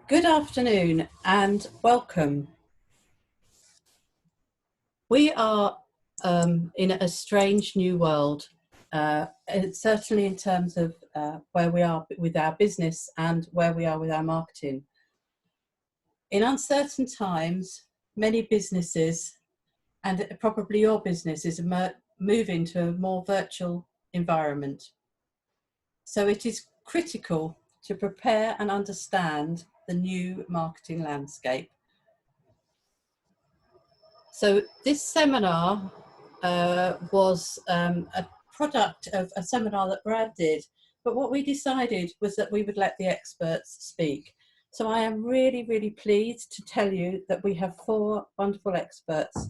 Good afternoon and welcome. We are in a strange new world, certainly in terms of where we are with our business and where we are with our marketing. In uncertain times, many businesses, and probably your business, is moving to a more virtual environment. So it is critical to prepare and understand the new marketing landscape. So this seminar was a product of a seminar that Brad did, but what we decided was that we would let the experts speak. So I am really, really pleased to tell you that we have 4 wonderful experts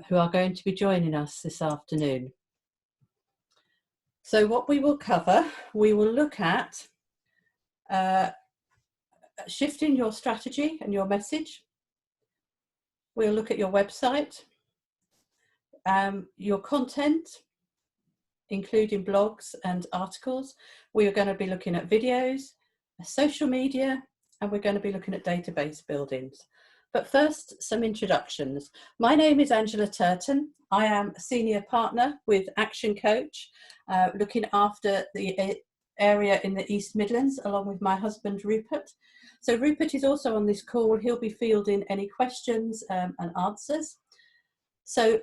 who are going to be joining us this afternoon. So what we will cover, we will look at shifting your strategy and your message. We'll look at your website, your content, including blogs and articles. We are going to be looking at videos, social media, and we're going to be looking at database buildings. But first, some introductions. My name is Angela Turton. I am a senior partner with Action Coach, looking after the area in the East Midlands, along with my husband, Rupert. So Rupert is also on this call. He'll be fielding any questions and answers. So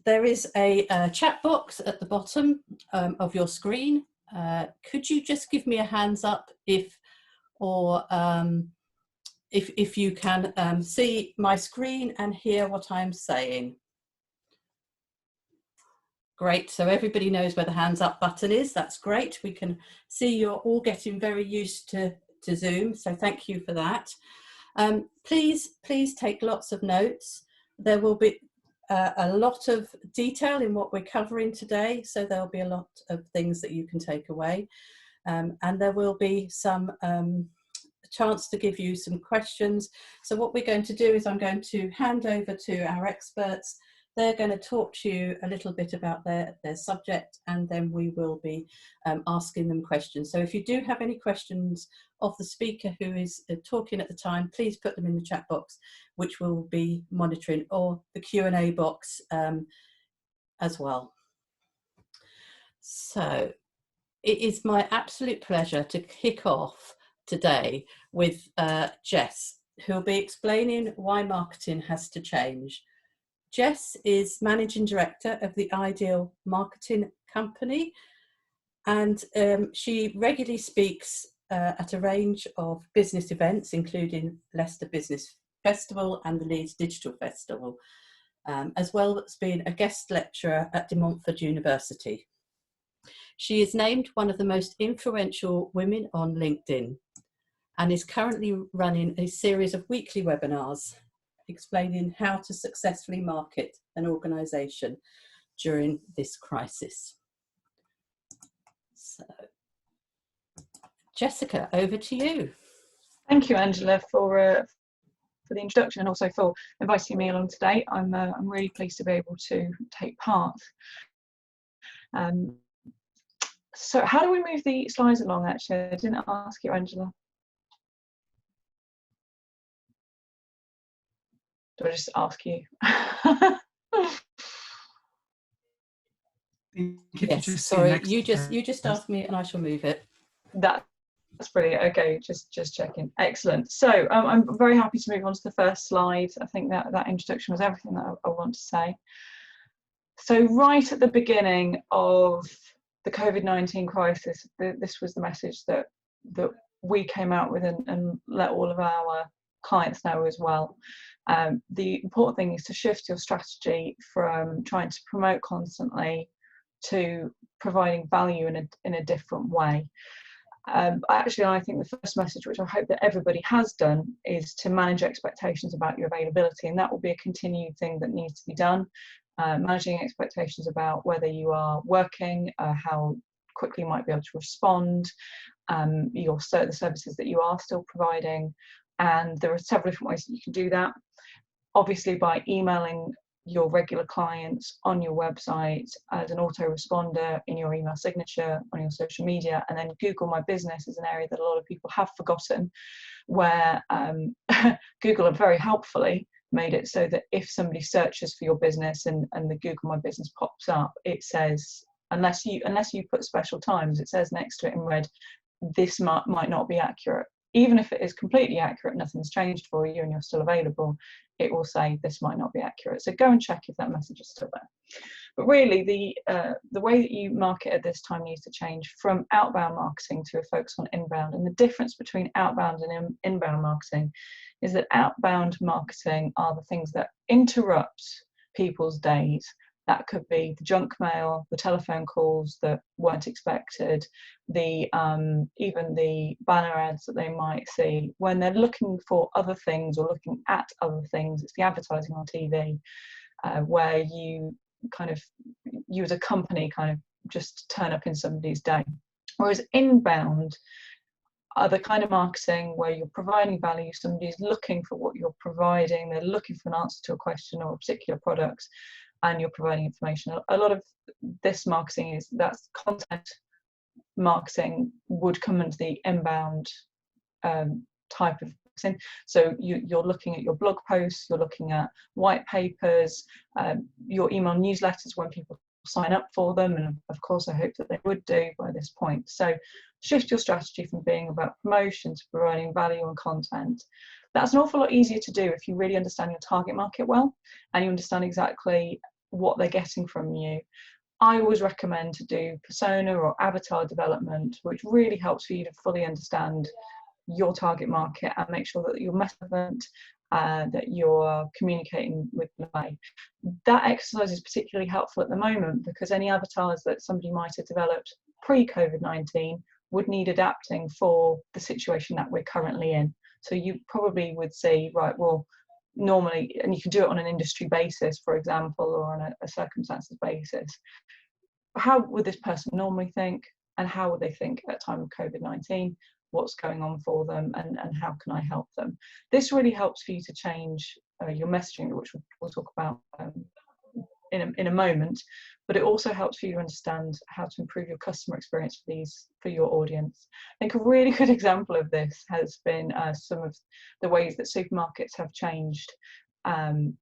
there is a chat box at the bottom of your screen. Could you just give me a hands up if you can see my screen and hear what I'm saying? Great, so everybody knows where the hands up button is. That's great. We can see you're all getting very used to Zoom, so thank you for that. Please take lots of notes. There will be a lot of detail in what we're covering today, so there'll be a lot of things that you can take away, and there will be some chance to give you some questions. So what we're going to do is I'm going to hand over to our experts. They're going to talk to you a little bit about their subject, and then we will be asking them questions. So if you do have any questions of the speaker who is talking at the time, please put them in the chat box, which we'll be monitoring, or the Q&A box as well. So it is my absolute pleasure to kick off today with Jess, who'll be explaining why marketing has to change. Jess is Managing Director of the Ideal Marketing Company, and she regularly speaks at a range of business events, including Leicester Business Festival and the Leeds Digital Festival, as well as being a guest lecturer at De Montfort University. She is named one of the most influential women on LinkedIn and is currently running a series of weekly webinars explaining how to successfully market an organisation during this crisis. So, Jessica, over to you. Thank you, Angela, for the introduction and also for inviting me along today. I'm really pleased to be able to take part. So how do we move the slides along, actually? I didn't ask you, Angela. Do I just ask you? Yes, sorry, you just ask me and I shall move it. That's brilliant. Okay, just checking. Excellent. So I'm very happy to move on to the first slide. I think that introduction was everything that I want to say. So right at the beginning of the COVID-19 crisis, this was the message that we came out with and let all of our clients know as well. The important thing is to shift your strategy from trying to promote constantly to providing value in a different way. Actually, I think the first message, which I hope that everybody has done, is to manage expectations about your availability, and that will be a continued thing that needs to be done. Managing expectations about whether you are working, how quickly you might be able to respond, the services that you are still providing, and there are several different ways that you can do that. Obviously, by emailing your regular clients on your website as an autoresponder in your email signature, on your social media. And then Google My Business is an area that a lot of people have forgotten, where Google have very helpfully made it so that if somebody searches for your business and the Google My Business pops up, it says, unless you put special times, it says next to it in red, this might not be accurate. Even if it is completely accurate, nothing's changed for you and you're still available, it will say this might not be accurate. So go and check if that message is still there. But really, the way that you market at this time needs to change from outbound marketing to a focus on inbound. And the difference between outbound and inbound marketing is that outbound marketing are the things that interrupt people's days. That could be the junk mail, the telephone calls that weren't expected, the even the banner ads that they might see when they're looking for other things or looking at other things. It's the advertising on TV where you as a company kind of just turn up in somebody's day. Whereas inbound are the kind of marketing where you're providing value, somebody's looking for what you're providing, they're looking for an answer to a question or a particular product, and you're providing information. A lot of this marketing that's content marketing would come into the inbound type of marketing. So you're looking at your blog posts, you're looking at white papers, your email newsletters when people sign up for them, and of course I hope that they would do by this point. So shift your strategy from being about promotion to providing value and content. That's an awful lot easier to do if you really understand your target market well and you understand exactly what they're getting from you. I always recommend to do persona or avatar development, which really helps for you to fully understand your target market and make sure that you're relevant, that you're communicating with the way. That exercise is particularly helpful at the moment because any avatars that somebody might have developed pre-COVID-19 would need adapting for the situation that we're currently in. So you probably would say, right, well, normally, and you can do it on an industry basis, for example, or on a circumstances basis. How would this person normally think, and how would they think at time of COVID-19? What's going on for them, and how can I help them? This really helps for you to change your messaging, which we'll talk about in a moment, but it also helps for you to understand how to improve your customer experience for your audience. I think a really good example of this has been some of the ways that supermarkets have changed and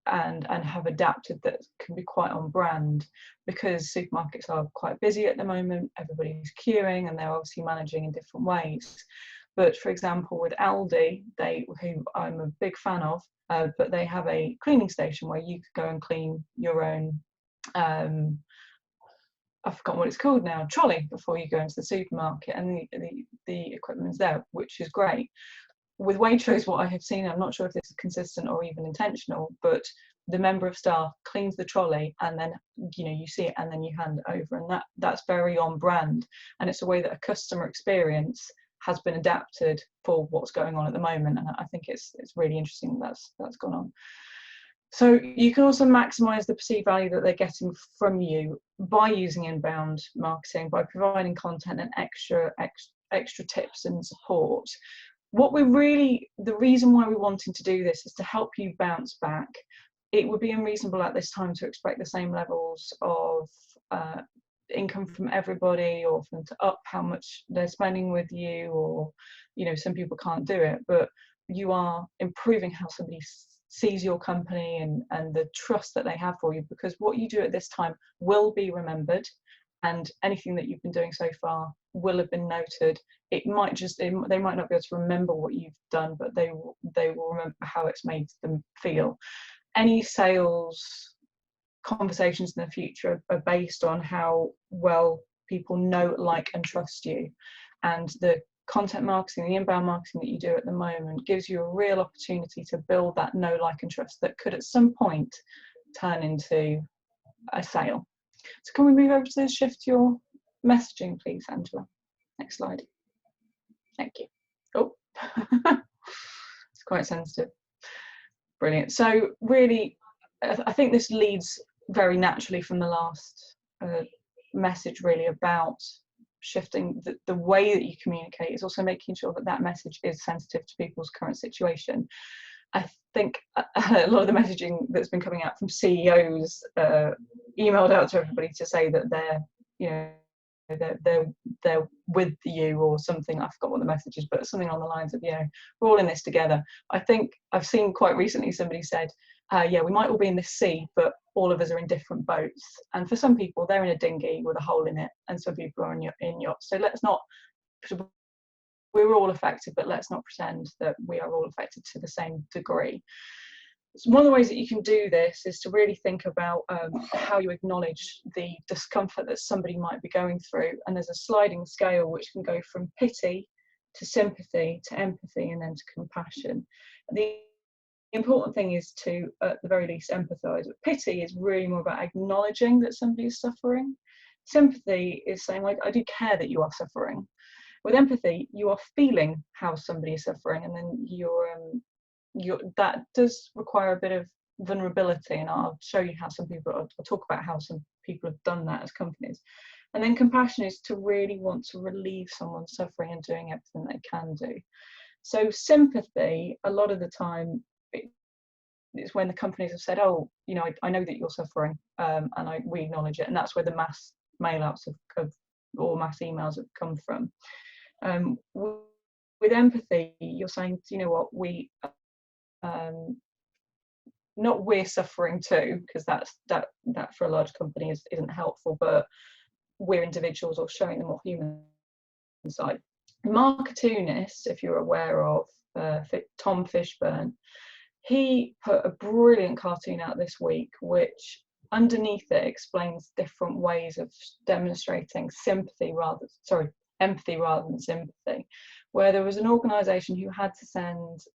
have adapted that can be quite on brand, because supermarkets are quite busy at the moment, everybody's queuing and they're obviously managing in different ways. But for example, with Aldi, who I'm a big fan of, but they have a cleaning station where you could go and clean your own, I've forgotten what it's called now, trolley before you go into the supermarket, and the equipment's there, which is great. With Waitrose, what I have seen, I'm not sure if this is consistent or even intentional, but the member of staff cleans the trolley and then you see it and then you hand it over, and that's very on brand, and it's a way that a customer experience has been adapted for what's going on at the moment, and I think it's really interesting that's gone on. So you can also maximize the perceived value that they're getting from you by using inbound marketing, by providing content and extra tips and support. The reason why we're wanting to do this is to help you bounce back. It would be unreasonable at this time to expect the same levels of income from everybody, or for them to up how much they're spending with you, or some people can't do it, but you are improving how somebody sees your company and the trust that they have for you, because what you do at this time will be remembered, and anything that you've been doing so far will have been noted. They might not be able to remember what you've done, but they will remember how it's made them feel. Any sales conversations in the future are based on how well people know, like, and trust you. And the content marketing, the inbound marketing that you do at the moment gives you a real opportunity to build that know, like, and trust that could at some point turn into a sale. So can we move over to shift your messaging, please, Angela? Next slide. Thank you. Oh, it's quite sensitive. Brilliant. So really, I think this leads very naturally from the last message, really, about shifting the way that you communicate is also making sure that message is sensitive to people's current situation. I think a lot of the messaging that's been coming out from CEOs emailed out to everybody to say that they're, you know, they're with you or something. I forgot what the message is, but something on the lines of, you know, we're all in this together. I think I've seen quite recently somebody said, yeah, we might all be in this sea, but all of us are in different boats. And for some people, they're in a dinghy with a hole in it, and some people are in yachts. So let's not, we're all affected, but let's not pretend that we are all affected to the same degree. So one of the ways that you can do this is to really think about how you acknowledge the discomfort that somebody might be going through. And there's a sliding scale which can go from pity to sympathy to empathy and then to compassion. And the important thing is to, at the very least, empathise. Pity is really more about acknowledging that somebody is suffering. Sympathy is saying, like, I do care that you are suffering. With empathy, you are feeling how somebody is suffering, and then that does require a bit of vulnerability, and I'll show you how some people, I'll talk about how some people have done that as companies. And then compassion is to really want to relieve someone's suffering and doing everything they can do. So sympathy, a lot of the time, it's when the companies have said, oh, you know, I know that you're suffering, and we acknowledge it, and that's where the mass mail outs or mass emails have come from. With empathy, you're saying, you know what, not we're suffering too, because that for a large company isn't helpful, but we're individuals, or showing them more human side. Marketoonist, if you're aware of Tom Fishburne, he put a brilliant cartoon out this week, which underneath it explains different ways of demonstrating empathy rather than sympathy, where there was an organisation who had to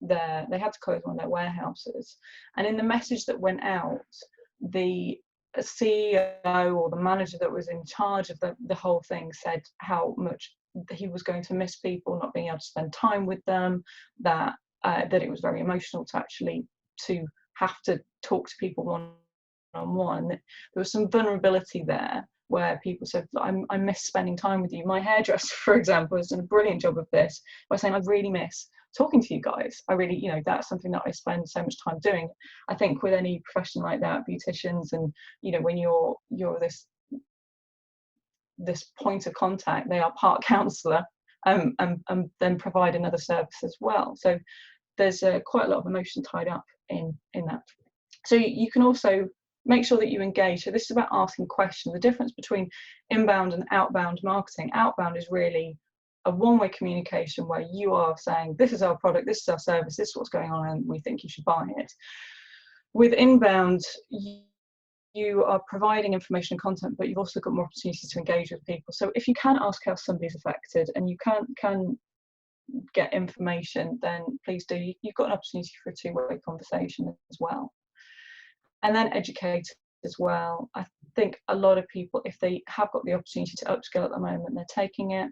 they had to close one of their warehouses, and in the message that went out, the CEO or the manager that was in charge of the whole thing said how much he was going to miss people, not being able to spend time with them, that it was very emotional to have to talk to people one-on-one. There was some vulnerability there where people said, I miss spending time with you. My hairdresser, for example, has done a brilliant job of this by saying, I really miss talking to you guys. I really, you know, that's something that I spend so much time doing. I think with any profession like that, beauticians, and, you know, when you're this point of contact, they are part counsellor, and then provide another service as well. So there's quite a lot of emotion tied up in that. So you can also make sure that you engage. So this is about asking questions. The difference between inbound and outbound marketing. Outbound is really a one-way communication where you are saying, this is our product, this is our service, this is what's going on, and we think you should buy it. With inbound, you are providing information and content, but you've also got more opportunities to engage with people. So if you can ask how somebody's affected and you can get information, then please do. You've got an opportunity for a two-way conversation as well. And then educate as well. I think a lot of people, if they have got the opportunity to upskill at the moment, they're taking it.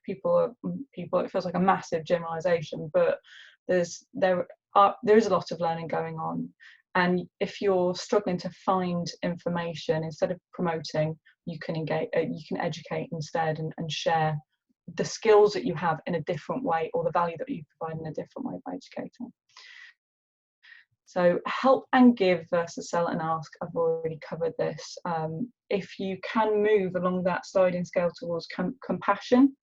People, it feels like a massive generalization, but there is a lot of learning going on. And if you're struggling to find information, instead of promoting, you can engage, you can educate instead, and share the skills that you have in a different way, or the value that you provide in a different way by educating. So help and give versus sell and ask, I've already covered this. If you can move along that sliding scale towards compassion,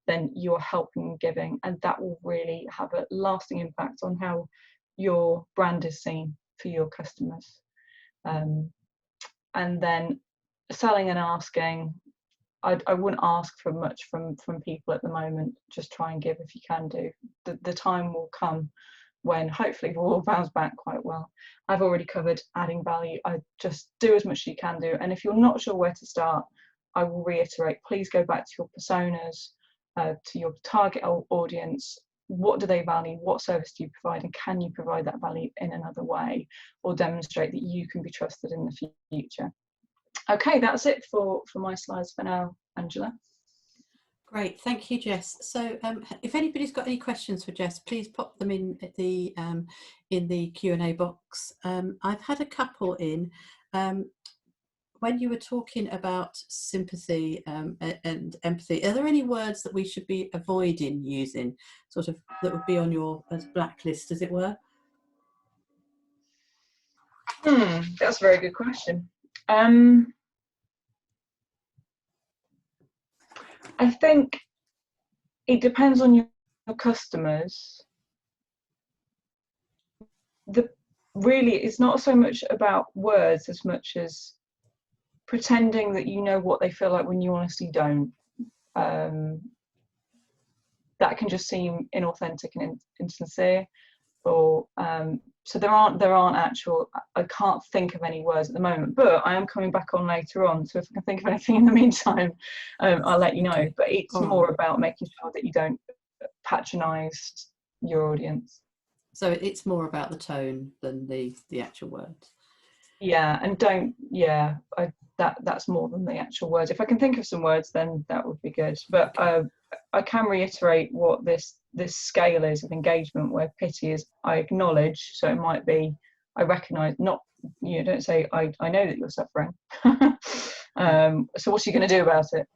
then you're helping and giving, and that will really have a lasting impact on how your brand is seen for your customers. And then selling and asking, I wouldn't ask for much from people at the moment. Just try and give if you can do. The time will come when hopefully we'll all bounce back quite well. I've already covered adding value. I just do as much as you can do. And if you're not sure where to start, I will reiterate, please go back to your personas, to your target audience. What do they value? What service do you provide? And can you provide that value in another way, or demonstrate that you can be trusted in the future? Okay, that's it for my slides for now, Angela. Great, thank you, Jess. So if anybody's got any questions for Jess, please pop them in the Q&A box. I've had a couple in. when you were talking about sympathy and empathy, are there any words that we should be avoiding using, sort of, that would be on your blacklist, as it were? That's a very good question. I think it depends on your customers. Really, it's not so much about words as much as pretending that you know what they feel like when you honestly don't. That can just seem inauthentic and insincere. Or so there aren't actual. I can't think of any words at the moment, but I am coming back on later on. So if I can think of anything in the meantime, I'll let you know. Okay. But it's more about making sure that you don't patronise your audience. So it's more about the tone than the actual words. Yeah, and don't. Yeah, that's more than the actual words. If I can think of some words, then that would be good. But I can reiterate what this scale is of engagement, where pity is I acknowledge. So it might be I recognise, not, you know, don't say I know that you're suffering. So what's you going to do about it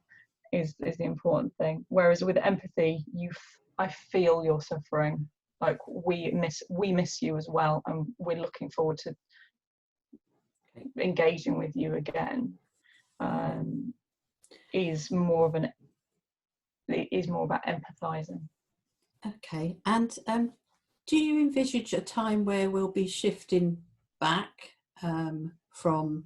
is the important thing. Whereas with empathy, I feel you're suffering. Like we miss you as well, and we're looking forward to engaging with you again. Is more about empathizing. Okay, and do you envisage a time where we'll be shifting back from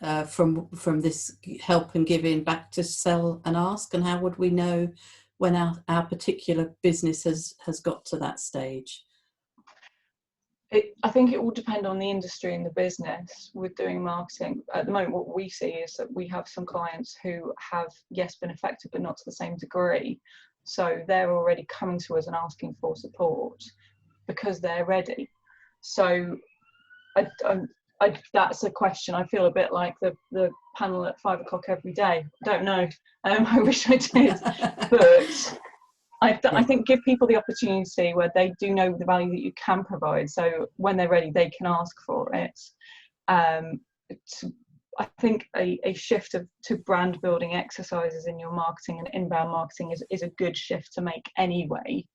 this help and giving back to sell and ask? And how would we know when our particular business has got to that stage? I think it will depend on the industry and the business with doing marketing. At the moment, what we see is that we have some clients who have, yes, been affected, but not to the same degree. So they're already coming to us and asking for support because they're ready. So that's a question. I feel a bit like the panel at 5 o'clock every day. Don't know. I wish I did. But I think give people the opportunity where they do know the value that you can provide. So when they're ready, they can ask for it. I think a shift to brand building exercises in your marketing and inbound marketing is a good shift to make anyway,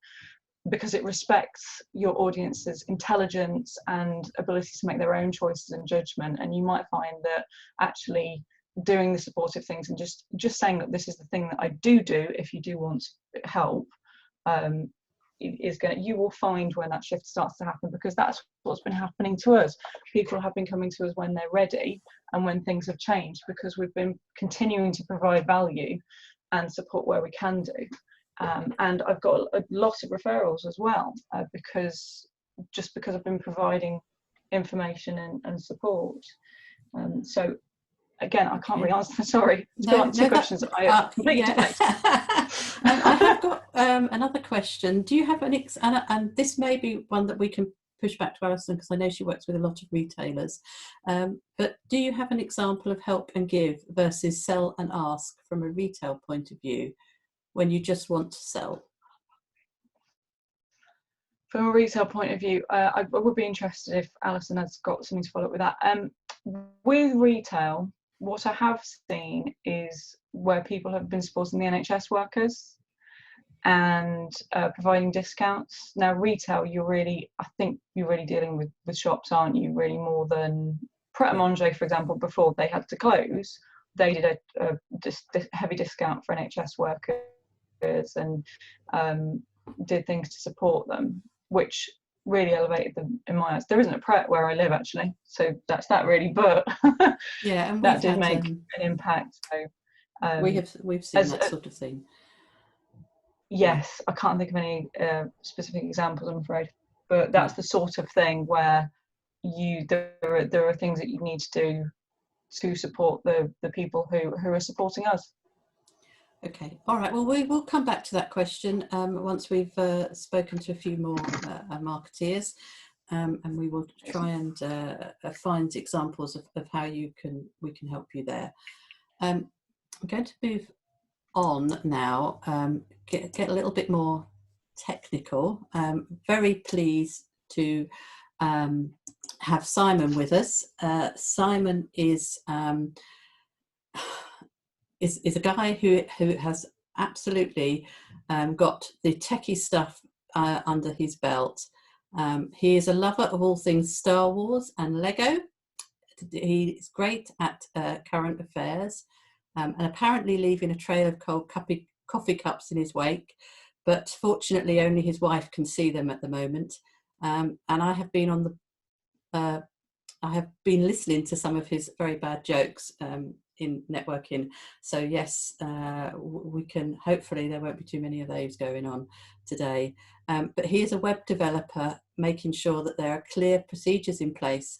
because it respects your audience's intelligence and ability to make their own choices and judgment. And you might find that actually doing the supportive things and just saying that this is the thing that I do if you do want help, you will find when that shift starts to happen, because that's what's been happening to us. People have been coming to us when they're ready and when things have changed, because we've been continuing to provide value and support where we can do. And I've got a lot of referrals as well, because I've been providing information and support. So again, I can't really answer. Sorry, two questions. I completely deflected. I have got another question. Do you have and this may be one that we can push back to Alison, because I know she works with a lot of retailers. But do you have an example of help and give versus sell and ask from a retail point of view, when you just want to sell? From a retail point of view, I would be interested if Alison has got something to follow up with that. With retail, what I have seen is where people have been supporting the NHS workers and providing discounts. Now, retail, I think you're really dealing with shops, aren't you? Really, more than Pret a Manger, for example. Before they had to close, they did a heavy discount for NHS workers and did things to support them, which really elevated them in my eyes. There isn't a Pret where I live, actually, so that's that really, but yeah, and that did make an impact. So we've seen that sort of thing. Yes, I can't think of any specific examples, I'm afraid, but that's the sort of thing where there are things that you need to do to support the people who are supporting us. Okay, all right. Well, we will come back to that question once we've spoken to a few more marketeers, and we will try and find examples of how we can help you there. I'm going to move on now, get a little bit more technical. Very pleased to have Simon with us. Simon is a guy who has absolutely got the techie stuff under his belt. He is a lover of all things Star Wars and Lego. He is great at current affairs, and apparently leaving a trail of cold coffee cups in his wake, but fortunately only his wife can see them at the moment. And I have been on the I have been listening to some of his very bad jokes in networking. So yes, we can, hopefully there won't be too many of those going on today. But he is a web developer, making sure that there are clear procedures in place,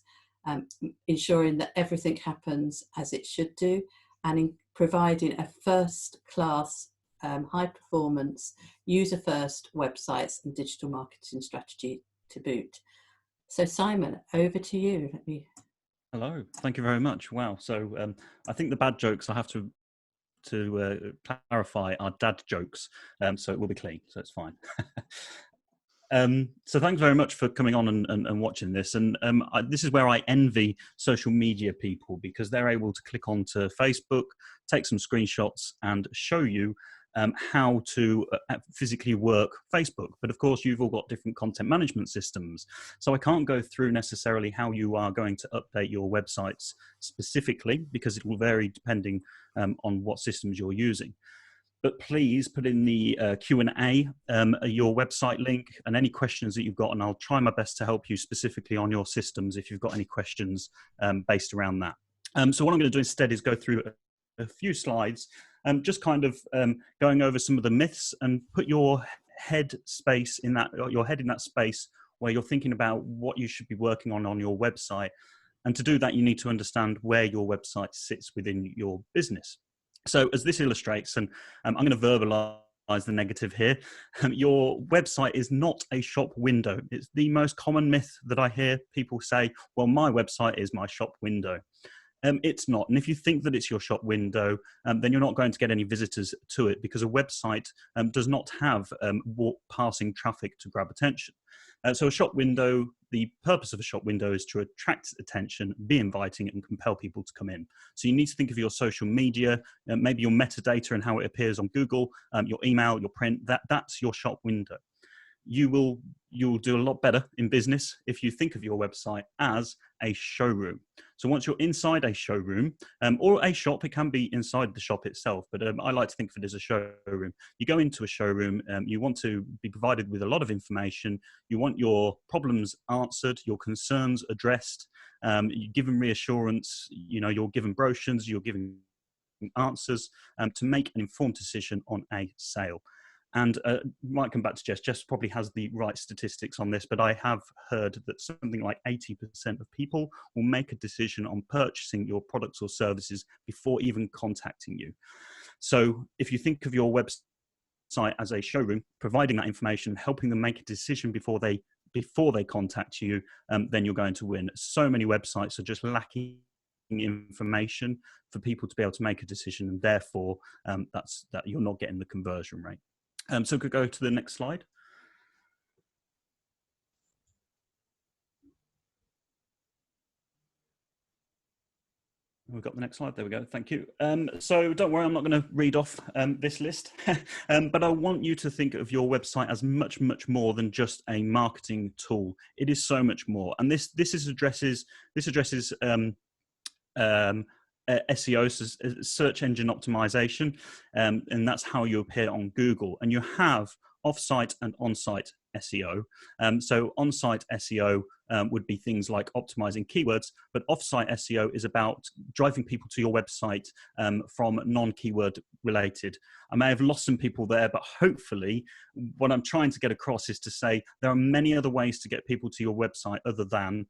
ensuring that everything happens as it should do, and in providing a first-class, high-performance, user-first websites and digital marketing strategy to boot. So Simon, over to you. Hello, thank you very much. Wow. So I think the bad jokes I have to clarify are dad jokes, so it will be clean, so it's fine. So thanks very much for coming on and watching this. And this is where I envy social media people, because they're able to click onto Facebook, take some screenshots and show you how to physically work Facebook. But of course, you've all got different content management systems. So I can't go through necessarily how you are going to update your websites specifically, because it will vary depending on what systems you're using. But please put in the Q&A your website link and any questions that you've got, and I'll try my best to help you specifically on your systems if you've got any questions based around that. So what I'm going to do instead is go through a few slides, just kind of going over some of the myths, and put your head in that space where you're thinking about what you should be working on your website. And to do that, you need to understand where your website sits within your business. So as this illustrates, and I'm going to verbalize the negative here, your website is not a shop window. It's the most common myth that I hear people say, well, my website is my shop window. It's not. And if you think that it's your shop window, then you're not going to get any visitors to it, because a website does not have passing traffic to grab attention. So a shop window, the purpose of a shop window is to attract attention, be inviting, and compel people to come in. So you need to think of your social media, maybe your metadata and how it appears on Google, your email, your print, that's your shop window. You'll do a lot better in business if you think of your website as a showroom. So once you're inside a showroom, or a shop, it can be inside the shop itself, but I like to think of it as a showroom. You go into a showroom, you want to be provided with a lot of information. You want your problems answered, your concerns addressed. You give them reassurance. You're given brochures, you're given answers to make an informed decision on a sale. And might come back to Jess. Jess probably has the right statistics on this, but I have heard that something like 80% of people will make a decision on purchasing your products or services before even contacting you. So if you think of your website as a showroom, providing that information, helping them make a decision before they contact you, then you're going to win. So many websites are just lacking information for people to be able to make a decision, and therefore that you're not getting the conversion rate. So could go to the next slide. We've got the next slide. There we go. Thank you. So don't worry, I'm not going to read off this list, but I want you to think of your website as much, much more than just a marketing tool. It is so much more. And this addresses SEO, so search engine optimization, and that's how you appear on Google. And you have off-site and on-site SEO. So on-site SEO would be things like optimizing keywords, but off-site SEO is about driving people to your website from non-keyword related. I may have lost some people there, but hopefully what I'm trying to get across is to say there are many other ways to get people to your website other than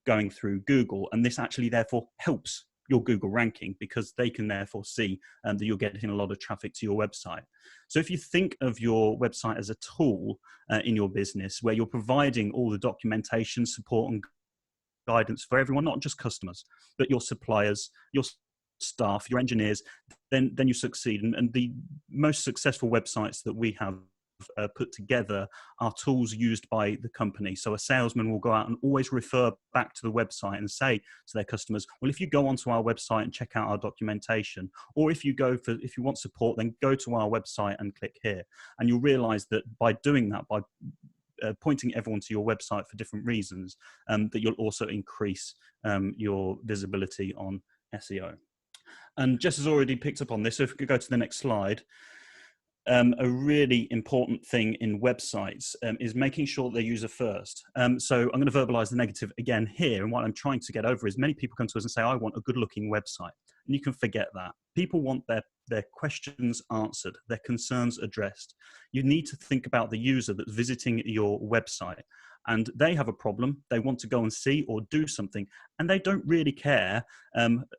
going through Google. And this actually therefore helps your Google ranking, because they can therefore see that you're getting a lot of traffic to your website. So if you think of your website as a tool in your business, where you're providing all the documentation, support and guidance for everyone, not just customers, but your suppliers, your staff, your engineers, then you succeed. And the most successful websites that we have put together are tools used by the company. So a salesman will go out and always refer back to the website and say to their customers, well, if you go onto our website and check out our documentation, or if you want support, then go to our website and click here. And you'll realize that by doing that, by pointing everyone to your website for different reasons, that you'll also increase your visibility on SEO. And Jess has already picked up on this, so if we could go to the next slide. A really important thing in websites is making sure they're user first. So I'm going to verbalize the negative again here. And what I'm trying to get over is many people come to us and say, I want a good looking website. And you can forget that. People want their questions answered, their concerns addressed. You need to think about the user that's visiting your website. And they have a problem, they want to go and see or do something, and they don't really care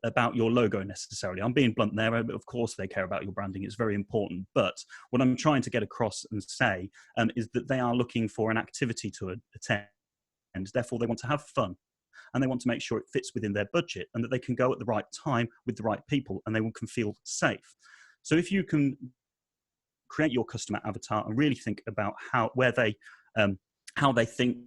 about your logo necessarily. I'm being blunt there, but of course they care about your branding, it's very important. But what I'm trying to get across and say is that they are looking for an activity to attend, and therefore they want to have fun. And they want to make sure it fits within their budget and that they can go at the right time with the right people and they can feel safe. So if you can create your customer avatar and really think about how they think,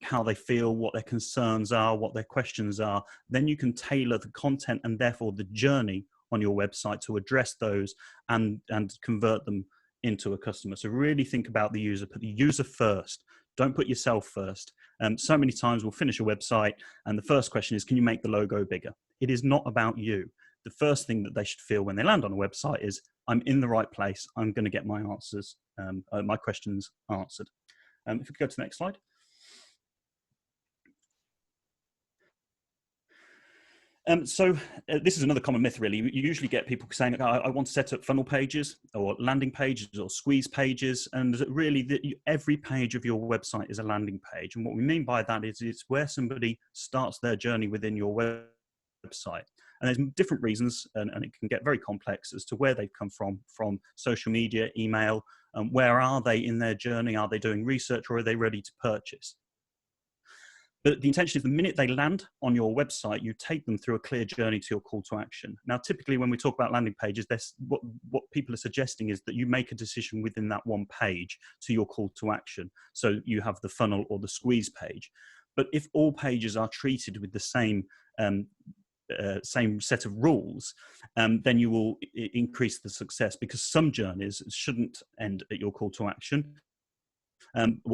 how they feel, what their concerns are, what their questions are, then you can tailor the content and therefore the journey on your website to address those and convert them into a customer. So really think about the user, put the user first. Don't put yourself first. So many times we'll finish a website and the first question is, can you make the logo bigger? It is not about you. The first thing that they should feel when they land on a website is, I'm in the right place. I'm going to get my answers, my questions answered. If we could go to the next slide. This is another common myth, really. You usually get people saying, I want to set up funnel pages or landing pages or squeeze pages. And really, every page of your website is a landing page. And what we mean by that is it's where somebody starts their journey within your website. And there's different reasons, and it can get very complex as to where they've come from social media, email. Where are they in their journey? Are they doing research or are they ready to purchase? But the intention is the minute they land on your website, you take them through a clear journey to your call to action. Now, typically when we talk about landing pages, what people are suggesting is that you make a decision within that one page to your call to action. So you have the funnel or the squeeze page. But if all pages are treated with the same set of rules, then you will increase the success, because some journeys shouldn't end at your call to action.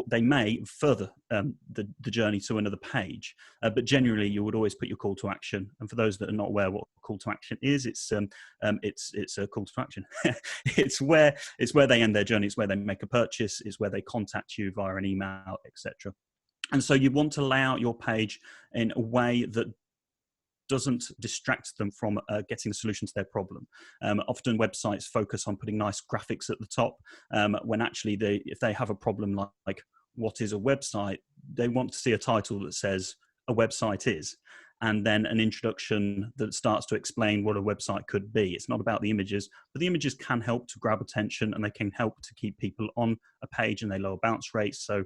They may further the journey to another page, but generally you would always put your call to action. And for those that are not aware what call to action is, it's a call to action. it's where they end their journey. It's where they make a purchase. It's where they contact you via an email, etc. And so you want to lay out your page in a way that doesn't distract them from getting a solution to their problem. Often websites focus on putting nice graphics at the top, when actually if they have a problem like what is a website, they want to see a title that says a website is, and then an introduction that starts to explain what a website could be. It's not about the images, but the images can help to grab attention and they can help to keep people on a page, and they lower bounce rates. So,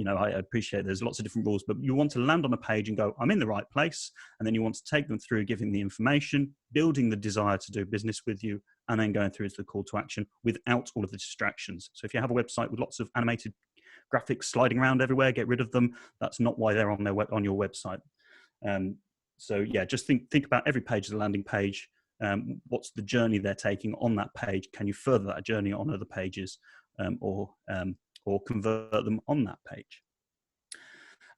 I appreciate there's lots of different rules, but you want to land on a page and go, I'm in the right place. And then you want to take them through giving the information, building the desire to do business with you, and then going through to the call to action without all of the distractions. So if you have a website with lots of animated graphics sliding around everywhere, get rid of them. That's not why they're on your website. So yeah, just think about every page as a landing page. What's the journey they're taking on that page? Can you further that journey on other pages, or convert them on that page?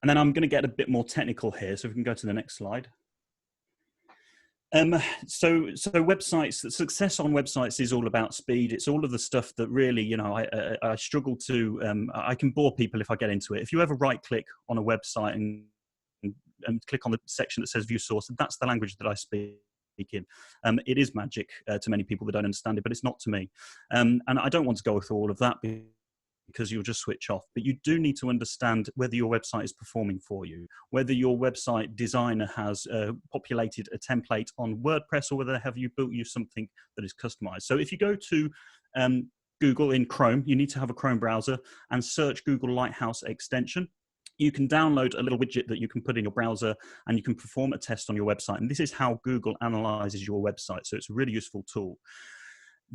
And then I'm going to get a bit more technical here, so if we can go to the next slide. So websites, success on websites is all about speed. It's all of the stuff that really, I struggle to, I can bore people if I get into it. If you ever right click on a website and click on the section that says view source, that's the language that I speak in. It is magic to many people that don't understand it, but it's not to me. And I don't want to go through all of that because you'll just switch off. But you do need to understand whether your website is performing for you, whether your website designer has populated a template on WordPress, or whether have you built you something that is customized. So if you go to Google in Chrome, you need to have a Chrome browser and search Google Lighthouse extension. You can download a little widget that you can put in your browser and you can perform a test on your website. And this is how Google analyzes your website. So it's a really useful tool.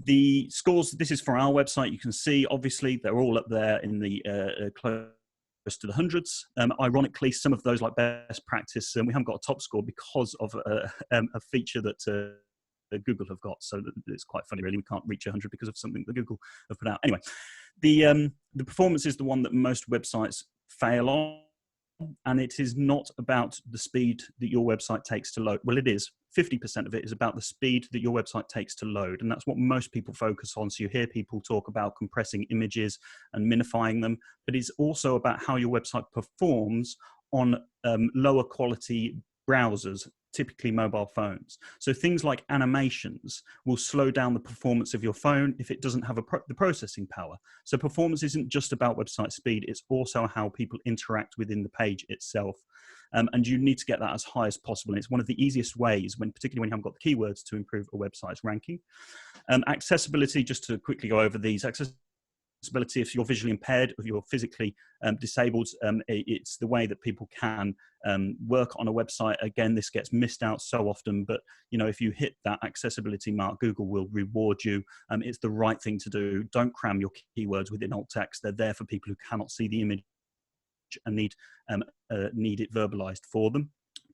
The scores, this is for our website. You can see, obviously, they're all up there in the close to the hundreds. Ironically, some of those, like best practice, we haven't got a top score because of a feature that Google have got. So it's quite funny, really. We can't reach 100 because of something that Google have put out. Anyway, the performance is the one that most websites fail on. And it is not about the speed that your website takes to load. Well, it is. 50% of it is about the speed that your website takes to load. And that's what most people focus on. So you hear people talk about compressing images and minifying them, but it's also about how your website performs on lower quality browsers, typically mobile phones. So things like animations will slow down the performance of your phone if it doesn't have the processing power. So performance isn't just about website speed, it's also how people interact within the page itself. And you need to get that as high as possible. And it's one of the easiest ways, particularly when you haven't got the keywords, to improve a website's ranking. Accessibility, just to quickly go over these. Accessibility, if you're visually impaired, if you're physically disabled, it's the way that people can work on a website. Again, this gets missed out so often, but if you hit that accessibility mark, Google will reward you. It's the right thing to do. Don't cram your keywords within alt text. They're there for people who cannot see the image and need it verbalized for them.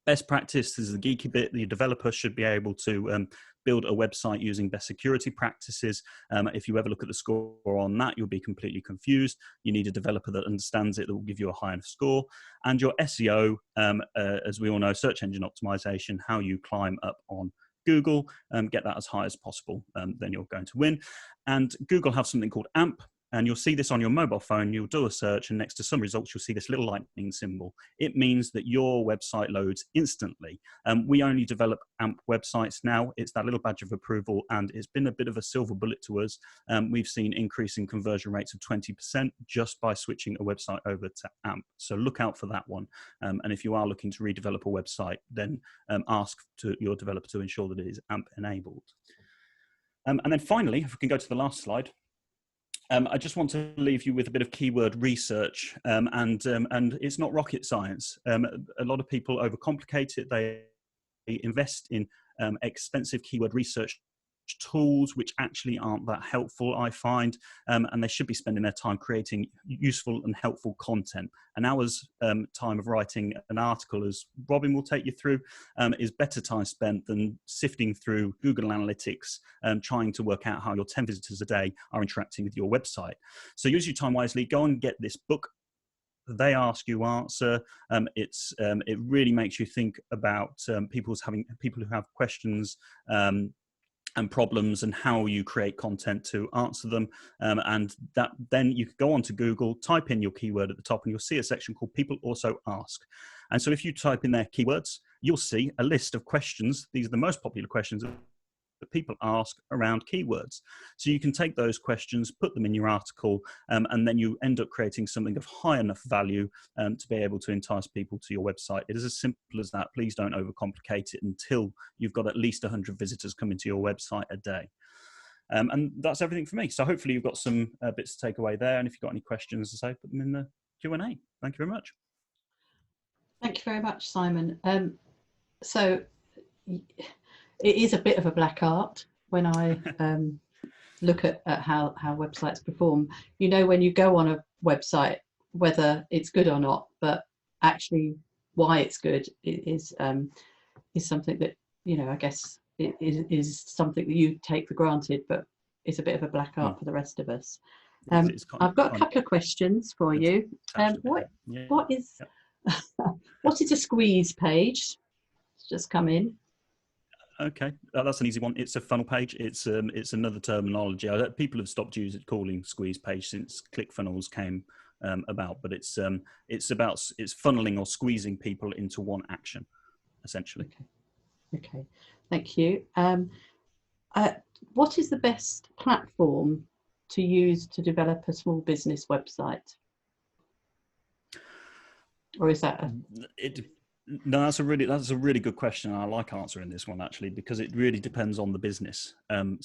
Best practice is the geeky bit. The developer should be able to build a website using best security practices. If you ever look at the score on that, you'll be completely confused. You need a developer that understands it, that will give you a high enough score. And your SEO, as we all know, search engine optimization, how you climb up on Google, get that as high as possible, then you're going to win. And Google have something called AMP. And you'll see this on your mobile phone. You'll do a search, and next to some results, you'll see this little lightning symbol. It means that your website loads instantly. We only develop AMP websites now. It's that little badge of approval, and it's been a bit of a silver bullet to us. We've seen increasing conversion rates of 20% just by switching a website over to AMP. So look out for that one. And if you are looking to redevelop a website, then ask your developer to ensure that it is AMP enabled. And then finally, if we can go to the last slide. I just want to leave you with a bit of keyword research, and it's not rocket science. A lot of people overcomplicate it. They invest in expensive keyword research tools which actually aren't that helpful, I find, and they should be spending their time creating useful and helpful content. An hour's time of writing an article, as Robin will take you through, is better time spent than sifting through Google Analytics and trying to work out how your 10 visitors a day are interacting with your website. So use your time wisely. Go and get this book. They Ask, You Answer. It really makes you think about people who have questions and problems, and how you create content to answer them. And that then you can go onto Google, type in your keyword at the top, and you'll see a section called People Also Ask. And so if you type in their keywords, you'll see a list of questions. These are the most popular questions that people ask around keywords. So you can take those questions, put them in your article, and then you end up creating something of high enough value to be able to entice people to your website. It is as simple as that. Please don't overcomplicate it until you've got at least 100 visitors coming to your website a day. And that's everything for me. So hopefully you've got some bits to take away there. And if you've got any questions, as I say, put them in the Q&A. Thank you very much. Thank you very much, Simon. So it is a bit of a black art when I look at how websites perform. When you go on a website, whether it's good or not, but actually why it's good is something that, I guess it is something that you take for granted, but it's a bit of a black art for the rest of us. I've got a couple of questions for you. What is a squeeze page? It's just come in. Okay, that's an easy one. It's a funnel page. It's another terminology. People have stopped calling squeeze page since ClickFunnels came about, but it's funneling or squeezing people into one action, essentially. Okay. Thank you. What is the best platform to use to develop a small business website? Or is that No, that's a really good question. I like answering this one, actually, because it really depends on the business. Most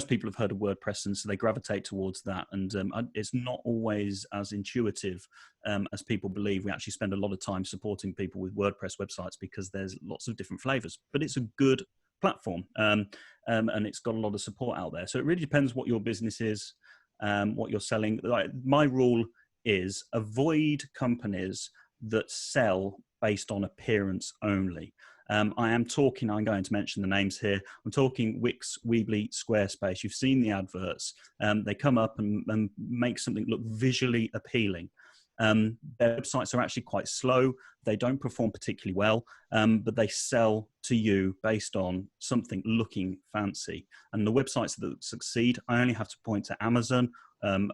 people have heard of WordPress, and so they gravitate towards that. And it's not always as intuitive as people believe. We actually spend a lot of time supporting people with WordPress websites because there's lots of different flavors. But it's a good platform, and it's got a lot of support out there. So it really depends what your business is, what you're selling. Like, my rule is avoid companies that sell based on appearance only. I'm going to mention the names here. I'm talking Wix, Weebly, Squarespace. You've seen the adverts. They come up and make something look visually appealing. Their websites are actually quite slow. They don't perform particularly well, but they sell to you based on something looking fancy. And the websites that succeed, I only have to point to Amazon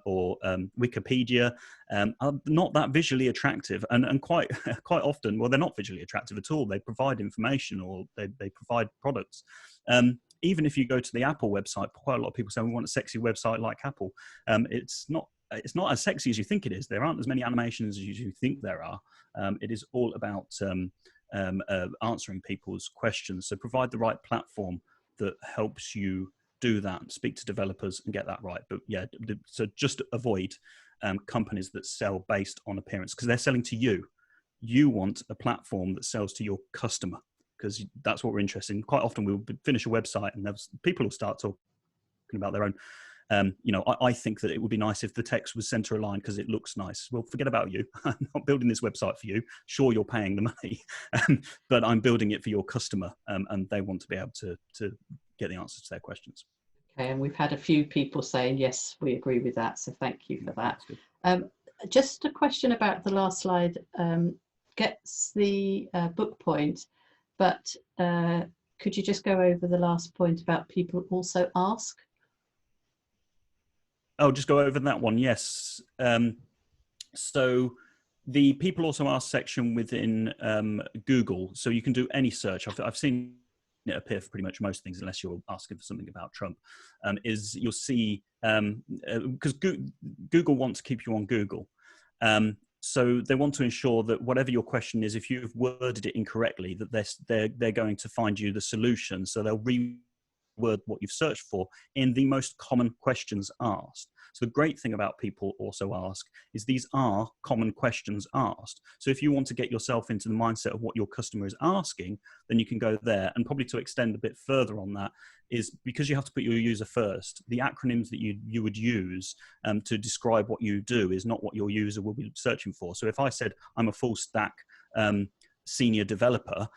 or Wikipedia, are not that visually attractive, and quite often, well, they're not visually attractive at all. They provide information, or they provide products. Even if you go to the Apple website, quite a lot of people say we want a sexy website like Apple. It's not as sexy as you think it is. There aren't as many animations as you think there are. It is all about answering people's questions. So provide the right platform that helps you do that, and speak to developers and get that right. But yeah, so just avoid companies that sell based on appearance, because they're selling to you. You want a platform that sells to your customer, because that's what we're interested in. Quite often we'll finish a website and people will start talking about their own. I think that it would be nice if the text was center aligned because it looks nice. Well, forget about you. I'm not building this website for you. Sure, you're paying the money, but I'm building it for your customer, and they want to be able to get the answers to their questions. Okay, and we've had a few people saying, yes, we agree with that. So thank you for that. Just a question about the last slide. Gets the book point, but could you just go over the last point about people also ask? Oh, just go over that one. Yes. So the people also ask section within Google. So you can do any search. I've seen it appear for pretty much most things, unless you're asking for something about Trump, is you'll see, because Google wants to keep you on Google. So they want to ensure that whatever your question is, if you've worded it incorrectly, that they're going to find you the solution. So they'll reword what you've searched for in the most common questions asked. So the great thing about people also ask is these are common questions asked. So if you want to get yourself into the mindset of what your customer is asking, then you can go there. And probably to extend a bit further on that is, because you have to put your user first, the acronyms that you would use to describe what you do is not what your user will be searching for. So if I said I'm a full stack senior developer,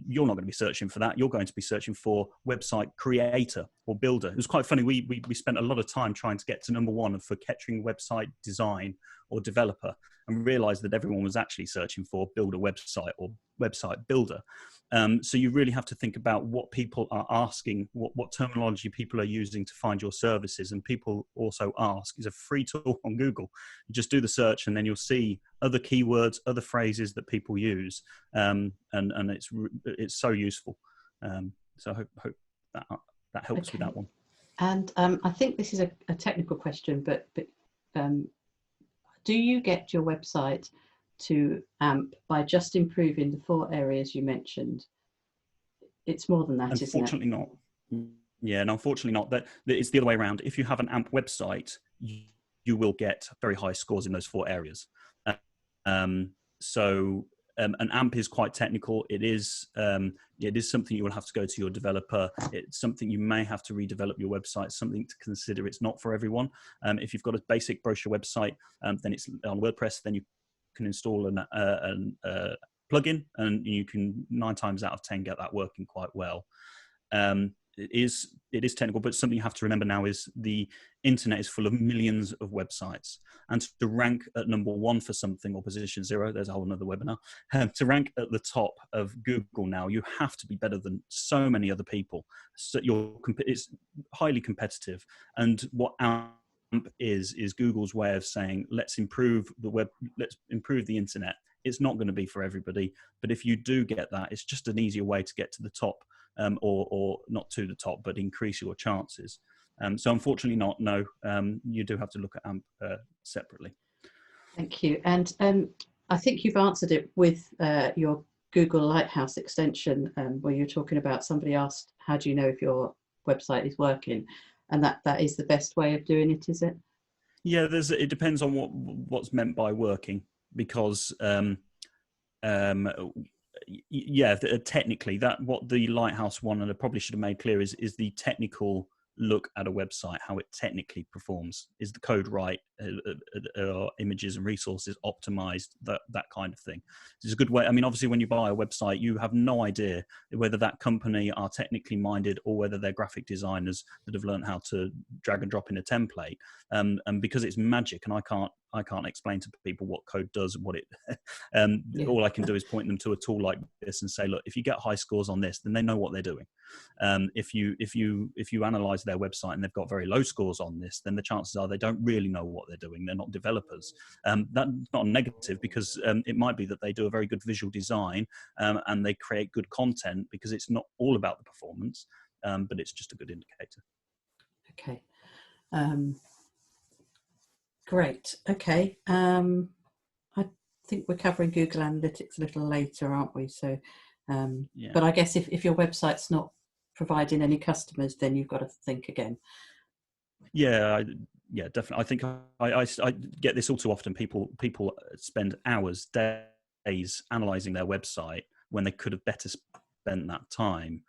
you're not going to be searching for that. You're going to be searching for website creator or builder. It was quite funny. We spent a lot of time trying to get to number one for catching website design or developer, and realized that everyone was actually searching for build a website or website builder. So you really have to think about what people are asking, what terminology people are using to find your services. And people also ask is a free tool on Google. You just do the search, and then you'll see other keywords, other phrases that people use, and it's so useful. So I hope that helps with that one. And I think this is a technical question, but do you get your website to AMP by just improving the 4 areas you mentioned? It's more than that, isn't it? Unfortunately not. Yeah, and unfortunately not. That it's the other way around. If you have an AMP website, you will get very high scores in those 4 areas. An AMP is quite technical. It is something you will have to go to your developer. It's something you may have to redevelop your website, something to consider. It's not for everyone. If you've got a basic brochure website, then it's on WordPress, then you can install a plugin, and you can 9 times out of 10 get that working quite well. It is technical, but something you have to remember now is the internet is full of millions of websites, and to rank at number 1 for something, or position 0, there's a whole another webinar, to rank at the top of Google now, you have to be better than so many other people. So it's highly competitive, and what AMP is Google's way of saying, let's improve the internet. It's not going to be for everybody, but if you do get that, it's just an easier way to get to the top. Or not to the top, but increase your chances. So unfortunately not, no, you do have to look at AMP separately. Thank you. And I think you've answered it with your Google Lighthouse extension, where you're talking about, somebody asked, how do you know if your website is working? And that is the best way of doing it, is it? Yeah, it depends on what's meant by working, because yeah, technically, that what the Lighthouse one, and I probably should have made clear, is the technical look at a website, how it technically performs. Is the code right? Are images and resources optimized? That kind of thing. It's a good way. I mean, obviously, when you buy a website, you have no idea whether that company are technically minded or whether they're graphic designers that have learned how to drag and drop in a template. And because it's magic, and I can't explain to people what code does, what it. All I can do is point them to a tool like this and say, look, if you get high scores on this, then they know what they're doing. If you analyze their website and they've got very low scores on this, then the chances are they don't really know what they're doing. They're not developers. That's not a negative, because it might be that they do a very good visual design and they create good content, because it's not all about the performance, but it's just a good indicator. Okay. Great. Okay. I think we're covering Google Analytics a little later, aren't we? So, Yeah. But I guess if your website's not providing any customers, then you've got to think again. Yeah, definitely. I think I get this all too often. People spend hours, days analyzing their website when they could have better spent that time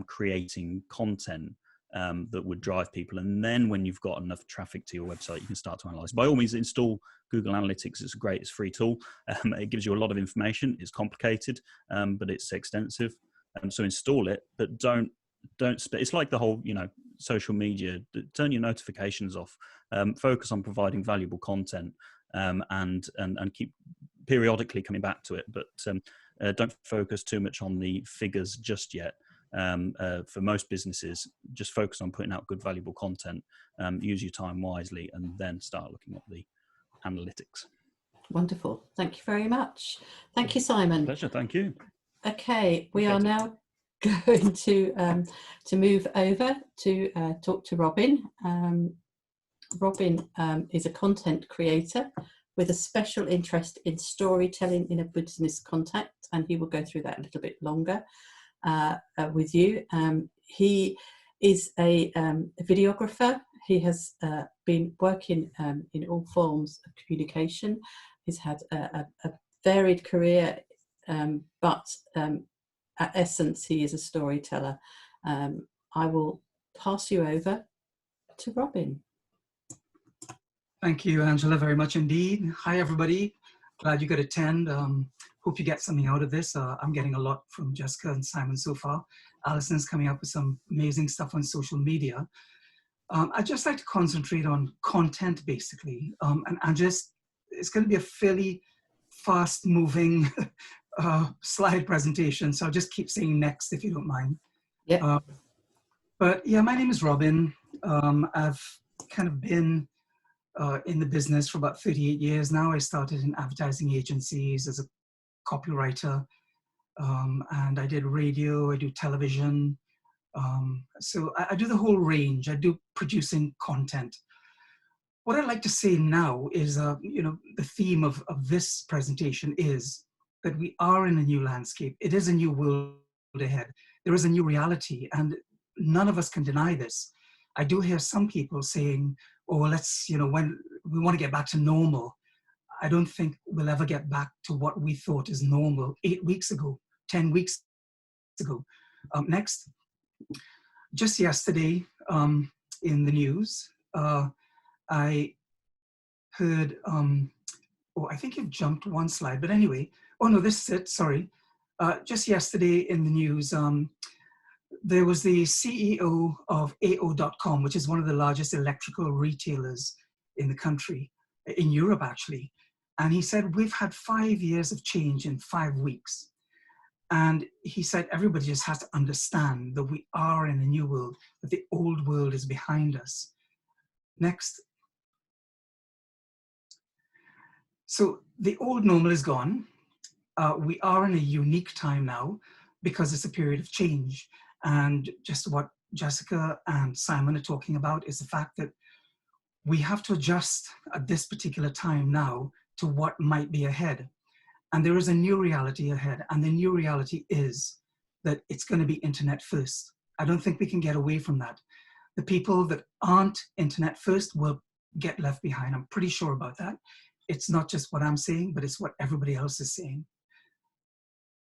creating content that would drive people. And then when you've got enough traffic to your website, you can start to analyze. By all means, install Google Analytics. It's a great, it's a free tool. It gives you a lot of information. It's complicated, but it's extensive. So install it, but don't it's like the whole, social media. Turn your notifications off. Focus on providing valuable content, and keep periodically coming back to it. But don't focus too much on the figures just yet. For most businesses, just focus on putting out good, valuable content. Use your time wisely, and then start looking at the analytics. Wonderful. Thank you very much. Thank you, Simon. Pleasure. Thank you. Okay, we are now going to move over to talk to Robin. Robin is a content creator with a special interest in storytelling in a business context, and he will go through that a little bit longer with you. He is a videographer. He has been working in all forms of communication. He's had a varied career, but at essence, he is a storyteller. I will pass you over to Robin. Thank you, Angela, very much indeed. Hi, everybody. Glad you could attend. Hope you get something out of this. I'm getting a lot from Jessica and Simon so far. Alison's coming up with some amazing stuff on social media. I'd just like to concentrate on content, basically. And it's going to be a fairly fast-moving slide presentation, so I'll just keep saying next if you don't mind. Yeah. But yeah, my name is Robin. I've kind of been in the business for about 38 years now. I started in advertising agencies as a copywriter, and I did radio, I do television. So I do the whole range. I do producing content. What I'd like to say now is, the theme of this presentation is that we are in a new landscape. It is a new world ahead. There is a new reality, and none of us can deny this. I do hear some people saying, oh, let's, when we want to get back to normal. I don't think we'll ever get back to what we thought is normal 8 weeks ago, 10 weeks ago. Next, just yesterday in the news, I heard, I think you've jumped one slide, but anyway, oh no, this is it, sorry. Just yesterday in the news, there was the CEO of AO.com, which is one of the largest electrical retailers in the country, in Europe actually. And he said, we've had 5 years of change in 5 weeks. And he said, everybody just has to understand that we are in a new world, that the old world is behind us. Next. So the old normal is gone. We are in a unique time now because it's a period of change. And just what Jessica and Simon are talking about is the fact that we have to adjust at this particular time now to what might be ahead. And there is a new reality ahead. And the new reality is that it's going to be internet first. I don't think we can get away from that. The people that aren't internet first will get left behind. I'm pretty sure about that. It's not just what I'm saying, but it's what everybody else is saying.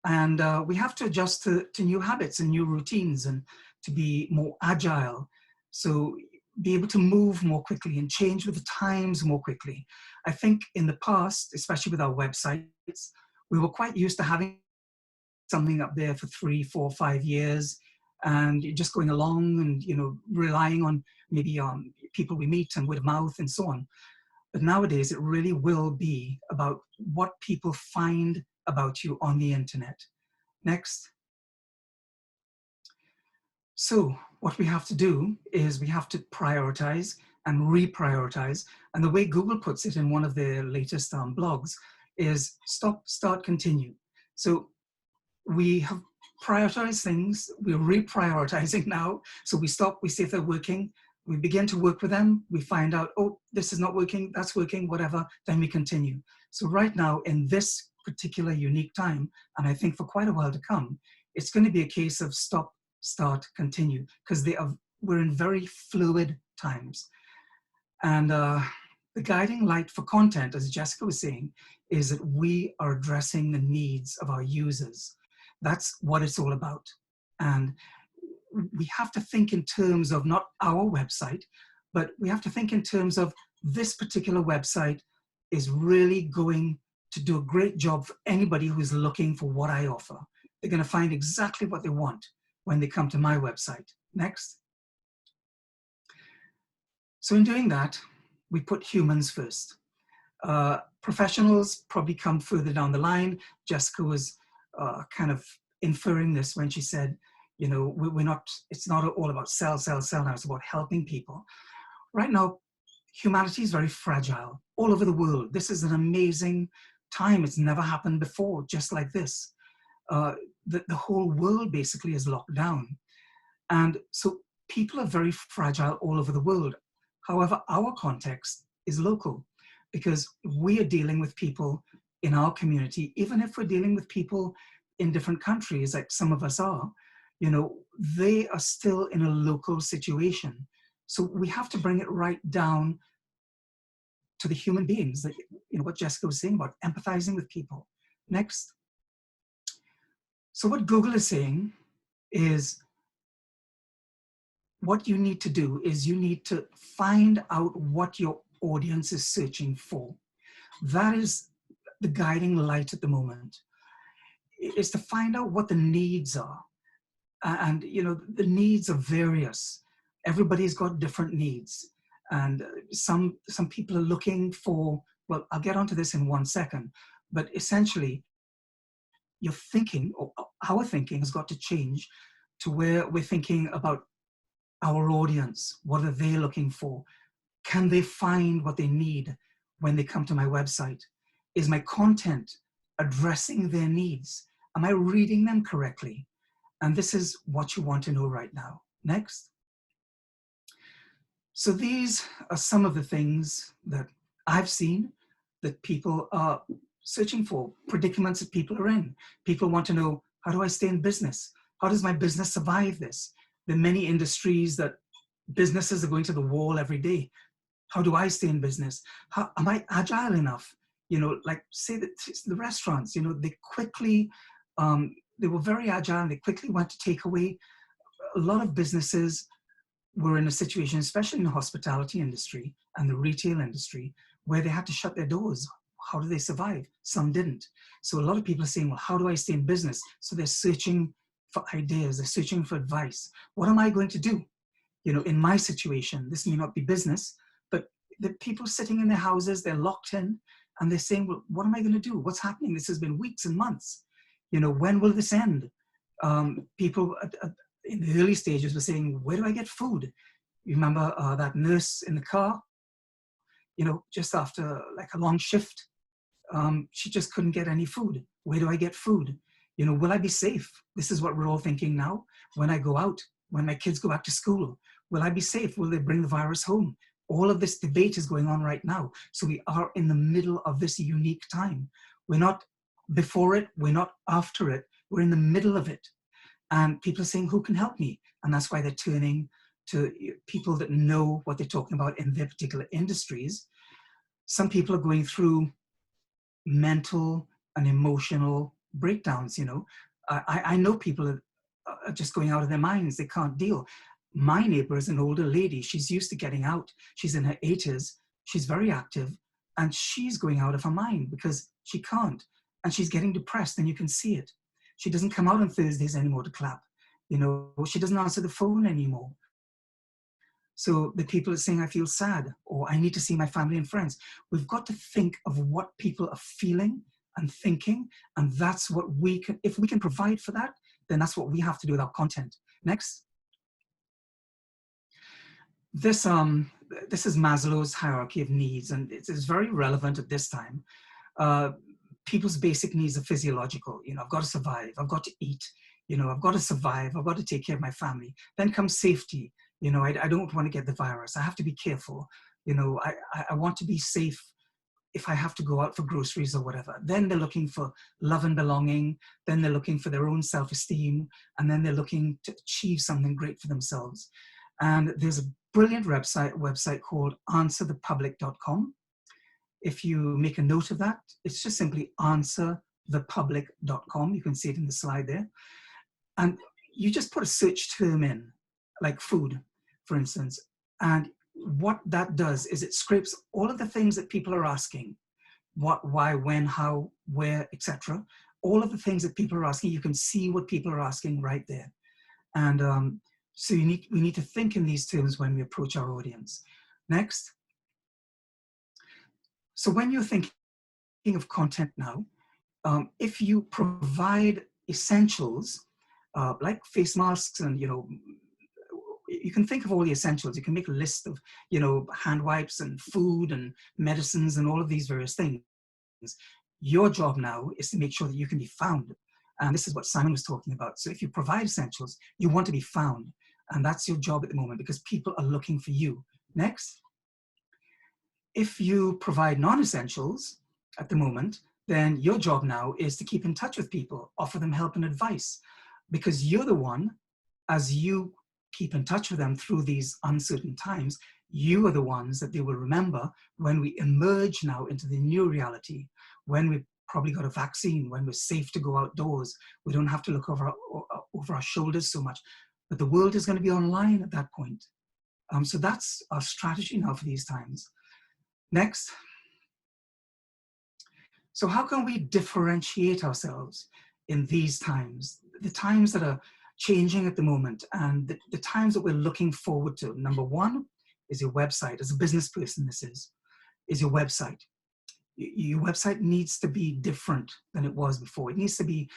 And we have to adjust to new habits and new routines and to be more agile. So be able to move more quickly and change with the times more quickly. I think in the past, especially with our websites, we were quite used to having something up there for 3, 4, 5 years, and you're just going along and, you know, relying on maybe people we meet and word of mouth and so on. But nowadays, it really will be about what people find about you on the internet. Next. So what we have to do is we have to prioritize and reprioritize. And the way Google puts it in one of their latest blogs is stop, start, continue. So we have prioritized things, we're reprioritizing now. So we stop, we see if they're working, we begin to work with them, we find out, oh, this is not working, that's working, whatever, then we continue. So right now, in this particular unique time, and I think for quite a while to come, it's going to be a case of stop, start, continue, because we're in very fluid times. And the guiding light for content, as Jessica was saying, is that we are addressing the needs of our users. That's what it's all about. And we have to think in terms of not our website, but we have to think in terms of this particular website is really going to do a great job for anybody who's looking for what I offer. They're going to find exactly what they want when they come to my website. Next. So in doing that, we put humans first. Professionals probably come further down the line. Jessica was kind of inferring this when she said, you know, it's not all about sell, sell, sell now, it's about helping people. Right now, humanity is very fragile all over the world. This is an amazing time. It's never happened before, just like this. The whole world basically is locked down. And so people are very fragile all over the world. However, our context is local because we are dealing with people in our community, even if we're dealing with people in different countries, like some of us are, you know, they are still in a local situation. So we have to bring it right down to the human beings, that, you know, what Jessica was saying about empathizing with people. Next. So what Google is saying is what you need to do is you need to find out what your audience is searching for. That is the guiding light at the moment, is to find out what the needs are. And, you know, the needs are various. Everybody's got different needs. And some people are looking for, well, I'll get onto this in 1 second, but essentially your thinking, or our thinking, has got to change to where we're thinking about our audience. What are they looking for? Can they find what they need when they come to my website? Is my content addressing their needs? Am I reading them correctly? And this is what you want to know right now. Next. So these are some of the things that I've seen that people are searching for, predicaments that people are in. People want to know, how do I stay in business? How does my business survive this? There are many industries that businesses are going to the wall every day. How do I stay in business? How am I agile enough? You know, like say that the restaurants, you know, they quickly, they were very agile and they quickly went to take away. A lot of businesses were in a situation, especially in the hospitality industry and the retail industry, where they had to shut their doors. How do they survive? Some didn't. So a lot of people are saying, well, how do I stay in business? So they're searching for ideas, they're searching for advice. What am I going to do? You know, in my situation, this may not be business, but the people sitting in their houses, they're locked in, and they're saying, well, what am I going to do? What's happening? This has been weeks and months. You know, when will this end? People in the early stages were saying, where do I get food? You remember that nurse in the car, you know, just after like a long shift, she just couldn't get any food. Where do I get food? You know, will I be safe? This is what we're all thinking now. When I go out, when my kids go back to school, will I be safe? Will they bring the virus home? All of this debate is going on right now. So we are in the middle of this unique time. We're not before it, we're not after it, we're in the middle of it. And people are saying, who can help me? And that's why they're turning to people that know what they're talking about in their particular industries. Some people are going through mental and emotional breakdowns, you know. I know people are just going out of their minds. They can't deal. My neighbor is an older lady. She's used to getting out. She's in her 80s. She's very active, and she's going out of her mind because she can't. And she's getting depressed, and you can see it. She doesn't come out on Thursdays anymore to clap. You know, she doesn't answer the phone anymore. So the people are saying, I feel sad, or I need to see my family and friends. We've got to think of what people are feeling and thinking, and that's what we can, if we can provide for that, then that's what we have to do with our content. Next. This is Maslow's hierarchy of needs, and it is very relevant at this time. People's basic needs are physiological. You know, I've got to survive, I've got to eat, you know, I've got to survive, I've got to take care of my family. Then comes safety. You know, I don't want to get the virus. I have to be careful. You know, I want to be safe if I have to go out for groceries or whatever. Then they're looking for love and belonging. Then they're looking for their own self-esteem. And then they're looking to achieve something great for themselves. And there's a brilliant website called answerthepublic.com. If you make a note of that, it's just simply answerthepublic.com. You can see it in the slide there. And you just put a search term in, like food, for instance. And what that does is it scrapes all of the things that people are asking. What, why, when, how, where, etc. All of the things that people are asking, you can see what people are asking right there. And so we need to think in these terms when we approach our audience. Next. So when you're thinking of content now, if you provide essentials like face masks and, you know, you can think of all the essentials. You can make a list of, you know, hand wipes and food and medicines and all of these various things. Your job now is to make sure that you can be found. And this is what Simon was talking about. So if you provide essentials, you want to be found. And that's your job at the moment because people are looking for you. Next. If you provide non-essentials at the moment, then your job now is to keep in touch with people, offer them help and advice, because you're the one, as you keep in touch with them through these uncertain times, you are the ones that they will remember when we emerge now into the new reality, when we've probably got a vaccine, when we're safe to go outdoors, we don't have to look over our shoulders so much, but the world is going to be online at that point. So that's our strategy now for these times. Next. So how can we differentiate ourselves in these times, the times that are changing at the moment and the times that we're looking forward to? Number one is your website. As a business person, this is your website. Your website needs to be different than it was before. It needs to be,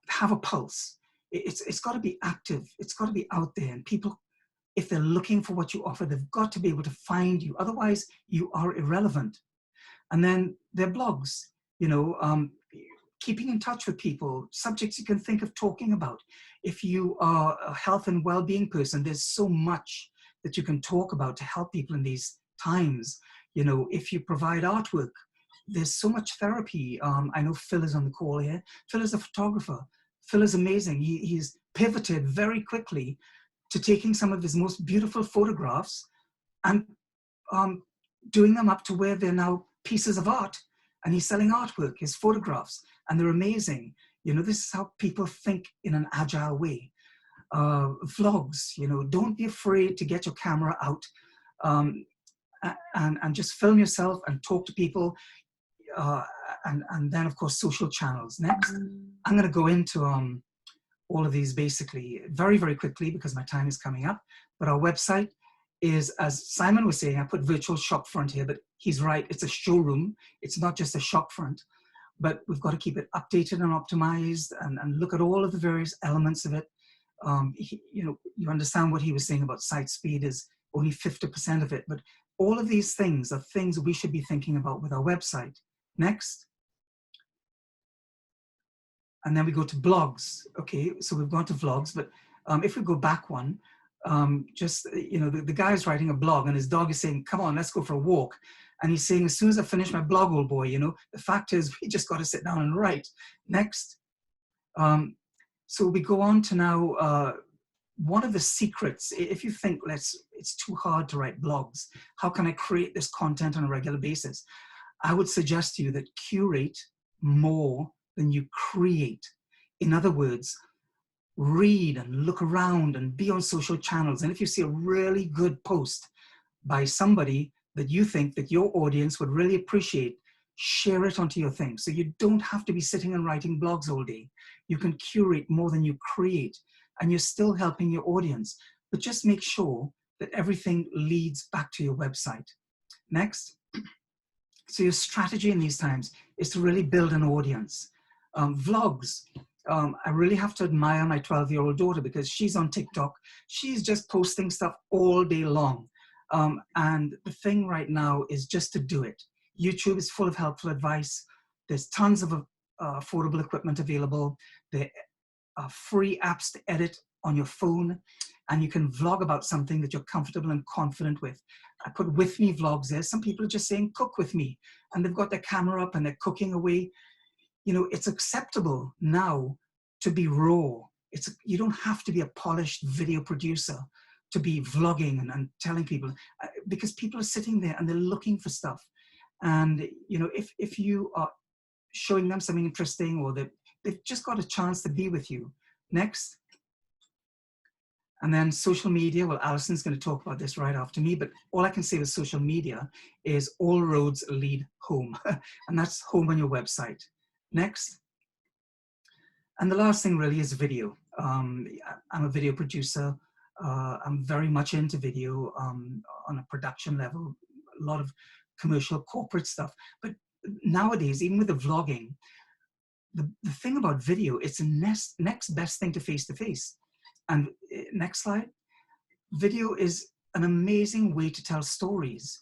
have a pulse. It's got to be active. It's got to be out there. And people, if they're looking for what you offer, they've got to be able to find you. Otherwise, you are irrelevant. And then their blogs, you know, keeping in touch with people, subjects you can think of talking about. If you are a health and well-being person, there's so much that you can talk about to help people in these times. You know, if you provide artwork, there's so much therapy. I know Phil is on the call here. Phil is a photographer. Phil is amazing. He's pivoted very quickly to taking some of his most beautiful photographs and doing them up to where they're now pieces of art. And he's selling artwork, his photographs, and they're amazing. You know, this is how people think in an agile way. Vlogs, you know, don't be afraid to get your camera out and just film yourself and talk to people. And then, of course, social channels. Next, I'm going to go into all of these basically very, very quickly because my time is coming up. But our website is, as Simon was saying, I put virtual shop front here, but he's right. It's a showroom. It's not just a shop front, but we've got to keep it updated and optimized and look at all of the various elements of it. You know, you understand what he was saying about site speed is only 50% of it, but all of these things are things we should be thinking about with our website. Next. And then we go to blogs. Okay, so we've gone to vlogs, but if we go back one, just, you know, the guy is writing a blog and his dog is saying, come on, let's go for a walk. And he's saying, as soon as I finish my blog, old boy, you know, the fact is we just got to sit down and write. Next. So we go on to now, one of the secrets, if you think it's too hard to write blogs, how can I create this content on a regular basis? I would suggest to you that curate more than you create. In other words, read and look around and be on social channels. And if you see a really good post by somebody that you think that your audience would really appreciate, share it onto your thing. So you don't have to be sitting and writing blogs all day. You can curate more than you create, and you're still helping your audience. But just make sure that everything leads back to your website. Next. So your strategy in these times is to really build an audience. Vlogs. I really have to admire my 12-year-old daughter, because she's on TikTok. She's just posting stuff all day long. And the thing right now is just to do it. YouTube is full of helpful advice. There's tons of affordable equipment available. There are free apps to edit on your phone, and you can vlog about something that you're comfortable and confident with. I put with me vlogs there. Some people are just saying, cook with me, and they've got their camera up and they're cooking away. You know, it's acceptable now to be raw. You don't have to be a polished video producer to be vlogging and telling people, because people are sitting there and they're looking for stuff. And, you know, if you are showing them something interesting, or they've just got a chance to be with you. Next. And then social media. Well, Alison's going to talk about this right after me, but all I can say with social media is all roads lead home. And that's home on your website. Next. And the last thing really is video. I'm a video producer. I'm very much into video on a production level, a lot of commercial corporate stuff. But nowadays, even with the vlogging, the thing about video, it's the next best thing to face-to-face. And next slide. Video is an amazing way to tell stories.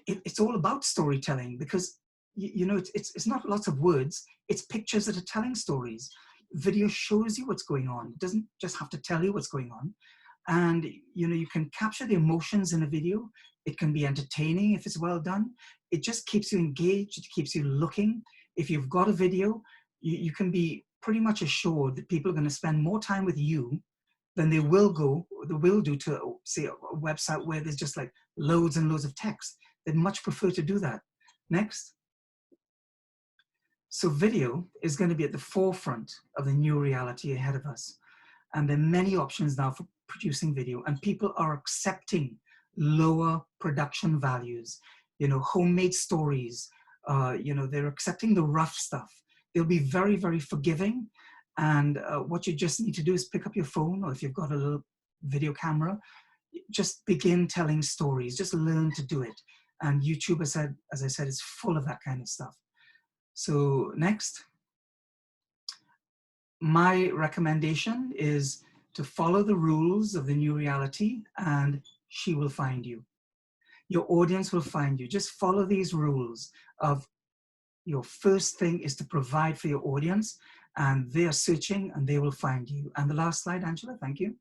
It's all about storytelling, because you know, it's not lots of words, it's pictures that are telling stories. Video shows you what's going on. It doesn't just have to tell you what's going on. And you know, you can capture the emotions in a video. It can be entertaining if it's well done. It just keeps you engaged. It keeps you looking. If you've got a video, you can be pretty much assured that people are going to spend more time with you than they will do to, say, a website where there's just like loads and loads of text. They'd much prefer to do that. Next. So video is going to be at the forefront of the new reality ahead of us. And there are many options now for producing video, and people are accepting lower production values, you know, homemade stories, you know, they're accepting the rough stuff. They'll be very, very forgiving. And what you just need to do is pick up your phone, or if you've got a little video camera, just begin telling stories, just learn to do it. And YouTube, as I said, is full of that kind of stuff. So next, my recommendation is to follow the rules of the new reality, and she will find you. Your audience will find you. Just follow these rules of your first thing is to provide for your audience, and they are searching and they will find you. And the last slide, Angela, thank you.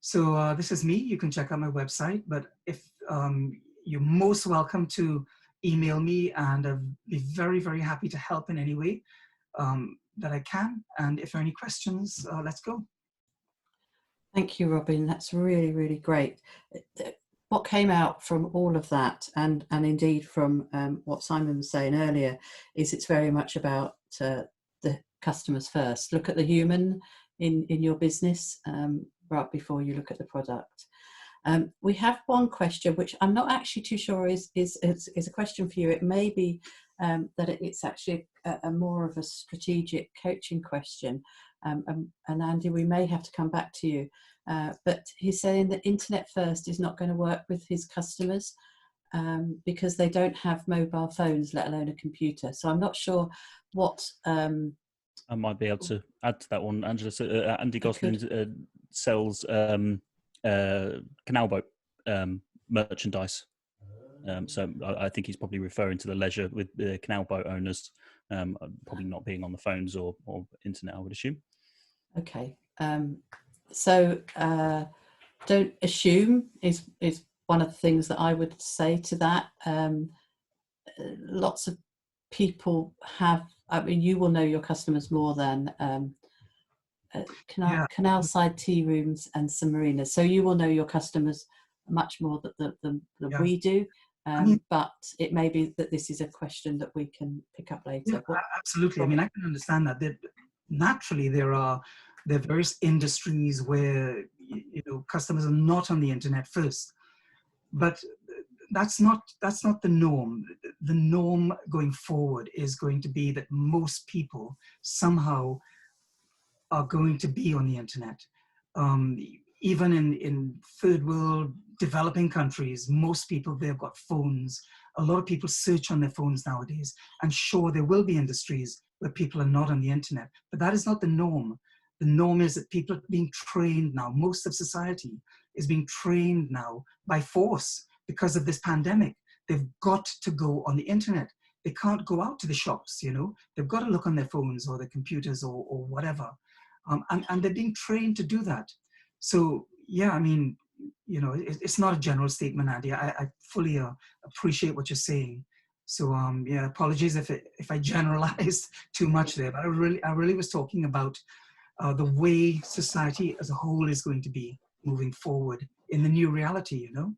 So this is me. You can check out my website, but if you're most welcome to email me, and I'll be very, very happy to help in any way that I can. And if there are any questions, let's go. Thank you, Robin. That's really, really great. What came out from all of that, and indeed from what Simon was saying earlier, is it's very much about the customers first. Look at the human in your business right before you look at the product. We have one question, which I'm not actually too sure is a question for you. It may be that it's actually a more of a strategic coaching question. And Andy, we may have to come back to you. But he's saying that internet first is not going to work with his customers because they don't have mobile phones, let alone a computer. So I'm not sure what... I might be able to add to that one, Angela. So, Andy Gosling sells canal boat merchandise. So I think he's probably referring to the leisure with the canal boat owners, probably not being on the phones or internet, I would assume. Okay. So don't assume is one of the things that I would say to that. Lots of people have, I mean, you will know your customers more than canal side tea rooms and some marinas. So you will know your customers much more than we do. but it may be that this is a question that we can pick up later. Yeah, absolutely. I mean, I can understand that. Naturally, there are various industries where customers are not on the internet first, but that's not the norm. The norm going forward is going to be that most people somehow are going to be on the internet. Even in third world developing countries, most people, they've got phones. A lot of people search on their phones nowadays. And sure, there will be industries where people are not on the internet, but that is not the norm. The norm is that people are being trained now. Most of society is being trained now by force because of this pandemic. They've got to go on the internet. They can't go out to the shops, They've got to look on their phones or their computers or whatever. And they're being trained to do that. So, yeah, I mean, it's not a general statement, Andy. I fully appreciate what you're saying. So, yeah, apologies if I generalized too much there, but I really was talking about the way society as a whole is going to be moving forward in the new reality, Thank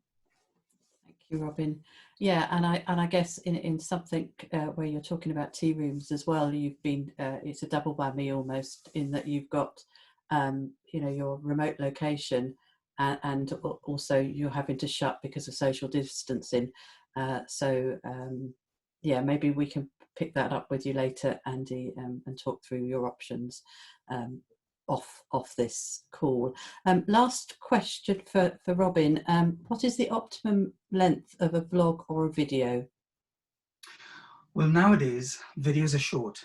you, Robin. Yeah, and I guess in something where you're talking about tea rooms as well, you've been it's a double whammy almost, in that you've got your remote location and also you're having to shut because of social distancing. Yeah, maybe we can pick that up with you later, Andy, and talk through your options off this call. Last question for Robin. What is the optimum length of a vlog or a video? Well, nowadays, videos are short.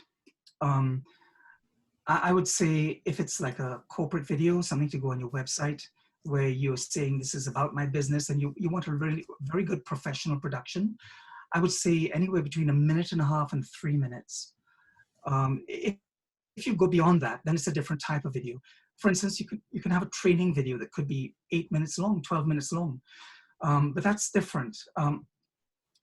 I would say if it's like a corporate video, something to go on your website where you're saying this is about my business and you want a really very good professional production, I would say anywhere between 1.5 minutes and 3 minutes. If you go beyond that, then it's a different type of video. For instance, you can have a training video that could be 8 minutes long, 12 minutes long, but that's different.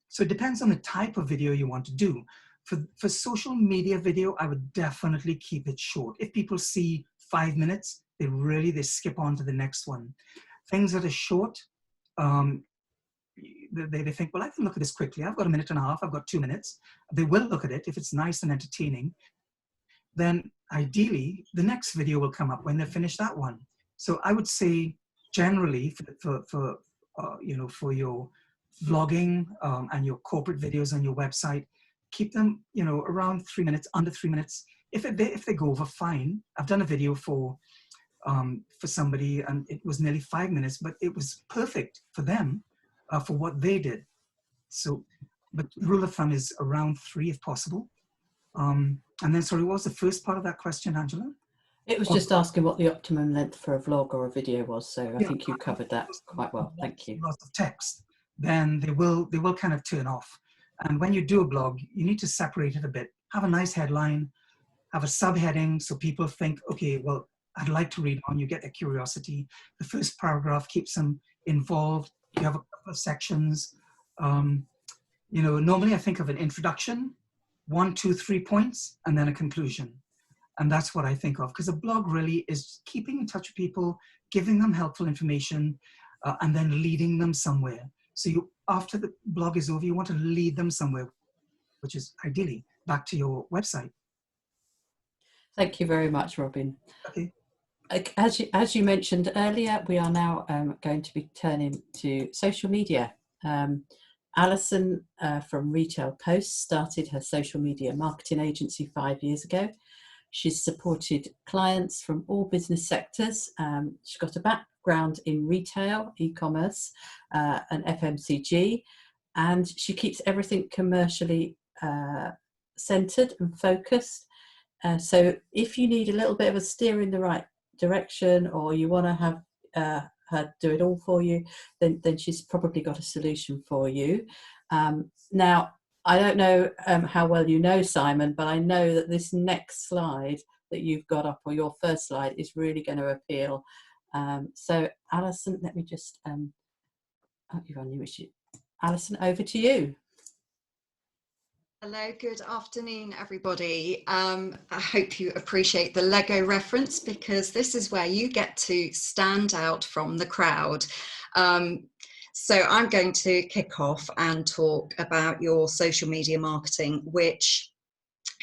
So it depends on the type of video you want to do. For social media video, I would definitely keep it short. If people see 5 minutes, they skip on to the next one. Things that are short, they think, well, I can look at this quickly. I've got 1.5 minutes, I've got 2 minutes. They will look at it. If it's nice and entertaining, then ideally the next video will come up when they finish that one. So I would say generally for your vlogging and your corporate videos on your website, keep them around 3 minutes, under 3 minutes. If they go over, fine. I've done a video for somebody and it was nearly 5 minutes, but it was perfect for them for what they did. So, but the rule of thumb is around 3 if possible. And then, sorry, what was the first part of that question, Angela? It was just asking what the optimum length for a vlog or a video was. So I think you covered that quite well. Thank you. Lots of text, then they will kind of turn off. And when you do a blog, you need to separate it a bit. Have a nice headline, have a subheading so people think, okay, well, I'd like to read on. You get their curiosity. The first paragraph keeps them involved. You have a couple of sections. Normally I think of an introduction, 1, 2, 3 points, and then a conclusion. And that's what I think of, because a blog really is keeping in touch with people, giving them helpful information, and then leading them somewhere. So after the blog is over, you want to lead them somewhere, which is ideally back to your website. Thank you very much, Robin. Okay. As you mentioned earlier, we are now going to be turning to social media. Alison from Retail Post started her social media marketing agency 5 years ago. She's supported clients from all business sectors. She's got a background in retail, e-commerce, and FMCG, and she keeps everything commercially centered and focused. So if you need a little bit of a steer in the right direction, or you want to have her do it all for you, then she's probably got a solution for you. Now, I don't know how well you know Simon, but I know that this next slide that you've got up, or your first slide, is really going to appeal. So Alison, let me just, Alison, over to you. Hello, good afternoon, everybody. I hope you appreciate the Lego reference, because this is where you get to stand out from the crowd. So I'm going to kick off and talk about your social media marketing, which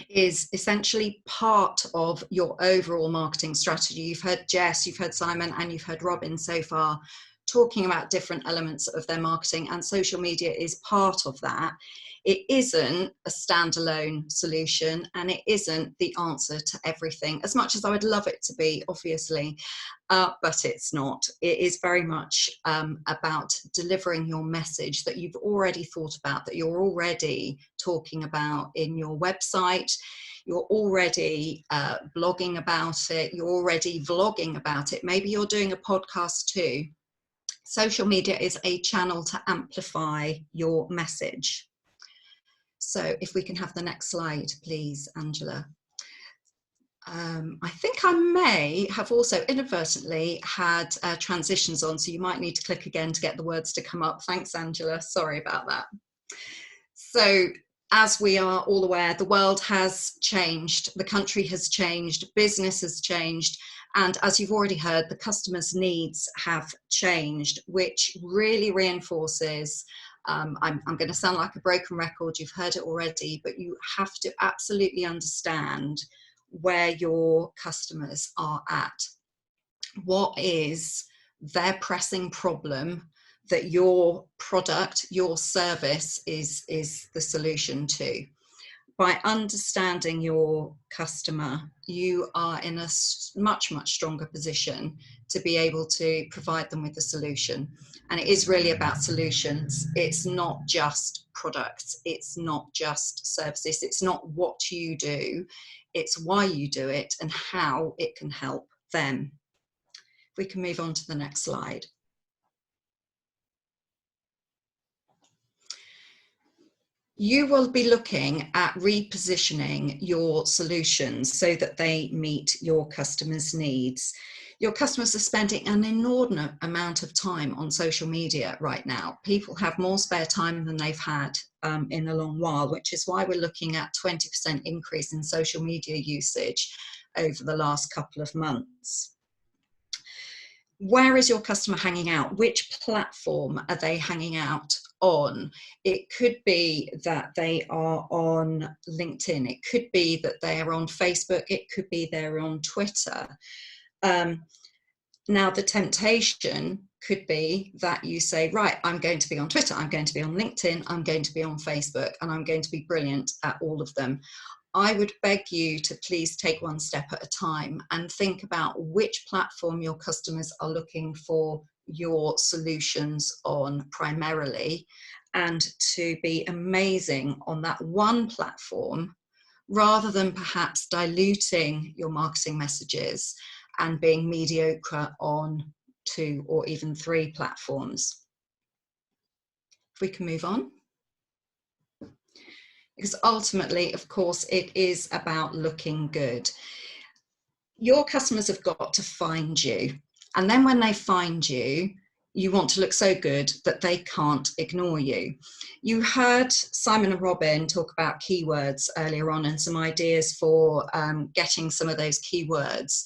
is essentially part of your overall marketing strategy. You've heard Jess, you've heard Simon, and you've heard Robin so far talking about different elements of their marketing, and social media is part of that. It isn't a standalone solution, and it isn't the answer to everything, as much as I would love it to be, obviously, but it's not. It is very much about delivering your message that you've already thought about, that you're already talking about in your website. You're already blogging about it. You're already vlogging about it. Maybe you're doing a podcast too. Social media is a channel to amplify your message. So if we can have the next slide, please, Angela. I think I may have also inadvertently had transitions on, so you might need to click again to get the words to come up. Thanks, Angela. Sorry about that. So, as we are all aware, the world has changed, the country has changed, business has changed, and as you've already heard, the customer's needs have changed, which really reinforces, I'm going to sound like a broken record, you've heard it already, but you have to absolutely understand where your customers are at. What is their pressing problem that your product, your service is the solution to? By understanding your customer, you are in a much, much stronger position to be able to provide them with a solution. And it is really about solutions. It's not just products. It's not just services. It's not what you do. It's why you do it and how it can help them. If we can move on to the next slide. You will be looking at repositioning your solutions so that they meet your customers' needs. Your customers are spending an inordinate amount of time on social media right now. People have more spare time than they've had in a long while, which is why we're looking at 20% increase in social media usage over the last couple of months. Where is your customer hanging out? Which platform are they hanging out on? It could be that they are on LinkedIn. It could be that they are on Facebook. It could be they're on Twitter. Now, the temptation could be that you say, right, I'm going to be on Twitter, I'm going to be on LinkedIn, I'm going to be on Facebook, and I'm going to be brilliant at all of them. I would beg you to please take one step at a time and think about which platform your customers are looking for your solutions on primarily, and to be amazing on that one platform rather than perhaps diluting your marketing messages and being mediocre on 2 or even 3 platforms. If we can move on. Because ultimately, of course, it is about looking good. Your customers have got to find you. And then when they find you, you want to look so good that they can't ignore you. You heard Simon and Robin talk about keywords earlier on and some ideas for getting some of those keywords.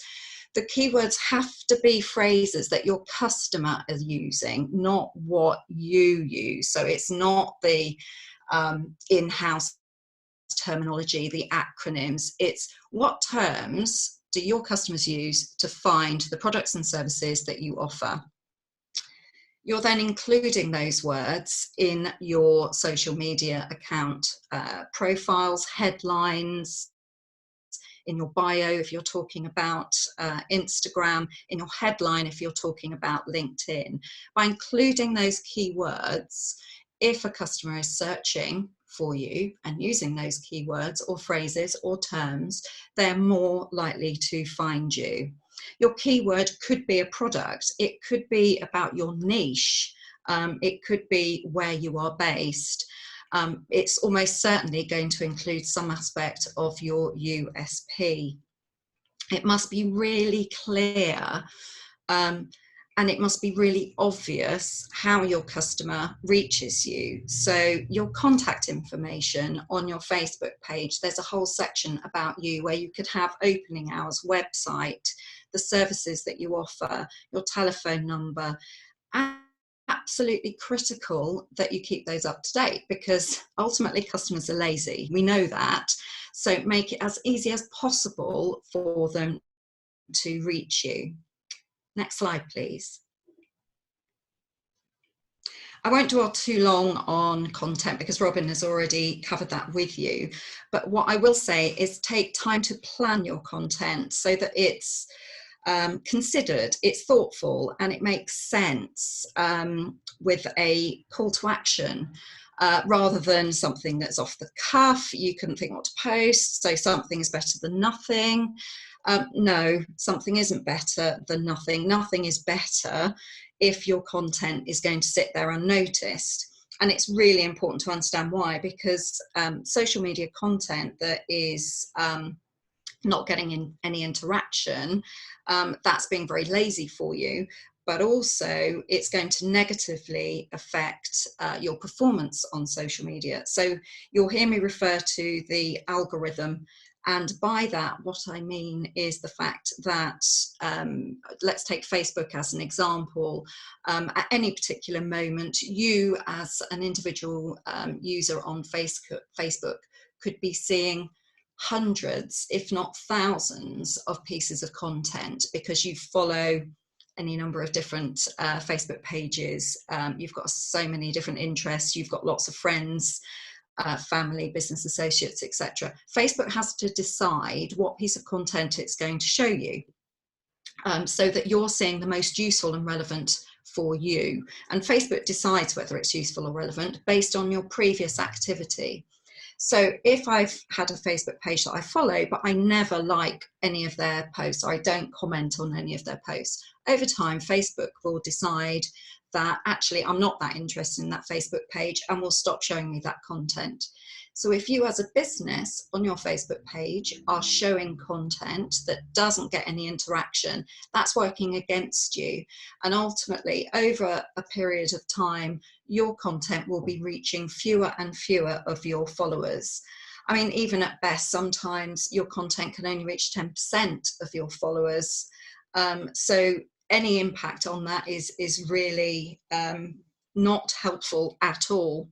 The keywords have to be phrases that your customer is using, not what you use. So it's not the in-house terminology, the acronyms. It's what terms do your customers use to find the products and services that you offer. You're then including those words in your social media account profiles, headlines, in your bio if you're talking about Instagram, in your headline if you're talking about LinkedIn. By including those keywords, if a customer is searching for you and using those keywords or phrases or terms, they're more likely to find you. Your keyword could be a product. It could be about your niche. It could be where you are based. It's almost certainly going to include some aspect of your USP. It must be really clear and it must be really obvious how your customer reaches you. So your contact information on your Facebook page, there's a whole section about you where you could have opening hours, website, the services that you offer, your telephone number. absolutely critical that you keep those up to date, because ultimately customers are lazy. We know that. So make it as easy as possible for them to reach you. Next slide, please. I won't dwell too long on content because Robin has already covered that with you. But what I will say is take time to plan your content so that it's considered, it's thoughtful, and it makes sense with a call to action. Rather than something that's off the cuff, you couldn't think what to post, so something is better than nothing. No, something isn't better than nothing. Nothing is better if your content is going to sit there unnoticed. And it's really important to understand why, because social media content that is not getting any interaction, that's being very lazy for you, but also it's going to negatively affect your performance on social media. So you'll hear me refer to the algorithm. And by that, what I mean is the fact that, let's take Facebook as an example. At any particular moment, you as an individual user on Facebook could be seeing hundreds, if not thousands, of pieces of content because you follow any number of different Facebook pages. You've got so many different interests. You've got lots of friends, family, business associates, etc. Facebook has to decide what piece of content it's going to show you so that you're seeing the most useful and relevant for you. And Facebook decides whether it's useful or relevant based on your previous activity. So if I've had a Facebook page that I follow, but I never like any of their posts, or I don't comment on any of their posts, over time, Facebook will decide that actually I'm not that interested in that Facebook page and will stop showing me that content. So if you as a business on your Facebook page are showing content that doesn't get any interaction, that's working against you. And ultimately, over a period of time, your content will be reaching fewer and fewer of your followers. I mean, even at best, sometimes your content can only reach 10% of your followers. So any impact on that is really not helpful at all.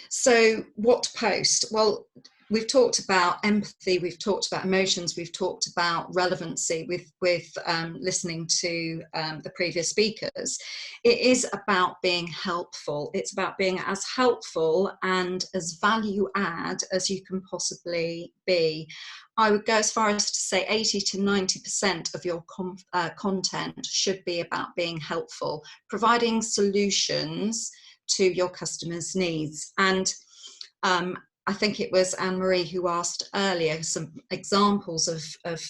So what to post? Well, we've talked about empathy, we've talked about emotions, we've talked about relevancy with listening to the previous speakers. It is about being helpful. It's about being as helpful and as value add as you can possibly be. I would go as far as to say 80 to 90% of your content should be about being helpful, providing solutions to your customers' needs. And I think it was Anne-Marie who asked earlier some examples of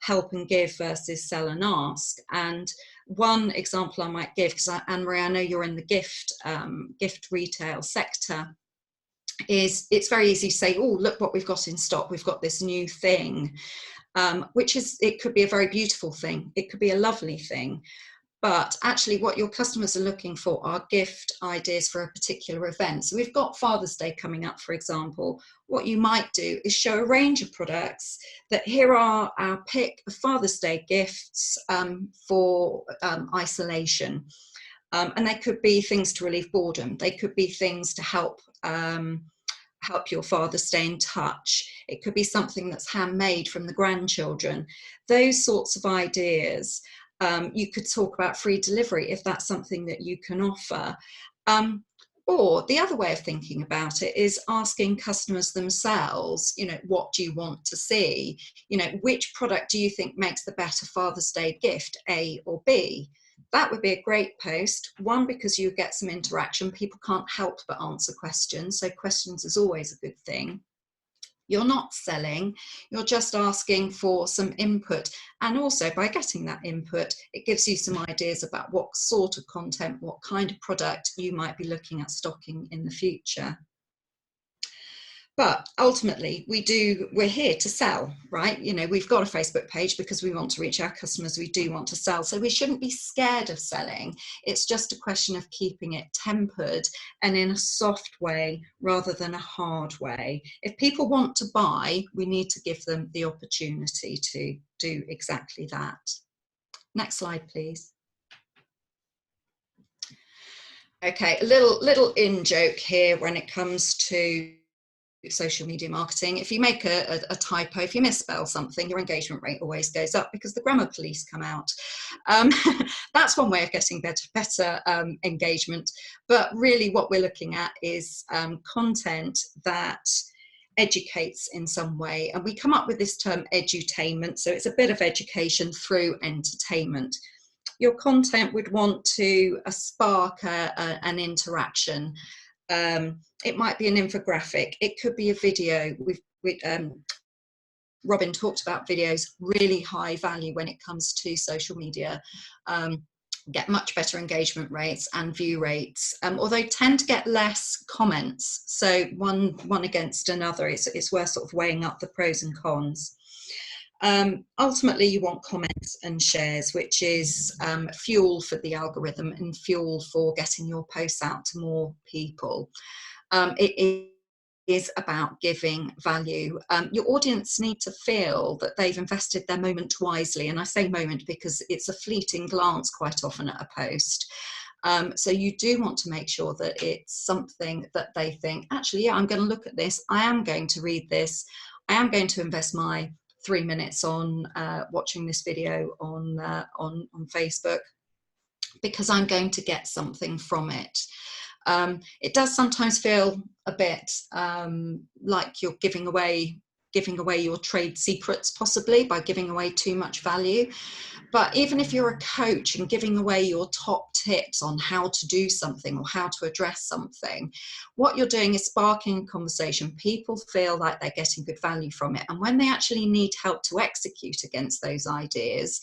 help and give versus sell and ask. And one example I might give, because Anne-Marie, I know you're in the gift retail sector, is it's very easy to say, oh, look what we've got in stock. We've got this new thing, which is, it could be a very beautiful thing. It could be a lovely thing. But actually what your customers are looking for are gift ideas for a particular event. So we've got Father's Day coming up, for example. What you might do is show a range of products that here are our pick of Father's Day gifts for isolation. And they could be things to relieve boredom. They could be things to help your father stay in touch. It could be something that's handmade from the grandchildren. Those sorts of ideas. You could talk about free delivery if that's something that you can offer. Or the other way of thinking about it is asking customers themselves, you know, what do you want to see? You know, which product do you think makes the better Father's Day gift, A or B? That would be a great post. One, because you get some interaction. People can't help but answer questions. So questions is always a good thing. You're not selling, you're just asking for some input. And also by getting that input, it gives you some ideas about what sort of content, what kind of product you might be looking at stocking in the future. But ultimately, we're here to sell, right? You know, we've got a Facebook page because we want to reach our customers. We do want to sell. So we shouldn't be scared of selling. It's just a question of keeping it tempered and in a soft way rather than a hard way. If people want to buy, we need to give them the opportunity to do exactly that. Next slide, please. Okay, a little in joke here when it comes to social media marketing. If you make a typo, if you misspell something, your engagement rate always goes up because the grammar police come out. That's one way of getting better engagement. But really what we're looking at is content that educates in some way. And we come up with this term edutainment. So it's a bit of education through entertainment. Your content would want to spark an interaction. It might be an infographic. It could be a video. Robin talked about videos, really high value when it comes to social media. Get much better engagement rates and view rates, although tend to get less comments. So one against another, it's worth sort of weighing up the pros and cons. Ultimately, you want comments and shares, which is fuel for the algorithm and fuel for getting your posts out to more people. It is about giving value. Your audience need to feel that they've invested their moment wisely. And I say moment because it's a fleeting glance quite often at a post. So you do want to make sure that it's something that they think, actually, yeah, I'm going to look at this. I am going to read this. I am going to invest my 3 minutes on watching this video on Facebook because I'm going to get something from it. It does sometimes feel a bit like you're giving away your trade secrets, possibly by giving away too much value. But even if you're a coach and giving away your top tips on how to do something or how to address something, what you're doing is sparking a conversation. People feel like they're getting good value from it. And when they actually need help to execute against those ideas,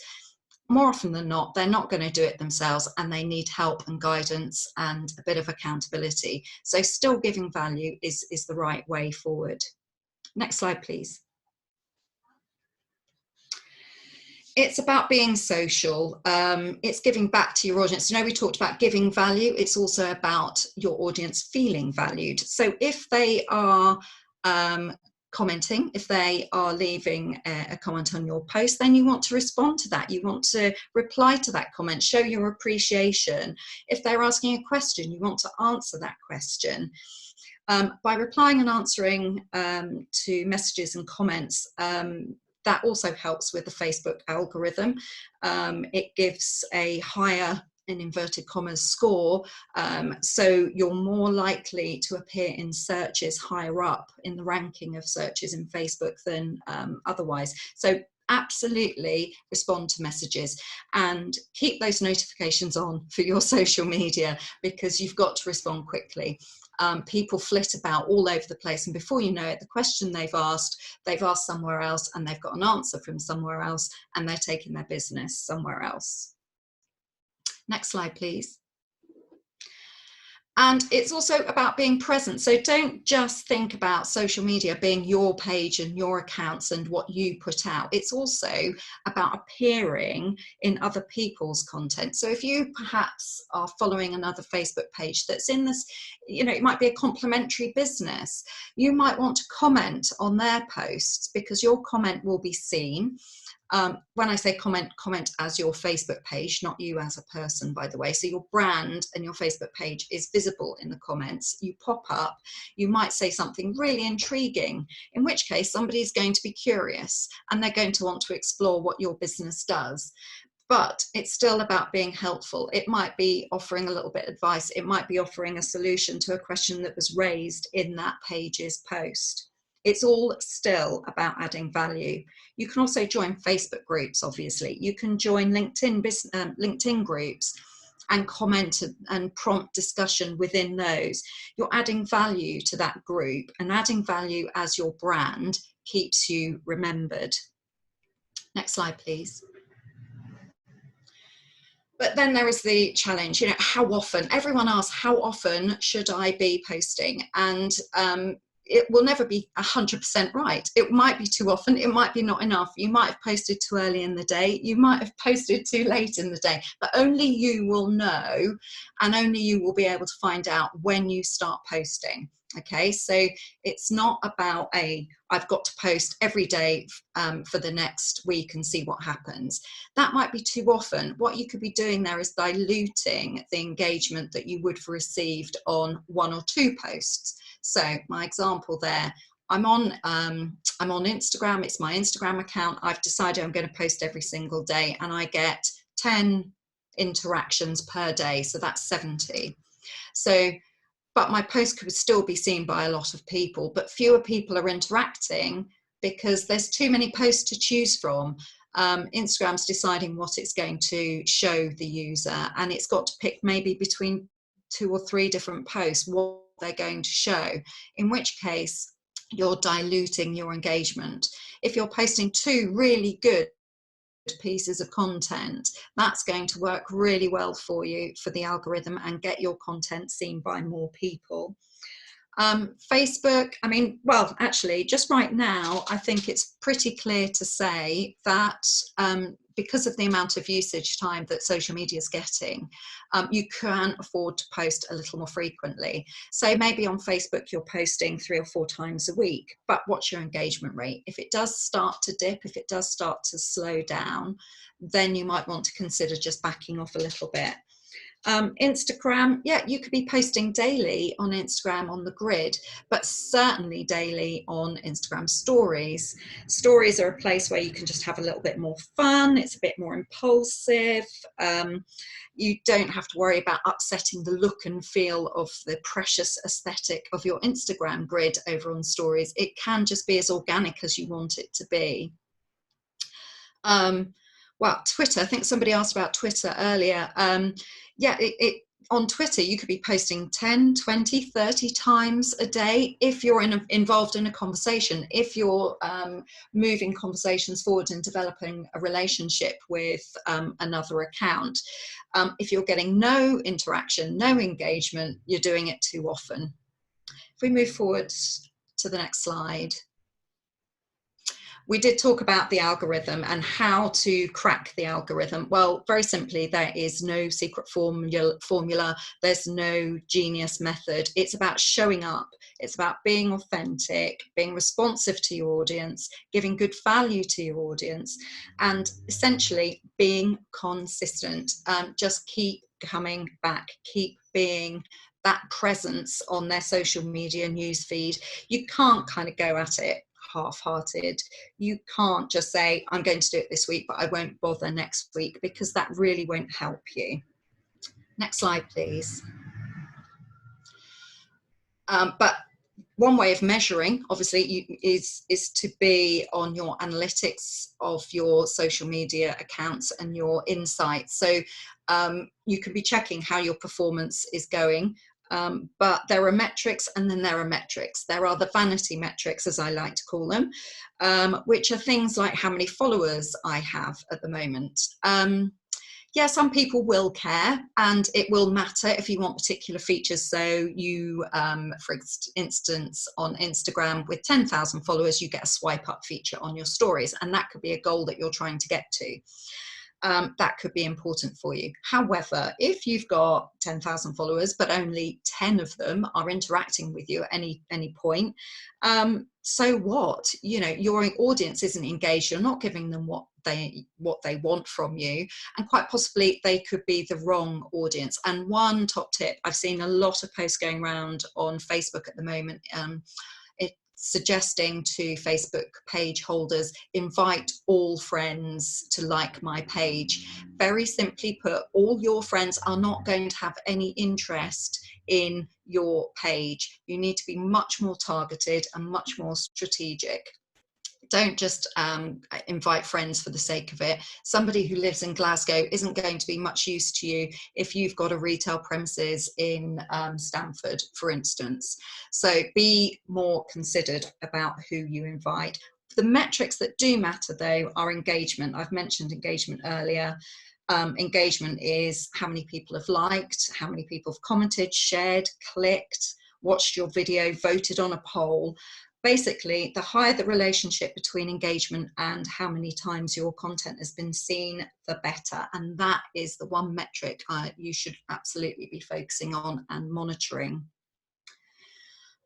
more often than not, they're not going to do it themselves and they need help and guidance and a bit of accountability. So still giving value is the right way forward. Next slide, please. It's about being social. It's giving back to your audience. You know, we talked about giving value. It's also about your audience feeling valued. So if they are commenting, if they are leaving a comment on your post, then you want to respond to that. You want to reply to that comment, show your appreciation. If they're asking a question, you want to answer that question. By replying and answering to messages and comments, that also helps with the Facebook algorithm. It gives a higher, in inverted commas, score, so you're more likely to appear in searches higher up in the ranking of searches in Facebook than otherwise. So absolutely respond to messages and keep those notifications on for your social media, because you've got to respond quickly. People flit about all over the place, and before you know it, the question they've asked somewhere else, and they've got an answer from somewhere else, and they're taking their business somewhere else. Next slide, please. And it's also about being present. So don't just think about social media being your page and your accounts and what you put out. It's also about appearing in other people's content. So if you perhaps are following another Facebook page that's in this, you know, it might be a complementary business, you might want to comment on their posts because your comment will be seen. When I say comment as your Facebook page, not you as a person, by the way. So your brand and your Facebook page is visible in the comments. You pop up, you might say something really intriguing, in which case somebody's going to be curious and they're going to want to explore what your business does. But it's still about being helpful. It might be offering a little bit of advice. It might be offering a solution to a question that was raised in that page's post. It's all still about adding value. You can also join Facebook groups, obviously. You can join LinkedIn groups and comment and prompt discussion within those. You're adding value to that group, and adding value as your brand keeps you remembered. Next slide, please. But then there is the challenge, you know, how often? Everyone asks, how often should I be posting? And it will never be 100% right. It might be too often. It might be not enough. You might have posted too early in the day. You might have posted too late in the day. But only you will know, and only you will be able to find out when you start posting. Okay, so it's not about I've got to post every day for the next week and see what happens. That might be too often. What you could be doing there is diluting the engagement that you would have received on 1 or 2 posts. So my example there, I'm on Instagram. It's my Instagram account. I've decided I'm going to post every single day, and I get 10 interactions per day, so that's 70. So, but my post could still be seen by a lot of people, but fewer people are interacting because there's too many posts to choose from. Instagram's deciding what it's going to show the user, and it's got to pick maybe between 2 or 3 different posts what they're going to show, in which case you're diluting your engagement. If you're posting 2 really good pieces of content, that's going to work really well for you, for the algorithm, and get your content seen by more people. Facebook, I mean, well, actually, just right now, I think it's pretty clear to say that because of the amount of usage time that social media is getting, you can afford to post a little more frequently. So maybe on Facebook, you're posting 3 or 4 times a week, but what's your engagement rate? If it does start to dip, if it does start to slow down, then you might want to consider just backing off a little bit. Instagram, yeah, you could be posting daily on Instagram on the grid, but certainly daily on Instagram stories. Stories are a place where you can just have a little bit more fun. It's a bit more impulsive. You don't have to worry about upsetting the look and feel of the precious aesthetic of your Instagram grid over on stories. It can just be as organic as you want it to be. Well, Twitter, I think somebody asked about Twitter earlier. Yeah, on Twitter, you could be posting 10, 20, 30 times a day if you're involved in a conversation, if you're moving conversations forward and developing a relationship with another account. If you're getting no interaction, no engagement, you're doing it too often. If we move forward to the next slide. We did talk about the algorithm and how to crack the algorithm. Well, very simply, there is no secret formula. There's no genius method. It's about showing up. It's about being authentic, being responsive to your audience, giving good value to your audience, and essentially being consistent. Just keep coming back, keep being that presence on their social media newsfeed. You can't kind of go at it half-hearted. You can't just say, I'm going to do it this week, but I won't bother next week, because that really won't help you. Next slide, please. But one way of measuring, obviously, is to be on your analytics of your social media accounts and your insights. So you could be checking how your performance is going. But there are metrics, and then there are metrics. There are the vanity metrics, as I like to call them, which are things like how many followers I have at the moment. Yeah, some people will care, and it will matter if you want particular features. So you, for instance, on Instagram with 10,000 followers, you get a swipe up feature on your stories, and that could be a goal that you're trying to get to. That could be important for you. However, if you've got 10,000 followers, but only 10 of them are interacting with you at any point, so what? You know, your audience isn't engaged. You're not giving them what they want from you, and quite possibly they could be the wrong audience. And one top tip, I've seen a lot of posts going around on Facebook at the moment, suggesting to Facebook page holders, invite all friends to like my page. Very simply put, all your friends are not going to have any interest in your page. You need to be much more targeted and much more strategic. Don't just invite friends for the sake of it. Somebody who lives in Glasgow isn't going to be much use to you if you've got a retail premises in Stamford, for instance. So be more considered about who you invite. The metrics that do matter, though, are engagement. I've mentioned engagement earlier. Engagement is how many people have liked, how many people have commented, shared, clicked, watched your video, voted on a poll. Basically, the higher the relationship between engagement and how many times your content has been seen, the better. And that is the one metric you should absolutely be focusing on and monitoring.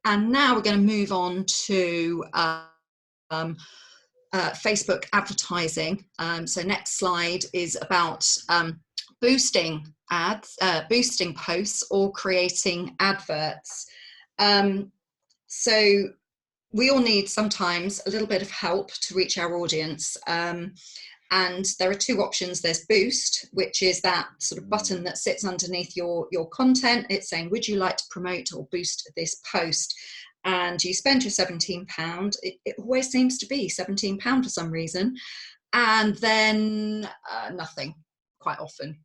And now we're going to move on to Facebook advertising. So next slide is about boosting ads, boosting posts, or creating adverts. So we all need sometimes a little bit of help to reach our audience. And there are two options. There's boost, which is that sort of button that sits underneath your content. It's saying, would you like to promote or boost this post? And you spend your £17. It always seems to be £17 for some reason. And then nothing, quite often.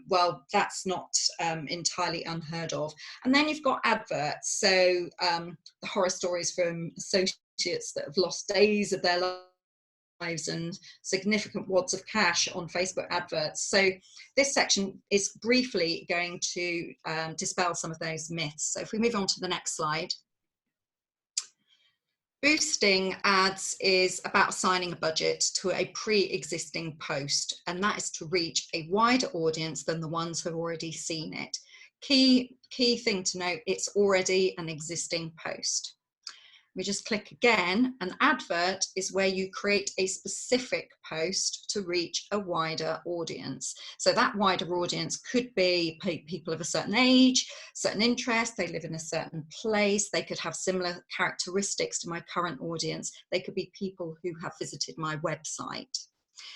Well, that's not entirely unheard of. And then you've got adverts. So the horror stories from associates that have lost days of their lives and significant wads of cash on Facebook adverts. So this section is briefly going to dispel some of those myths. So if we move on to the next slide. Boosting ads is about assigning a budget to a pre-existing post, and that is to reach a wider audience than the ones who have already seen it. Key thing to note, it's already an existing post. We just click again. An advert is where you create a specific post to reach a wider audience. So that wider audience could be people of a certain age, certain interest, they live in a certain place, they could have similar characteristics to my current audience, they could be people who have visited my website.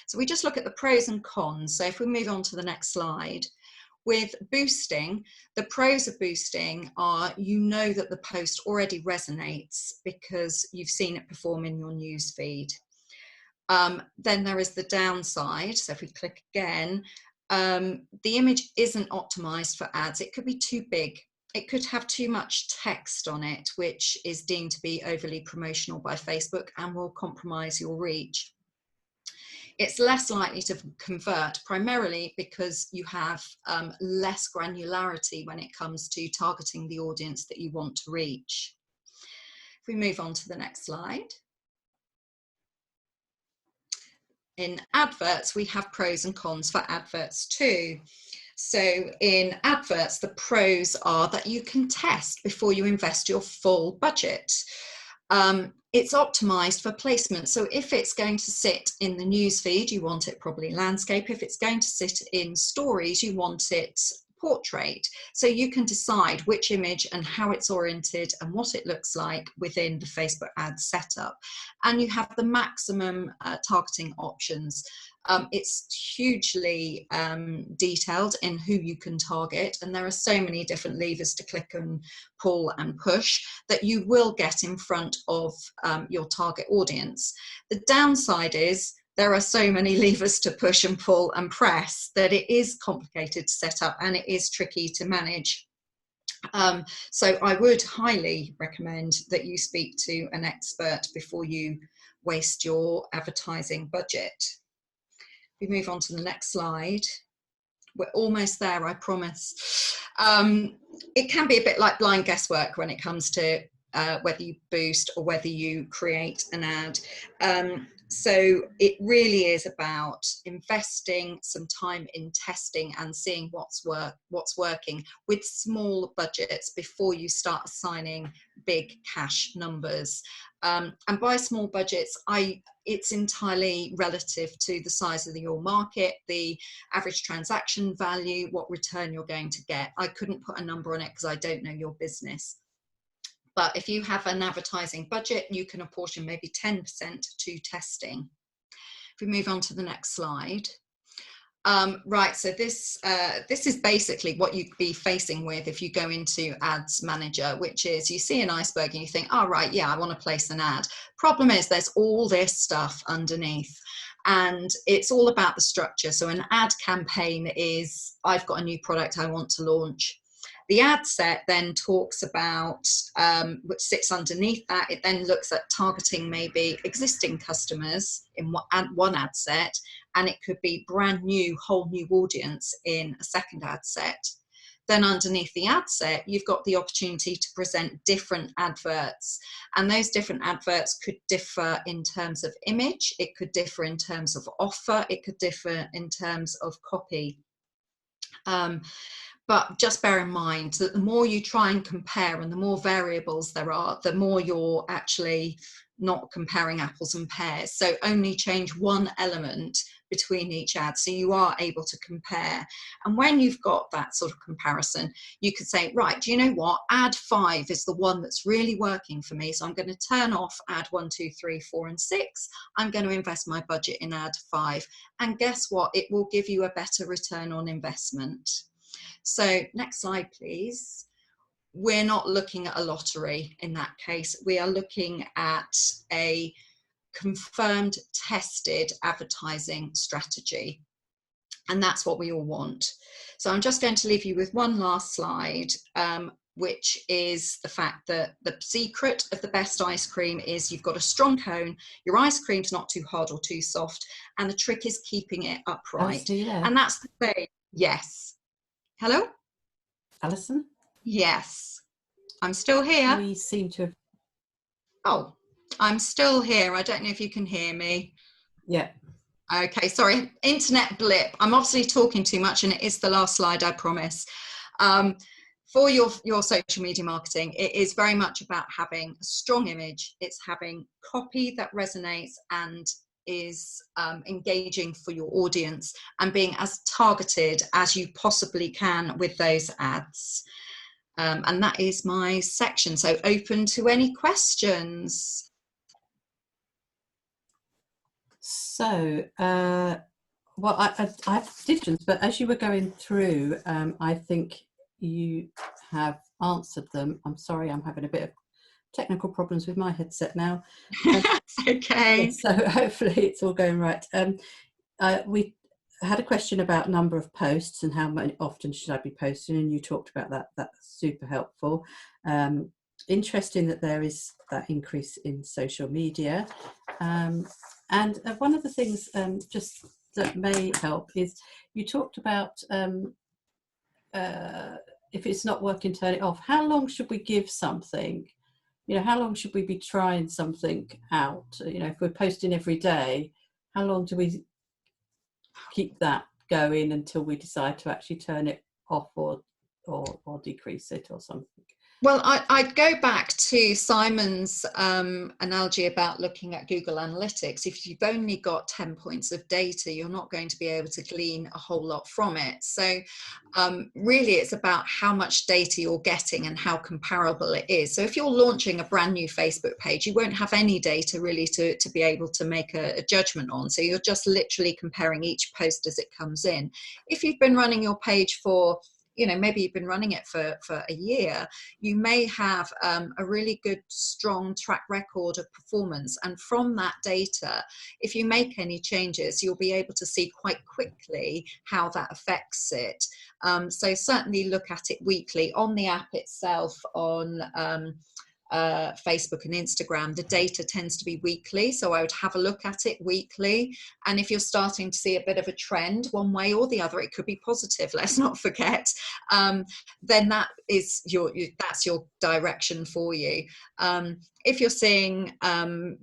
So we just look at the pros and cons. So if we move on to the next slide. With boosting, the pros of boosting are, you know that the post already resonates because you've seen it perform in your news feed. Then there is the downside. So if we click again, the image isn't optimized for ads. It could be too big. It could have too much text on it, which is deemed to be overly promotional by Facebook and will compromise your reach. It's less likely to convert, primarily because you have less granularity when it comes to targeting the audience that you want to reach. If we move on to the next slide. In adverts, we have pros and cons for adverts too. So in adverts, the pros are that you can test before you invest your full budget. It's optimized for placement. So if it's going to sit in the news feed, you want it probably landscape. If it's going to sit in stories, you want it portrait. So you can decide which image and how it's oriented and what it looks like within the Facebook ad setup. And you have the maximum targeting options. It's hugely detailed in who you can target, and there are so many different levers to click and pull and push that you will get in front of your target audience. The downside is there are so many levers to push and pull and press that it is complicated to set up and it is tricky to manage. So I would highly recommend that you speak to an expert before you waste your advertising budget. We move on to the next slide. We're almost there, I promise. It can be a bit like blind guesswork when it comes to whether you boost or whether you create an ad. So it really is about investing some time in testing and seeing what's working with small budgets before you start assigning big cash numbers. And by small budgets, it's entirely relative to the size of your market, the average transaction value, what return you're going to get. I couldn't put a number on it because I don't know your business. But if you have an advertising budget, you can apportion maybe 10% to testing. If we move on to the next slide. Right, so this is basically what you'd be facing with if you go into Ads Manager, which is you see an iceberg and you think, oh, right, yeah, I want to place an ad. Problem is there's all this stuff underneath. And it's all about the structure. So an ad campaign is, I've got a new product I want to launch. The ad set then talks about, which sits underneath that, it then looks at targeting maybe existing customers in one ad set, and it could be brand new, whole new audience in a second ad set. Then underneath the ad set, you've got the opportunity to present different adverts. And those different adverts could differ in terms of image, it could differ in terms of offer, it could differ in terms of copy. But just bear in mind that the more you try and compare and the more variables there are, the more you're actually not comparing apples and pears. So only change one element between each ad, so you are able to compare. And when you've got that sort of comparison, you could say, right, do you know what, ad 5 is the one that's really working for me, so I'm going to turn off ad 1, 2, 3, 4 and 6. I'm going to invest my budget in ad 5, and guess what, it will give you a better return on investment. So next slide, please. We're not looking at a lottery in that case. We are looking at a confirmed, tested advertising strategy. And that's what we all want. So I'm just going to leave you with one last slide, which is the fact that the secret of the best ice cream is you've got a strong cone, your ice cream's not too hard or too soft, and the trick is keeping it upright. And that's the thing. Yes. Hello? Alison? Yes. I'm still here. We seem to have... Oh, I'm still here. I don't know if you can hear me. Yeah. Okay, sorry. Internet blip. I'm obviously talking too much, and it is the last slide, I promise. For your social media marketing, it is very much about having a strong image. It's having copy that resonates and is engaging for your audience, and being as targeted as you possibly can with those ads. And that is my section. So open to any questions. So, well, I have questions, but as you were going through, I think you have answered them. I'm sorry, I'm having a bit of technical problems with my headset now. Okay. So hopefully it's all going right. We had a question about number of posts and how often should I be posting, and you talked about that. That's super helpful. Interesting that there is that increase in social media. And one of the things just that may help is you talked about if it's not working, turn it off. How long should we give something? You know, how long should we be trying something out? You know, if we're posting every day, how long do we keep that going until we decide to actually turn it off or decrease it or something? Well, I'd go back to Simon's analogy about looking at Google Analytics. If you've only got 10 points of data, you're not going to be able to glean a whole lot from it. So really, it's about how much data you're getting and how comparable it is. So if you're launching a brand new Facebook page, you won't have any data really to be able to make a judgment on. So you're just literally comparing each post as it comes in. If you've been running your page for, you know, maybe you've been running it for a year, you may have a really good, strong track record of performance. And from that data, if you make any changes, you'll be able to see quite quickly how that affects it. So certainly look at it weekly on the app itself, on Facebook and Instagram. The data tends to be weekly, so I would have a look at it weekly. And if you're starting to see a bit of a trend one way or the other, it could be positive, let's not forget, then that is that's your direction for you. If you're seeing,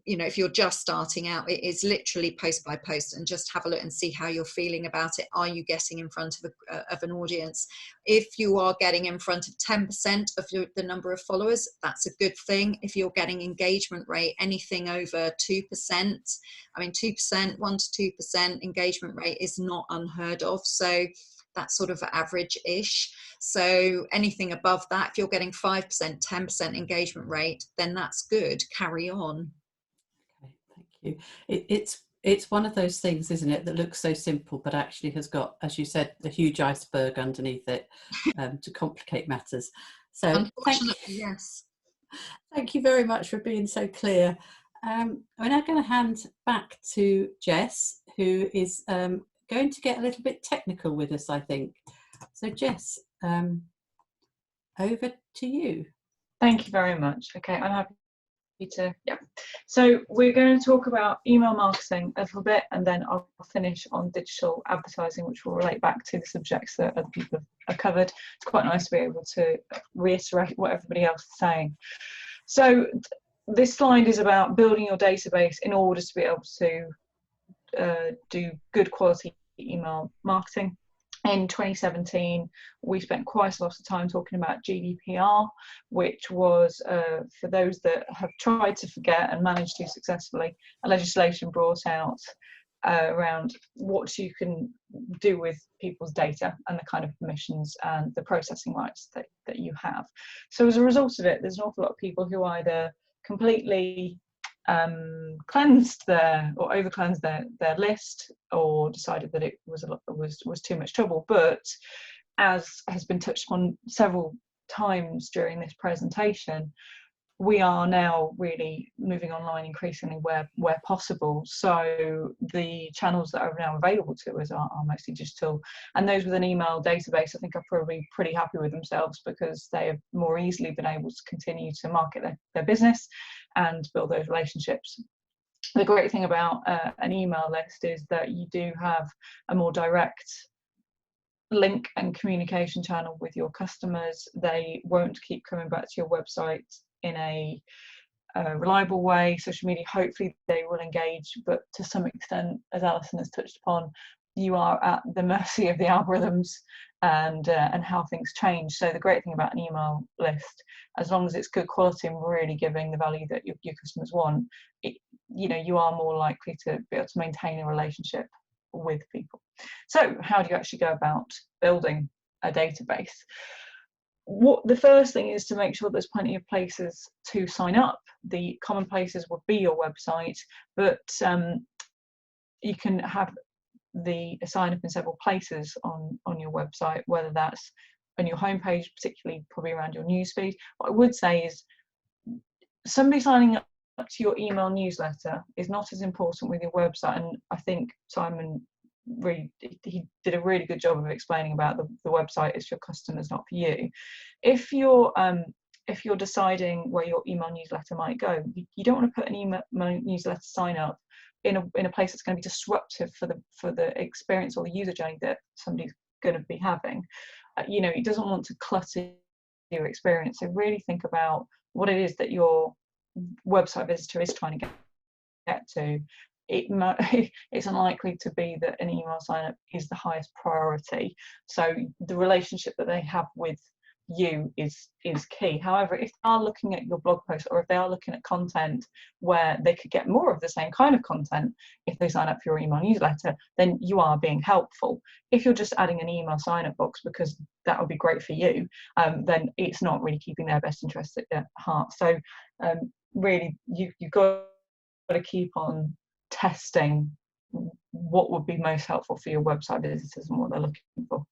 you know, if you're just starting out, it is literally post by post, and just have a look and see how you're feeling about it. Are you getting in front of an audience? If you are getting in front of 10% of the number of followers, that's a good thing. If you're getting engagement rate anything over 2%, I mean 2%, 1 to 2% engagement rate is not unheard of. So that's sort of average-ish. So anything above that, if you're getting 5%, 10% engagement rate, then that's good. Carry on. Okay, thank you. It's one of those things, isn't it, that looks so simple, but actually has got, as you said, a huge iceberg underneath it to complicate matters. So unfortunately, yes. Thank you very much for being so clear. We're now going to hand back to Jess, who is going to get a little bit technical with us, I think. So Jess, over to you. Thank you very much. Okay, I'm happy to, yeah. So we're going to talk about email marketing a little bit, and then I'll finish on digital advertising, which will relate back to the subjects that other people have covered. It's quite nice to be able to reiterate what everybody else is saying. So this slide is about building your database in order to be able to do good quality email marketing. in 2017, we spent quite a lot of time talking about GDPR, which was, for those that have tried to forget and managed to successfully, a legislation brought out around what you can do with people's data and the kind of permissions and the processing rights that you have. So as a result of it, there's an awful lot of people who either completely cleansed or over cleansed their list, or decided that it was too much trouble. But as has been touched on several times during this presentation, we are now really moving online increasingly where possible. So the channels that are now available to us are mostly digital, and those with an email database, I think, are probably pretty happy with themselves, because they have more easily been able to continue to market their business and build those relationships. The great thing about an email list is that you do have a more direct link and communication channel with your customers. They won't keep coming back to your website in a reliable way. Social media, hopefully they will engage, but to some extent, as Alison has touched upon, you are at the mercy of the algorithms and how things change. So the great thing about an email list, as long as it's good quality and really giving the value that your customers want, you are more likely to be able to maintain a relationship with people. So how do you actually go about building a database? The first thing is to make sure there's plenty of places to sign up. The common places would be your website, but you can have the sign up in several places on your website, whether that's on your homepage, particularly probably around your newsfeed. What I would say is somebody signing up to your email newsletter is not as important with your website, and I think Simon he did a really good job of explaining about the website is for your customers, not for you. If you're deciding where your email newsletter might go, you don't want to put an email newsletter sign up in a place that's going to be disruptive for the experience or the user journey that somebody's going to be having. It doesn't want to clutter your experience. So really think about what it is that your website visitor is trying to get to. It's unlikely to be that an email sign up is the highest priority. So the relationship that they have with you is key. However, if they are looking at your blog post, or if they are looking at content where they could get more of the same kind of content if they sign up for your email newsletter, then you are being helpful. If you're just adding an email sign up box because that would be great for you, then it's not really keeping their best interests at heart. So really you've got to keep on testing what would be most helpful for your website visitors and what they're looking for.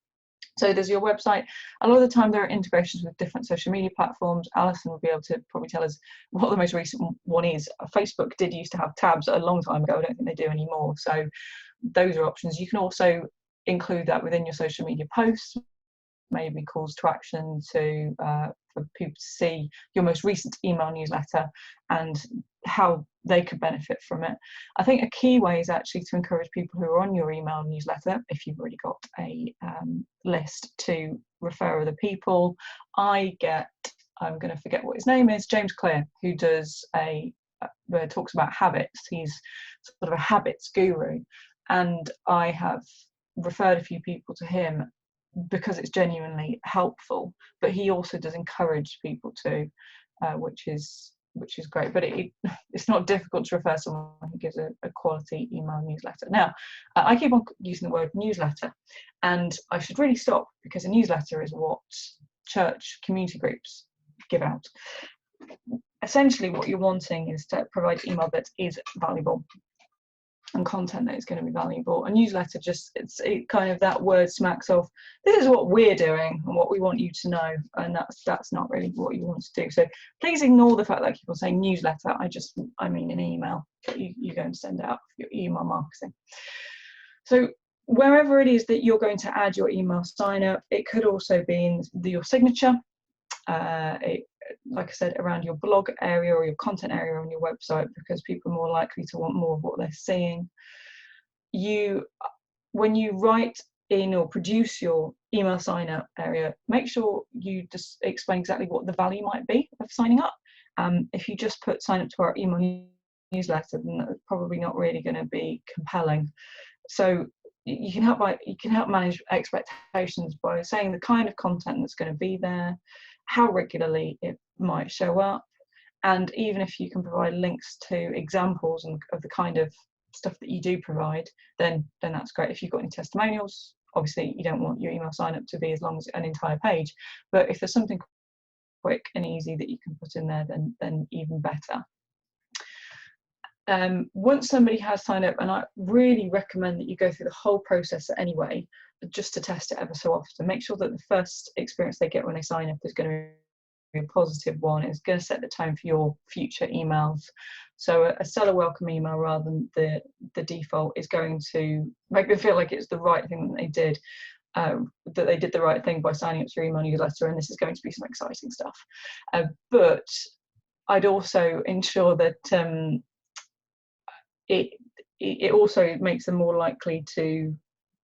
So there's your website. A lot of the time there are integrations with different social media platforms. Alison will be able to probably tell us what the most recent one is. Facebook did used to have tabs a long time ago. I don't think they do anymore. So those are options. You can also include that within your social media posts, maybe calls to action for people to see your most recent email newsletter and how they could benefit from it. I think a key way is actually to encourage people who are on your email newsletter, if you've already got a list, to refer other people. I'm going to forget what his name is, James Clear, who does talks about habits. He's sort of a habits guru, and I have referred a few people to him because it's genuinely helpful, but he also does encourage people to, which is great. But it's not difficult to refer someone who gives a quality email newsletter. Now, I keep on using the word newsletter, and I should really stop, because a newsletter is what church community groups give out. Essentially what you're wanting is to provide email that is valuable and content that is going to be valuable. A newsletter it kind of, that word smacks of, this is what we're doing and what we want you to know, and that's not really what you want to do. So please ignore the fact that people say newsletter. I mean an email that you're going to send out for your email marketing. So wherever it is that you're going to add your email sign up, it could also be in your signature, like I said, around your blog area or your content area on your website, because people are more likely to want more of what they're seeing. When you write in or produce your email sign up area, make sure you just explain exactly what the value might be of signing up. If you just put sign up to our email newsletter, then that's probably not really going to be compelling. So you can help manage expectations by saying the kind of content that's going to be there, how regularly it might show up, and even if you can provide links to examples of the kind of stuff that you do provide, then that's great. If you've got any testimonials, obviously you don't want your email sign up to be as long as an entire page, but if there's something quick and easy that you can put in there, then even better. Once somebody has signed up, and I really recommend that you go through the whole process anyway, just to test it ever so often, make sure that the first experience they get when they sign up is going to be a positive one. It's going to set the tone for your future emails. So a seller welcome email rather than the default is going to make them feel like it's the right thing that they did, that they did the right thing by signing up to your email newsletter, and this is going to be some exciting stuff. But I'd also ensure that it also makes them more likely to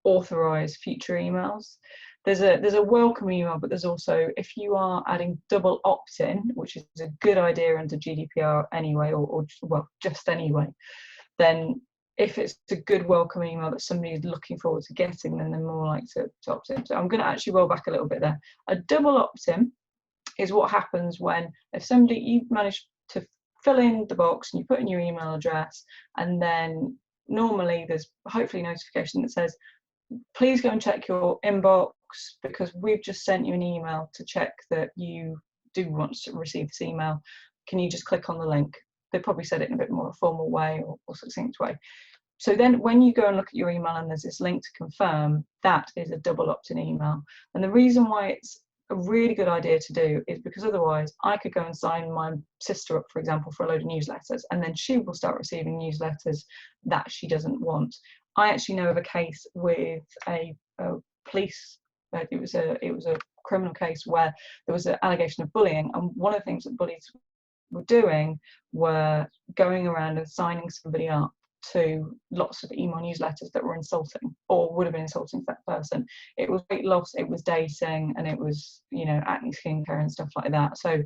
authorize future emails. There's a welcome email, but there's also, if you are adding double opt-in, which is a good idea under GDPR anyway, or well, just anyway, then if it's a good welcome email that somebody is looking forward to getting, then they're more likely to opt in. So I'm going to actually roll back a little bit there. A double opt-in is what happens when, if you manage to fill in the box and you put in your email address, and then normally there's hopefully a notification that says, please go and check your inbox because we've just sent you an email to check that you do want to receive this email. Can you just click on the link? They probably said it in a bit more formal way or succinct way. So then when you go and look at your email and there's this link to confirm, that is a double opt-in email. And the reason why it's a really good idea to do is because otherwise I could go and sign my sister up, for example, for a load of newsletters, and then she will start receiving newsletters that she doesn't want. I actually know of a case with a police, it was a criminal case where there was an allegation of bullying, and one of the things that bullies were doing were going around and signing somebody up to lots of email newsletters that were insulting or would have been insulting to that person. It was weight loss, it was dating, and it was, acne skincare and stuff like that. So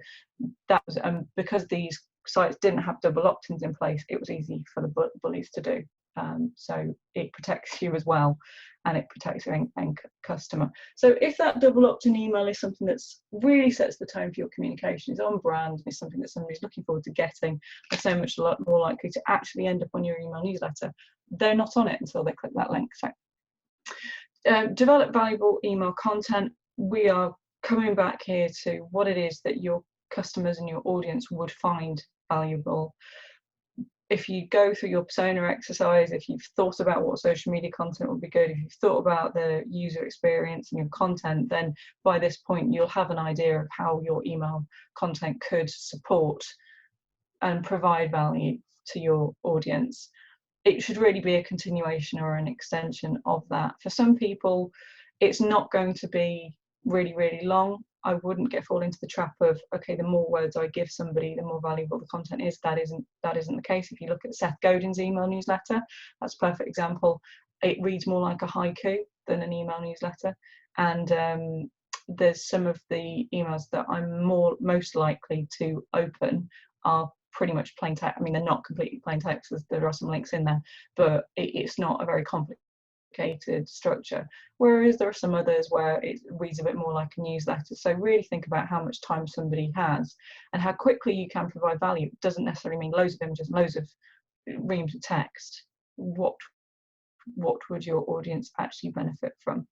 that was because these sites didn't have double opt-ins in place, it was easy for the bullies to do. So it protects you as well, and it protects your end customer. So if that double opt-in email is something that's really sets the tone for your communication, is on brand, and is something that somebody's looking forward to getting, they're so much more likely to actually end up on your email newsletter. They're not on it until they click that link. So develop valuable email content. We are coming back here to what it is that your customers and your audience would find valuable. If you go through your persona exercise, if you've thought about what social media content would be good, if you've thought about the user experience and your content, then by this point you'll have an idea of how your email content could support and provide value to your audience. It should really be a continuation or an extension of that. For some people, it's not going to be really, really long. I wouldn't fall into the trap of, okay, the more words I give somebody, the more valuable the content is. That isn't the case. If you look at Seth Godin's email newsletter, that's a perfect example. It reads more like a haiku than an email newsletter. And there's some of the emails that I'm most likely to open are pretty much plain text. I mean, they're not completely plain text, there are some links in there, but it's not a very complicated structure, whereas there are some others where it reads a bit more like a newsletter. So really think about how much time somebody has and how quickly you can provide value. It doesn't necessarily mean loads of images, loads of reams of text. What would your audience actually benefit from?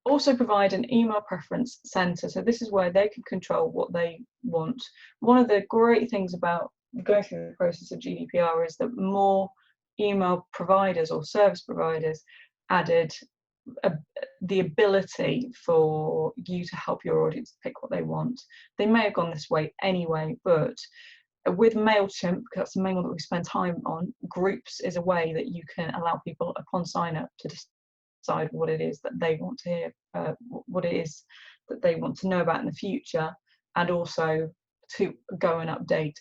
Also provide an email preference center. So this is where they can control what they want. One of the great things about going through the process of GDPR is that more email providers or service providers added the ability for you to help your audience pick what they want. They may have gone this way anyway, but with MailChimp, because that's the main one that we spend time on, groups is a way that you can allow people upon sign up to decide what it is that they want to hear, what it is that they want to know about in the future, and also to go and update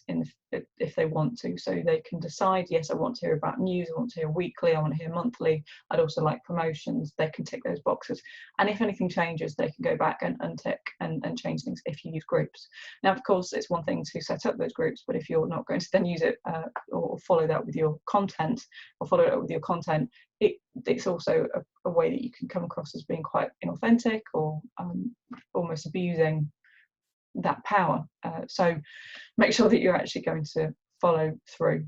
if they want to. So they can decide, yes, I want to hear about news, I want to hear weekly, I want to hear monthly, I'd also like promotions. They can tick those boxes. And if anything changes, they can go back and untick and change things if you use groups. Now, of course, it's one thing to set up those groups, but if you're not going to then use it or follow that with your content, it's also a way that you can come across as being quite inauthentic or almost abusing that power. So make sure that you're actually going to follow through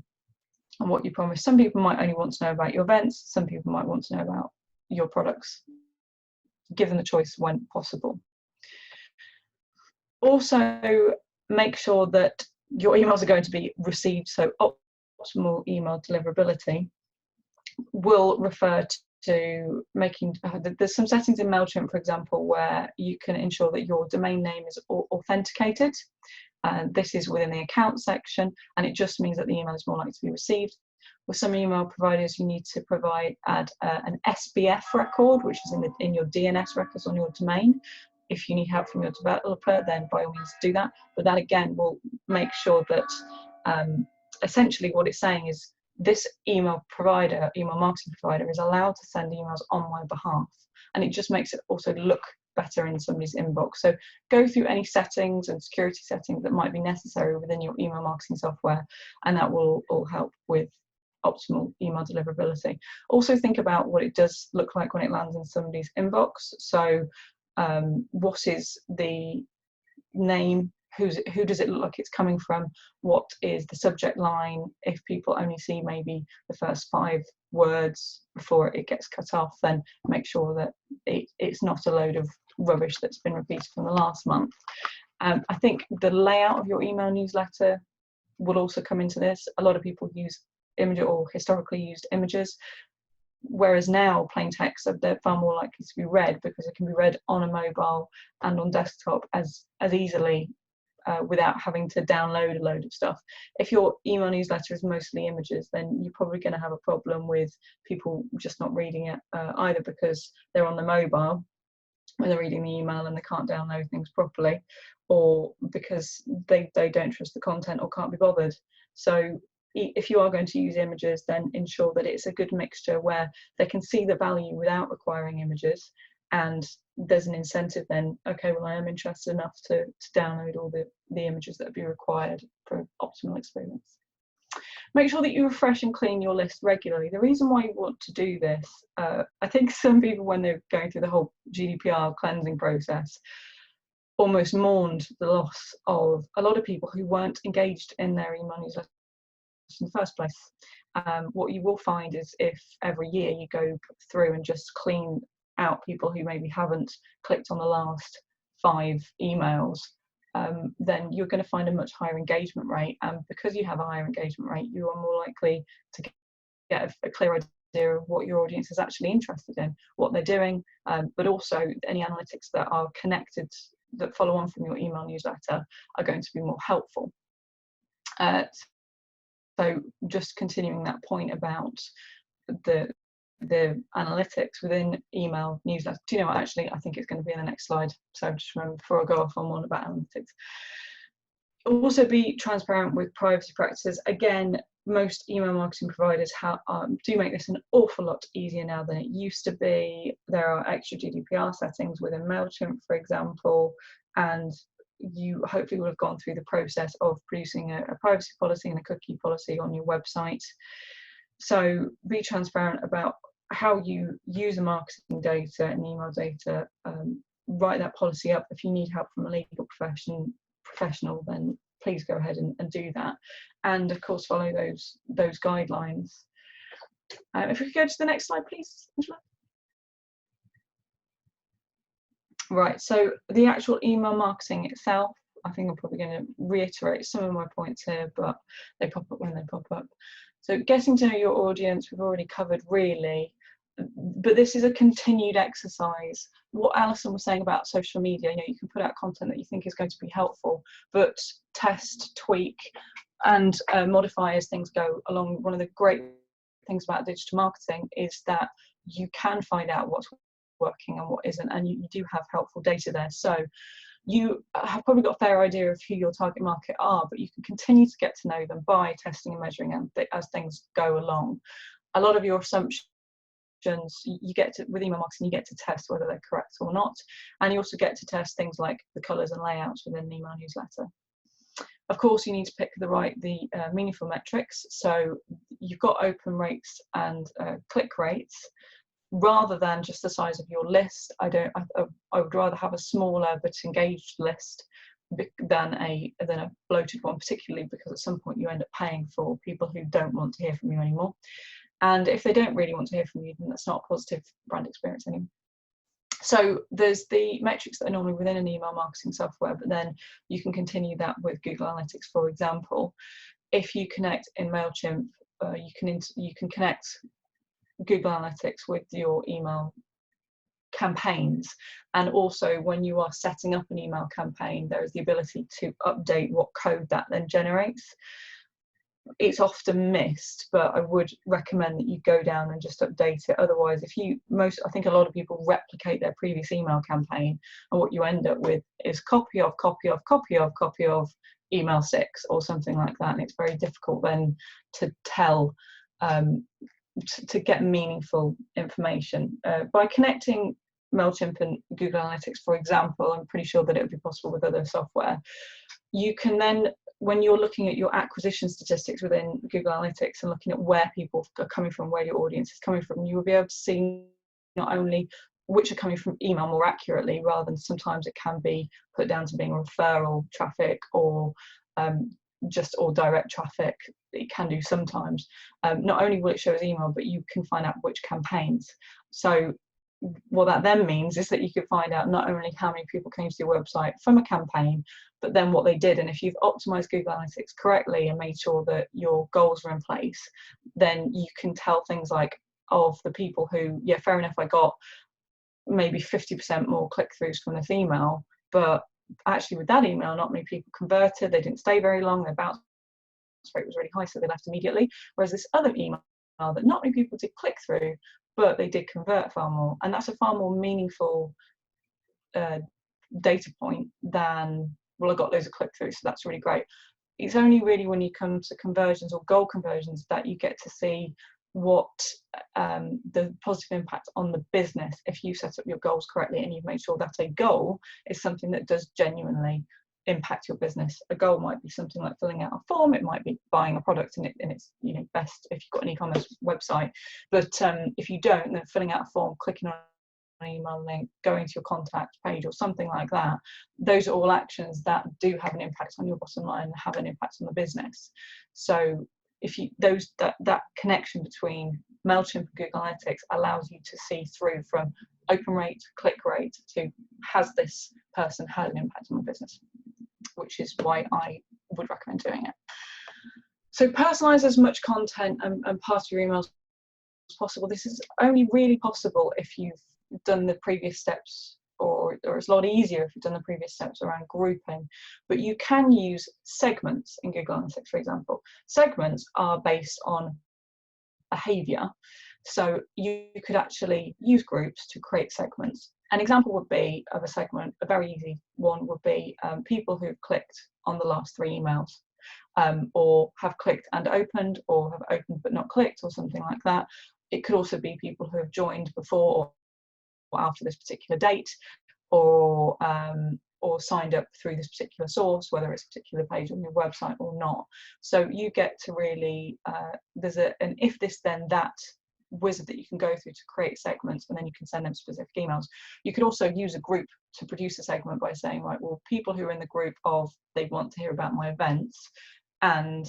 on what you promise. Some people might only want to know about your events, some people might want to know about your products. Give them the choice when possible. Also, make sure that your emails are going to be received. So optimal email deliverability will refer to making, there's some settings in MailChimp, for example, where you can ensure that your domain name is authenticated. This is within the account section, and it just means that the email is more likely to be received. With some email providers, you need to add an SBF record, which is in your DNS records on your domain. If you need help from your developer, then by all means do that. But that again will make sure that essentially what it's saying is this email marketing provider is allowed to send emails on my behalf, and it just makes it also look better in somebody's inbox. So go through any settings and security settings that might be necessary within your email marketing software, and that will all help with optimal email deliverability. Also think about what it does look like when it lands in somebody's inbox. So what is the name? Who does it look like it's coming from? What is the subject line? If people only see maybe the first 5 words before it gets cut off, then make sure that it's not a load of rubbish that's been repeated from the last month. I think the layout of your email newsletter will also come into this. A lot of people use image or historically used images, whereas now plain text, they're far more likely to be read because it can be read on a mobile and on desktop as easily without having to download a load of stuff. If your email newsletter is mostly images, then you're probably going to have a problem with people just not reading it, either because they're on the mobile when they're reading the email and they can't download things properly, or because they don't trust the content or can't be bothered. So if you are going to use images, then ensure that it's a good mixture where they can see the value without requiring images, and there's an incentive then, okay, well, I am interested enough to download all the images that would be required for optimal experience. Make sure that you refresh and clean your list regularly. The reason why you want to do this, I think some people, when they're going through the whole GDPR cleansing process, almost mourned the loss of a lot of people who weren't engaged in their email newsletter in the first place. What you will find is if every year you go through and just clean out people who maybe haven't clicked on the last 5 emails, then you're going to find a much higher engagement rate, and because you have a higher engagement rate, you are more likely to get a clear idea of what your audience is actually interested in, what they're doing, but also any analytics that are connected, that follow on from your email newsletter, are going to be more helpful. So just continuing that point about the analytics within email newsletter. Do you know what, actually, I think it's going to be in the next slide. So just remember before I go off on one about analytics. Also be transparent with privacy practices. Again, most email marketing providers do make this an awful lot easier now than it used to be. There are extra GDPR settings within MailChimp, for example, and you hopefully will have gone through the process of producing a privacy policy and a cookie policy on your website. So be transparent about how you use the marketing data and email data. Write that policy up. If you need help from a legal professional, then please go ahead and do that. And of course, follow those guidelines. If we could go to the next slide, please, Angela. Right, so the actual email marketing itself, I think I'm probably going to reiterate some of my points here, but they pop up when they pop up. So getting to know your audience, we've already covered really, but this is a continued exercise. What Alison was saying about social media, you can put out content that you think is going to be helpful, but test, tweak, and modify as things go along. One of the great things about digital marketing is that you can find out what's working and what isn't, and you do have helpful data there. So You have probably got a fair idea of who your target market are, but you can continue to get to know them by testing and measuring as things go along. A lot of your assumptions you get to, with email marketing, you get to test whether they're correct or not, and you also get to test things like the colors and layouts within an email newsletter. Of course, you need to pick the meaningful metrics. So you've got open rates and click rates. Rather than just the size of your list, I would rather have a smaller but engaged list than a bloated one, particularly because at some point you end up paying for people who don't want to hear from you anymore. And if they don't really want to hear from you, then that's not a positive brand experience anymore. So there's the metrics that are normally within an email marketing software, but then you can continue that with Google Analytics. For example, if you connect in MailChimp, you can connect Google Analytics with your email campaigns, and also when you are setting up an email campaign, there is the ability to update what code that then generates. It's often missed, but I would recommend that you go down and just update it. Otherwise, I think a lot of people replicate their previous email campaign, and what you end up with is copy of email 6 or something like that, and it's very difficult then to tell to get meaningful information. By connecting MailChimp and Google Analytics, for example, I'm pretty sure that it would be possible with other software. You can then, when you're looking at your acquisition statistics within Google Analytics and looking at where people are coming from, where your audience is coming from, you will be able to see not only which are coming from email more accurately, rather than sometimes it can be put down to being referral traffic or direct traffic. It can do sometimes. Not only will it show as email, but you can find out which campaigns. So what that then means is that you can find out not only how many people came to your website from a campaign, but then what they did. And if you've optimized Google Analytics correctly and made sure that your goals are in place, then you can tell things like, of the people who, yeah, fair enough, I got maybe 50% more click-throughs from this email, but actually with that email, not many people converted, they didn't stay very long, their bounce rate was really high, so they left immediately. Whereas this other email that not many people did click through, but they did convert far more, and that's a far more meaningful data point than, well, I got loads of click-throughs, so that's really great. It's only really when you come to conversions or goal conversions that you get to see what the positive impact on the business, if you set up your goals correctly and you've made sure that a goal is something that does genuinely impact your business. A goal might be something like filling out a form, it might be buying a product in its best if you've got an e-commerce website, but if you don't, then filling out a form, clicking on an email link, going to your contact page or something like that, those are all actions that do have an impact on your bottom line and have an impact on the business. So if you that connection between MailChimp and Google Analytics allows you to see through from open rate, click rate to, has this person had an impact on my business, which is why I would recommend doing it. So personalize as much content and part of your emails as possible. This is only really possible if you've done the previous steps, or it's a lot easier if you've done the previous steps around grouping, but you can use segments in Google Analytics, for example. Segments are based on behavior, so you could actually use groups to create segments. An example would be of a segment, a very easy one would be people who've clicked on the last 3 emails, or have clicked and opened, or have opened but not clicked, or something like that. It could also be people who have joined before or after this particular date, or signed up through this particular source, whether it's a particular page on your website or not. So you get to really, there's an if this then that wizard that you can go through to create segments, and then you can send them specific emails. You could also use a group to produce a segment by saying, right, well, people who are in the group of they want to hear about my events and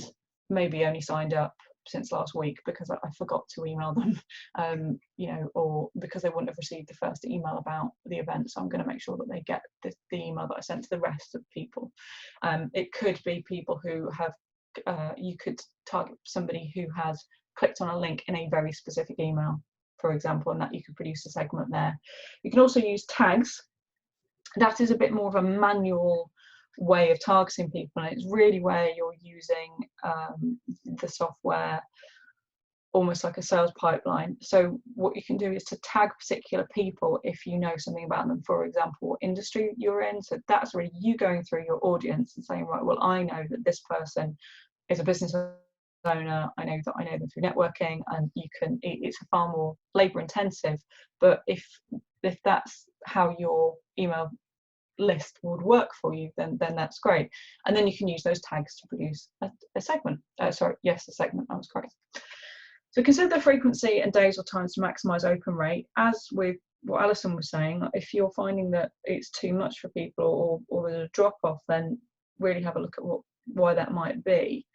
maybe only signed up since last week because I forgot to email them, or because they wouldn't have received the first email about the event, so I'm going to make sure that they get the email that I sent to the rest of people. It could be people who have, you could target somebody who has clicked on a link in a very specific email, for example, and that you could produce a segment there. You can also use tags. That is a bit more of a manual way of targeting people, and it's really where you're using the software almost like a sales pipeline. So what you can do is to tag particular people if you know something about them, for example, what industry you're in. So that's really you going through your audience and saying, right, well, I know that this person is a business owner, I know them through networking, and it's far more labor intensive, but if that's how your email list would work for you, then that's great. And then you can use those tags to produce a segment. A segment, I was correct. So consider the frequency and days or times to maximize open rate. As with what Alison was saying, if you're finding that it's too much for people or there's a drop off, then really have a look at why that might be.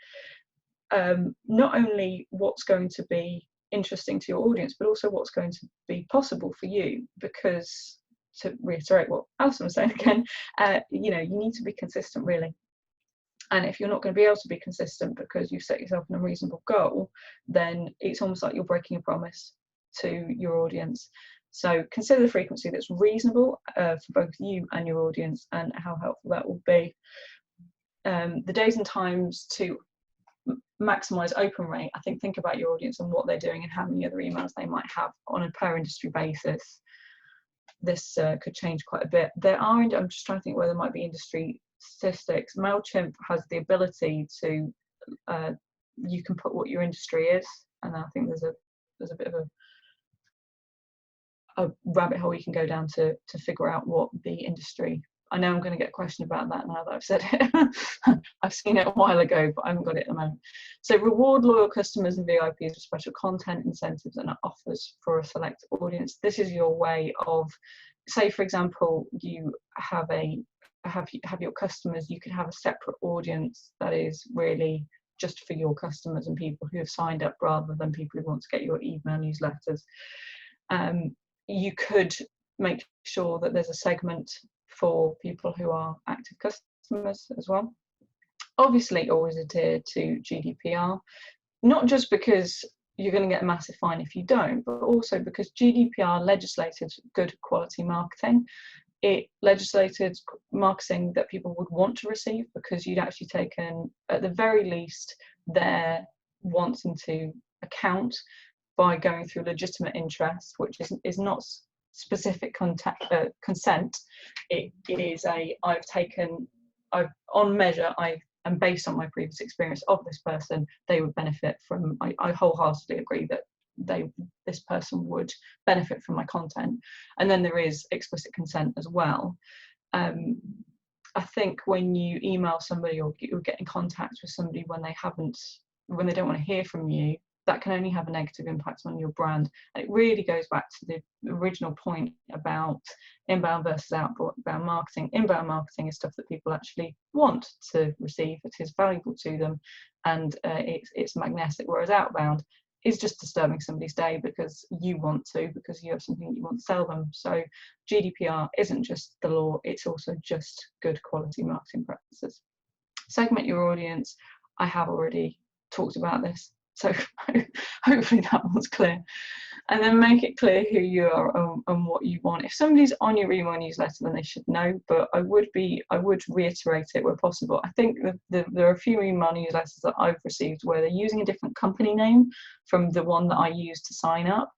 Not only what's going to be interesting to your audience, but also what's going to be possible for you, because, to reiterate what Alison was saying again, you need to be consistent, really. And if you're not going to be able to be consistent because you've set yourself an unreasonable goal, then it's almost like you're breaking a promise to your audience. So consider the frequency that's reasonable for both you and your audience, and how helpful that will be. The days and times to maximize open rate, I think about your audience and what they're doing and how many other emails they might have on a per industry basis. This could change quite a bit. I'm just trying to think where there might be industry statistics. MailChimp has the ability to you can put what your industry is, and I think there's a bit of a rabbit hole you can go down to figure out what the industry. I know I'm going to get a question about that now that I've said it. I've seen it a while ago, but I haven't got it at the moment. So reward loyal customers and VIPs with special content, incentives and offers for a select audience. This is your way of, say for example, you have your customers, you could have a separate audience that is really just for your customers and people who have signed up, rather than people who want to get your email newsletters. You could make sure that there's a segment for people who are active customers as well. Obviously, always adhere to GDPR, not just because you're going to get a massive fine if you don't, but also because GDPR legislated good quality marketing. It legislated marketing that people would want to receive, because you'd actually taken, at the very least, their wants into account by going through legitimate interest, which is not specific consent. It is on measure, and based on my previous experience of this person, they would benefit from, I wholeheartedly agree that this person would benefit from my content. And then there is explicit consent as well. I think when you email somebody or get in contact with somebody when they don't want to hear from you, that can only have a negative impact on your brand. And it really goes back to the original point about inbound versus outbound marketing. Inbound marketing is stuff that people actually want to receive. It is valuable to them, and it's magnetic, whereas outbound is just disturbing somebody's day because you have something you want to sell them. So GDPR isn't just the law, it's also just good quality marketing practices. Segment your audience. I have already talked about this, so hopefully that one's clear. And then make it clear who you are and what you want. If somebody's on your email newsletter, then they should know, but I would reiterate it where possible. I think there are a few email newsletters that I've received where they're using a different company name from the one that I used to sign up,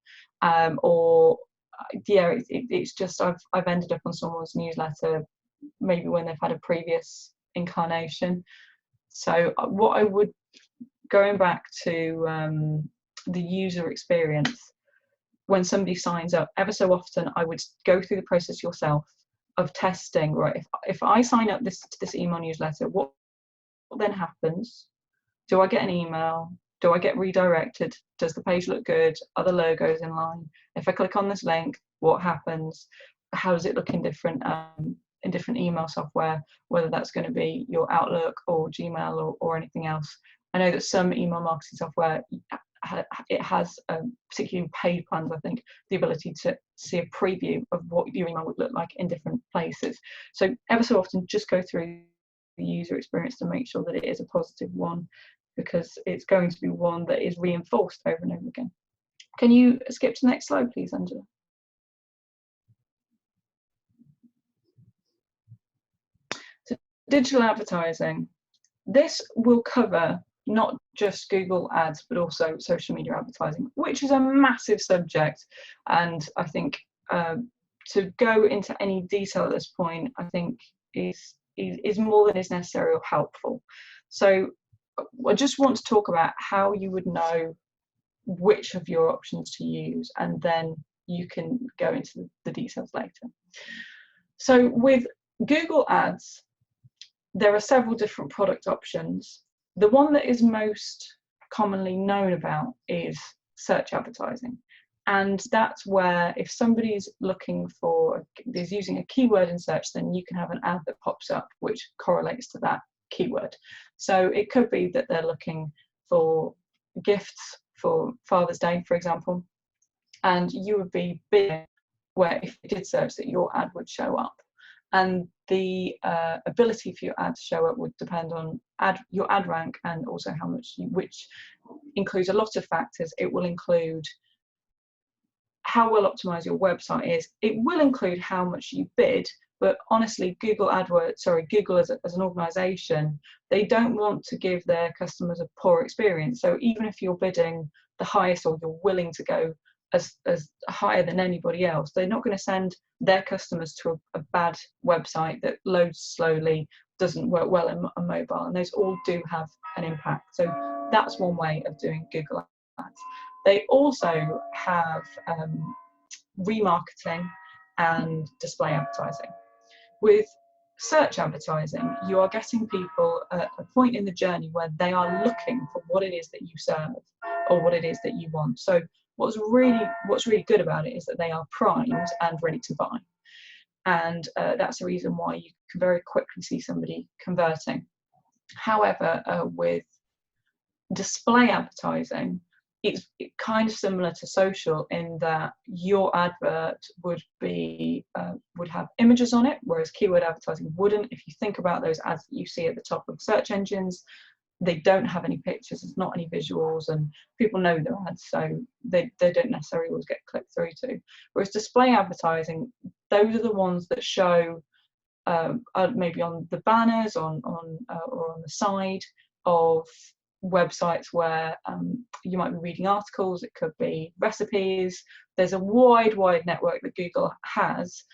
it's just I've ended up on someone's newsletter maybe when they've had a previous incarnation. So what I would, going back to the user experience, when somebody signs up, ever so often I would go through the process yourself of testing, right, if I sign up to this email newsletter, what then happens? Do I get an email? Do I get redirected? Does the page look good? Are the logos in line? If I click on this link, what happens? How does it look in different email software, whether that's going to be your Outlook or Gmail or anything else? I know that some email marketing software, it has, particularly in paid plans, I think, the ability to see a preview of what your email would look like in different places. So ever so often, just go through the user experience to make sure that it is a positive one, because it's going to be one that is reinforced over and over again. Can you skip to the next slide, please, Angela? So digital advertising. This will cover not just Google ads, but also social media advertising, which is a massive subject. And I think to go into any detail at this point, I think is more than is necessary or helpful. So I just want to talk about how you would know which of your options to use, and then you can go into the details later. So with Google Ads, there are several different product options. The one that is most commonly known about is search advertising. And that's where if somebody's is using a keyword in search, then you can have an ad that pops up which correlates to that keyword. So it could be that they're looking for gifts for Father's Day, for example, and you would be bidding where if you did search that your ad would show up. And the ability for your ad to show up would depend on your ad rank, and also how much which includes a lot of factors. It will include how well optimized your website is. It will include how much you bid, but honestly, Google as an organization, they don't want to give their customers a poor experience. So even if you're bidding the highest, or you're willing to go as higher than anybody else, they're not going to send their customers to a bad website that loads slowly, doesn't work well on mobile, and those all do have an impact. So that's one way of doing Google Ads. They also have remarketing and display advertising. With search advertising, you are getting people at a point in the journey where they are looking for what it is that you serve, or what it is that you want. So what's really good about it is that they are primed and ready to buy. And that's the reason why you can very quickly see somebody converting. However, with display advertising, it's kind of similar to social in that your advert would have images on it, whereas keyword advertising wouldn't. If you think about those ads that you see at the top of search engines, they don't have any pictures, there's not any visuals, and people know their ads, so they don't necessarily always get clicked through to. Whereas display advertising, those are the ones that show maybe on the banners, or on the side of websites where you might be reading articles. It could be recipes. There's a wide network that Google has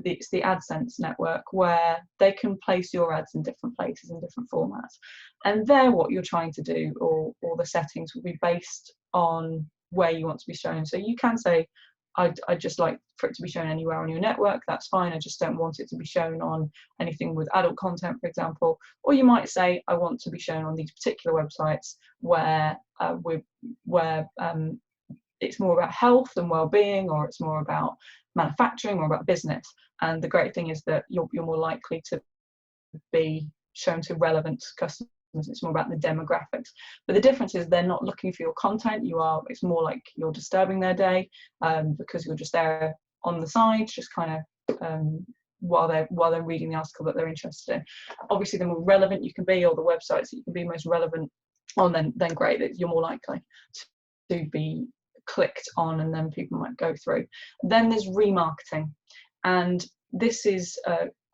it's the AdSense network, where they can place your ads in different places in different formats, and there what you're trying to do, or the settings will be based on where you want to be shown. So you can say, I'd just like for it to be shown anywhere on your network. That's fine. I just don't want it to be shown on anything with adult content, for example. Or you might say, I want to be shown on these particular websites where it's more about health and well-being, or it's more about manufacturing, or about business. And the great thing is that you're more likely to be shown to relevant customers. It's more about the demographics. But the difference is they're not looking for your content. It's more like you're disturbing their day, because you're just there on the side, just kind of while they're reading the article that they're interested in. Obviously, the more relevant you can be, or the websites that you can be most relevant on, then great, that you're more likely to be clicked on, and then people might go through. Then there's remarketing, and this is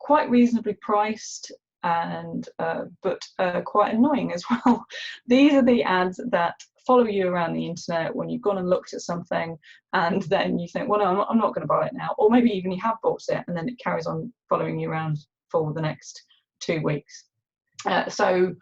quite reasonably priced, and but quite annoying as well. These are the ads that follow you around the internet when you've gone and looked at something, and then you think, well, no, I'm not going to buy it now. Or maybe even you have bought it, and then it carries on following you around for the next 2 weeks. So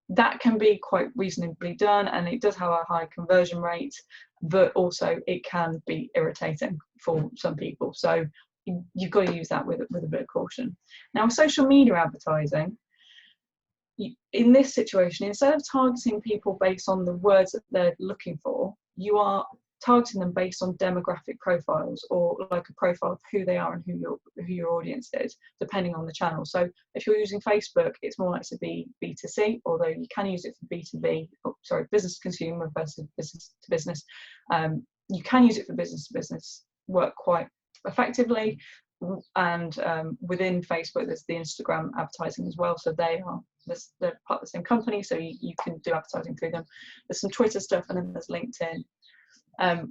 that can be quite reasonably done, and it does have a high conversion rate, but also it can be irritating for some people. So you've got to use that with a bit of caution. Now, social media advertising, in this situation, instead of targeting people based on the words that they're looking for, you are targeting them based on demographic profiles, or like a profile of who they are and who your audience is, depending on the channel. So if you're using Facebook, it's more likely to be B2C, although you can use it for B2B, business to consumer versus business to business. You can use it for business to business, work quite effectively. And within Facebook, there's the Instagram advertising as well. So they're part of the same company, so you can do advertising through them. There's some Twitter stuff, and then there's LinkedIn.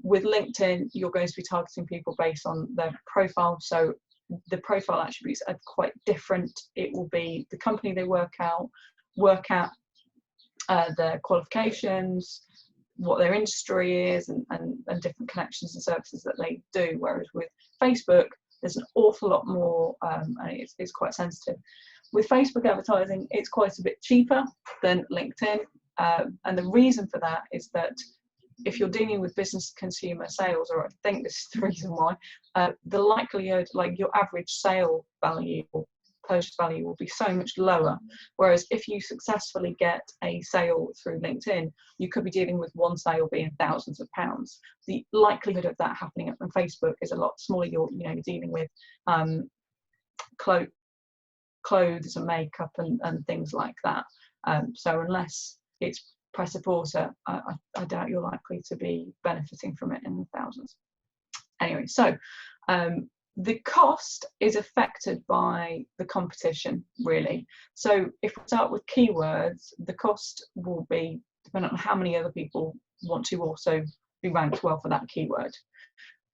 With LinkedIn, you're going to be targeting people based on their profile. So the profile attributes are quite different. It will be the company they work at, their qualifications, what their industry is, and different connections and services that they do. Whereas with Facebook, there's an awful lot more, and it's quite sensitive. With Facebook advertising, it's quite a bit cheaper than LinkedIn. And the reason for that is that if you're dealing with business consumer sales, or I think this is the reason why, the likelihood, like your average sale value or purchase value will be so much lower. Whereas if you successfully get a sale through LinkedIn, you could be dealing with one sale being thousands of pounds. The likelihood of that happening on Facebook is a lot smaller. You're dealing with clothes and makeup and things like that. So unless it's prêt-à-porter, I doubt you're likely to be benefiting from it in the thousands. Anyway, so the cost is affected by the competition, really. So if we start with keywords, the cost will be dependent on how many other people want to also be ranked well for that keyword.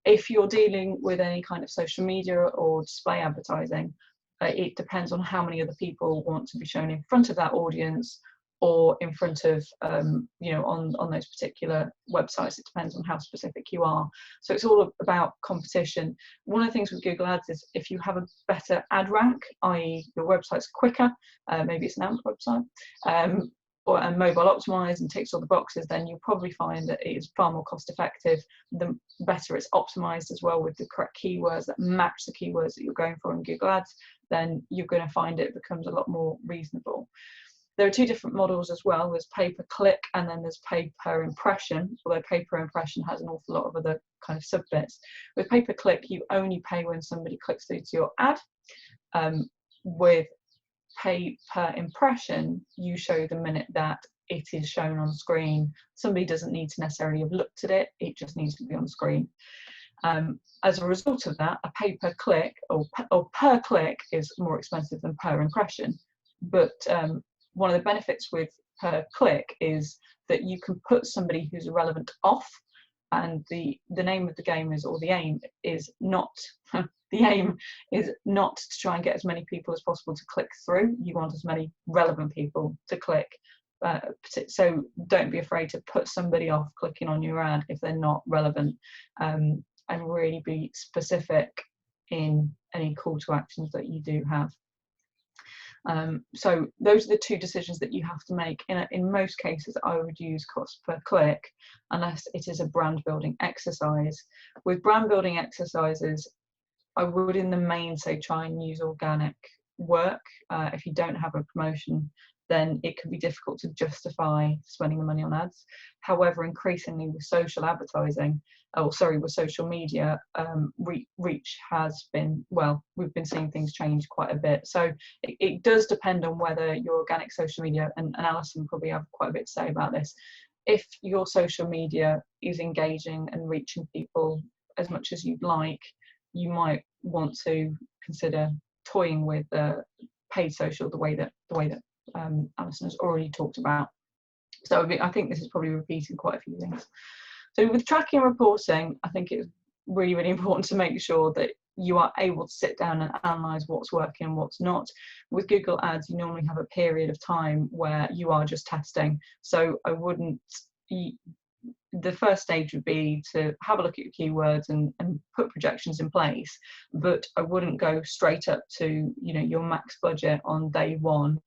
If you're dealing with any kind of social media or display advertising, it depends on how many other people want to be shown in front of that audience, or in front of on those particular websites. It depends on how specific you are. So it's all about competition. One of the things with Google Ads is if you have a better ad rank, i.e. your website's quicker, maybe it's an AMP website, or mobile optimized and ticks all the boxes, then you'll probably find that it is far more cost effective. The better it's optimized as well with the correct keywords that match the keywords that you're going for in Google Ads, then you're going to find it becomes a lot more reasonable. There are two different models as well. There's pay-per-click and then there's pay-per-impression, although pay-per-impression has an awful lot of other kind of sub-bits. With pay-per-click, you only pay when somebody clicks through to your ad. With pay-per-impression, you show the minute that it is shown on screen. Somebody doesn't need to necessarily have looked at it, it just needs to be on screen. As a result of that, a pay-per-click or per-click is more expensive than per-impression. But one of the benefits with per click is that you can put somebody who's irrelevant off, and the name of the game is, or the aim is not the aim is not to try and get as many people as possible to click through. You want as many relevant people to click. So don't be afraid to put somebody off clicking on your ad if they're not relevant, and really be specific in any call to actions that you do have. So those are the two decisions that you have to make. In most cases, I would use cost per click unless it is a brand building exercise. With brand building exercises, I would in the main say try and use organic work. If you don't have a promotion, then it can be difficult to justify spending the money on ads. However, increasingly with social advertising, with social media, reach has been, well, we've been seeing things change quite a bit. So it does depend on whether your organic social media, and Alison probably have quite a bit to say about this, if your social media is engaging and reaching people as much as you'd like, you might want to consider toying with paid social the way that Alison has already talked about. So I think this is probably repeating quite a few things. So with tracking and reporting, I think it's really, really important to make sure that you are able to sit down and analyze what's working and what's not. With Google Ads, you normally have a period of time where you are just testing. So I wouldn't, the first stage would be to have a look at your keywords and put projections in place, but I wouldn't go straight up to your max budget on day one.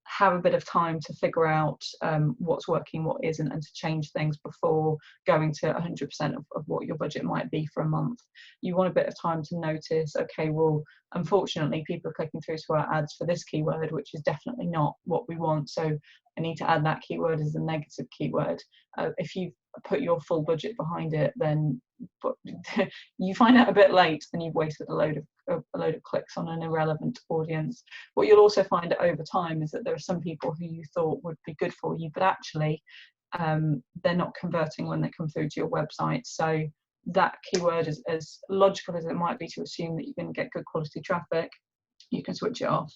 Have a bit of time to figure out what's working, what isn't, and to change things before going to 100% of what your budget might be for a month. You want a bit of time to notice, okay, well, unfortunately, people are clicking through to our ads for this keyword, which is definitely not what we want. So I need to add that keyword as a negative keyword. If you put your full budget behind it, then you find out a bit late and you've wasted a load of clicks on an irrelevant audience. What you'll also find over time is that there are some people who you thought would be good for you, but actually they're not converting when they come through to your website. So that keyword, as logical as it might be to assume that you're going to get good quality traffic, you can switch it off.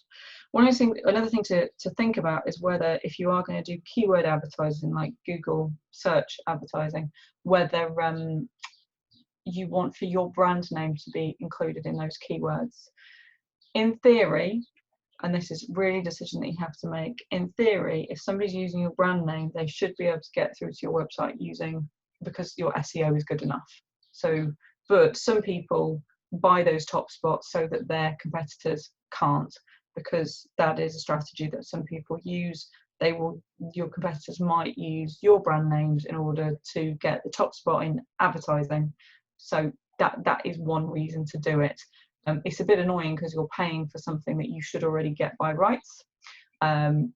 Another thing to think about is whether, if you are going to do keyword advertising like Google search advertising, whether you want for your brand name to be included in those keywords. In theory, and this is really a decision that you have to make. In theory, if somebody's using your brand name, they should be able to get through to your website because your SEO is good enough. So, but some people buy those top spots so that their competitors can't, because that is a strategy that some people use. Your competitors might use your brand names in order to get the top spot in advertising. So that is one reason to do it. It's a bit annoying because you're paying for something that you should already get by rights. And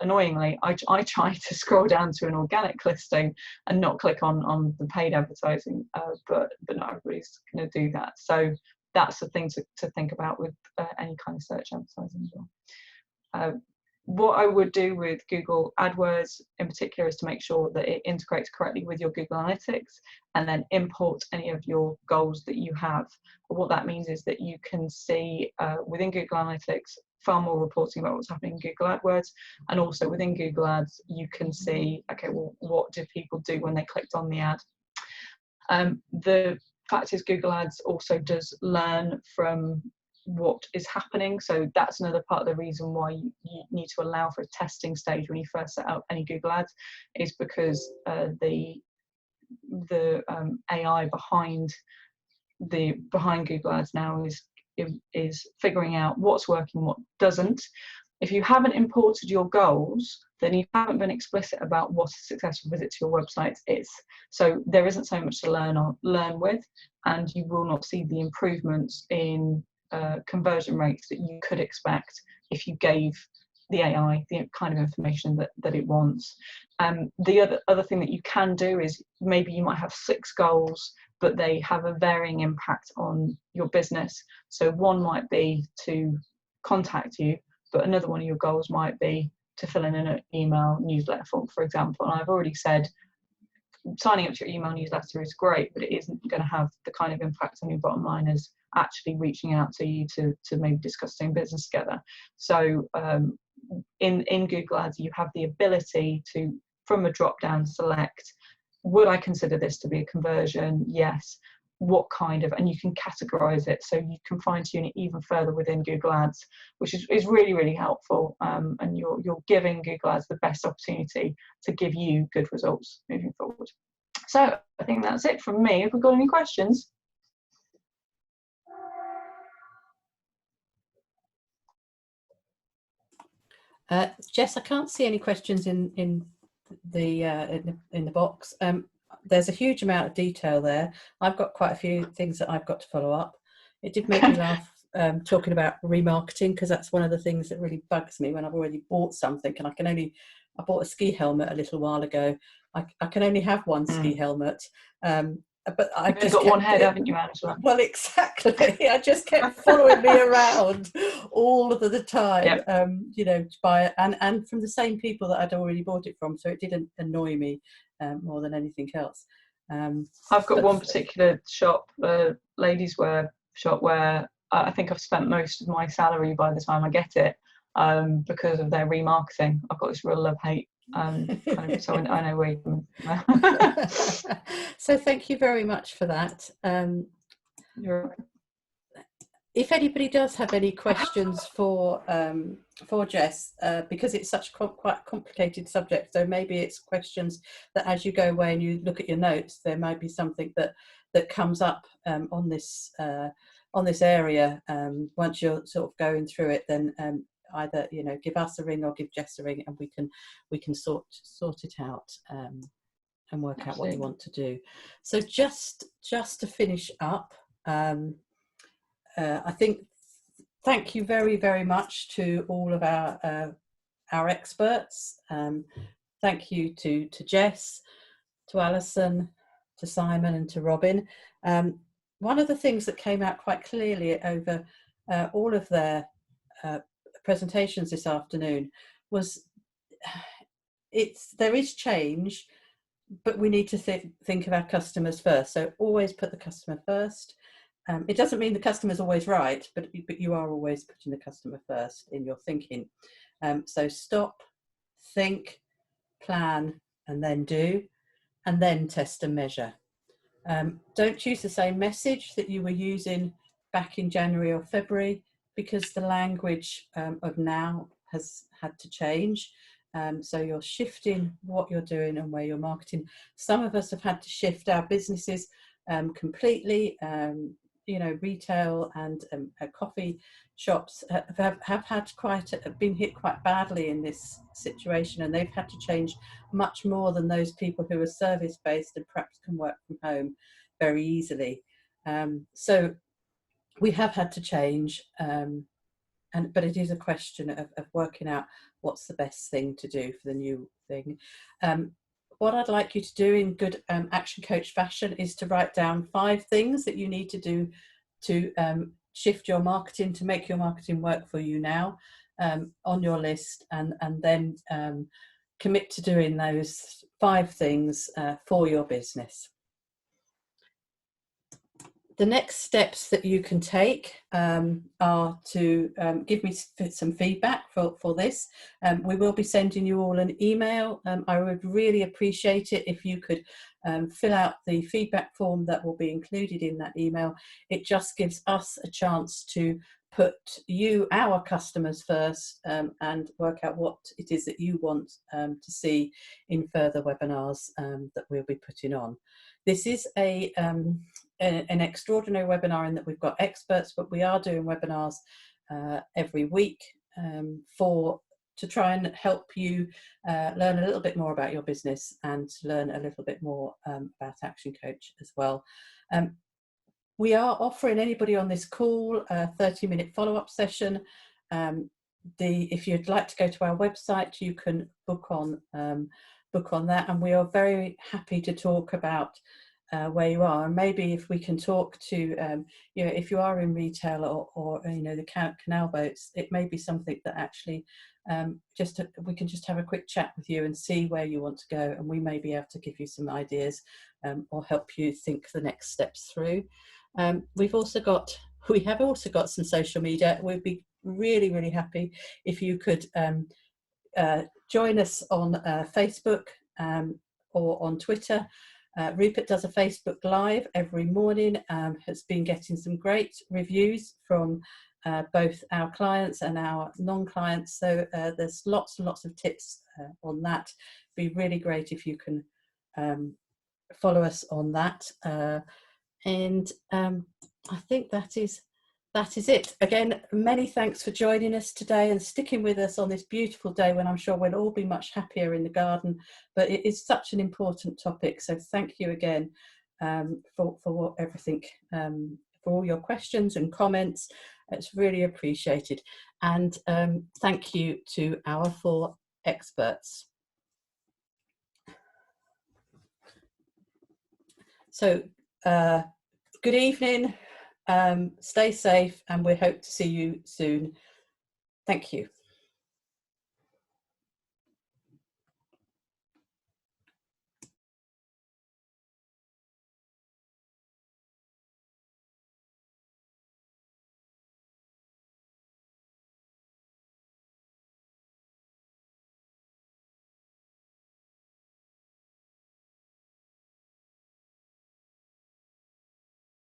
annoyingly, I try to scroll down to an organic listing and not click on the paid advertising, but not everybody's going to do that. So that's the thing to think about with any kind of search advertising as well. What I would do with Google AdWords in particular is to make sure that it integrates correctly with your Google Analytics, and then import any of your goals that you have. What that means is that you can see within Google Analytics far more reporting about what's happening in Google AdWords, and also within Google Ads you can see, okay, well, what do people do when they clicked on the ad? The fact is Google Ads also does learn from what is happening, so that's another part of the reason why you need to allow for a testing stage when you first set up any Google Ads, is because the AI behind Google Ads now is figuring out what's working, what doesn't. If you haven't imported your goals, then you haven't been explicit about what a successful visit to your website is. So there isn't so much to learn with, and you will not see the improvements in conversion rates that you could expect if you gave the AI the kind of information that it wants. The other thing that you can do is maybe you might have 6 goals, but they have a varying impact on your business. So one might be to contact you, but another one of your goals might be to fill in an email newsletter form, for example. And I've already said signing up to your email newsletter is great, but it isn't going to have the kind of impact on your bottom line as actually reaching out to you to maybe discuss doing business together. So in Google Ads, you have the ability to, from a drop down, select, would I consider this to be a conversion? Yes. What kind of, and you can categorize it, so you can fine tune it even further within Google Ads, which is really, really helpful. And you're giving Google Ads the best opportunity to give you good results moving forward. So I think that's it from me. Have we got any questions? Jess, I can't see any questions in the box. There's a huge amount of detail there. I've got quite a few things that I've got to follow up. It did make me laugh talking about remarketing, because that's one of the things that really bugs me when I've already bought something, and I bought a ski helmet a little while ago. I can only have one ski helmet. But I've just got one head, haven't you, Angela? Well, exactly. I just kept following me around all of the time, yep. You know, to buy it, and from the same people that I'd already bought it from. So it didn't annoy me more than anything else. I've got one particular shop, ladies' wear shop, where I think I've spent most of my salary by the time I get it, because of their remarketing. I've got this real love-hate. So I know where you can. So thank you very much for that. If anybody does have any questions for Jess, because it's such quite a complicated subject, so maybe it's questions that as you go away and you look at your notes, there might be something that comes up on this area. Once you're sort of going through it, then either, you know, give us a ring or give Jess a ring, and we can sort it out and work out what you want to do. So just to finish up, I think thank you very, very much to all of our experts. Thank you to Jess, to Alison, to Simon, and to Robin. One of the things that came out quite clearly over all of their presentations this afternoon was there is change, but we need to think of our customers first. So always put the customer first. It doesn't mean the customer's always right, but you are always putting the customer first in your thinking. So stop, think, plan, and then do, and then test and measure. Don't use the same message that you were using back in January or February, because the language of now has had to change. So you're shifting what you're doing and where you're marketing. Some of us have had to shift our businesses completely. Retail and coffee shops have had been hit quite badly in this situation, and they've had to change much more than those people who are service based and perhaps can work from home very easily. So we have had to change, but it is a question of working out what's the best thing to do for the new thing. What I'd like you to do in good action coach fashion is to write down 5 things that you need to do to shift your marketing, to make your marketing work for you now, on your list, and then commit to doing those 5 things for your business. The next steps that you can take are to give me some feedback for this. We will be sending you all an email. I would really appreciate it if you could fill out the feedback form that will be included in that email. It just gives us a chance to put you, our customers, first, and work out what it is that you want to see in further webinars that we'll be putting on. This is an extraordinary webinar in that we've got experts, but we are doing webinars every week to try and help you learn a little bit more about your business and to learn a little bit more about Action Coach as well. We are offering anybody on this call a 30-minute follow-up session. If you'd like to go to our website, you can book on that, and we are very happy to talk about where you are, and maybe if we can talk to if you are in retail or the canal boats, it may be something that actually we can just have a quick chat with you and see where you want to go, and we may be able to give you some ideas or help you think the next steps through. We have also got some social media. We'd be really, really happy if you could join us on Facebook or on Twitter. Rupert does a Facebook Live every morning, has been getting some great reviews from both our clients and our non-clients, so there's lots and lots of tips on that. It'd be really great if you can follow us on that, and I think that is it. Again, many thanks for joining us today and sticking with us on this beautiful day when I'm sure we'll all be much happier in the garden, but it is such an important topic, so thank you again for everything, for all your questions and comments. It's really appreciated, and thank you to our 4 experts. So good evening, stay safe, and we hope to see you soon. Thank you.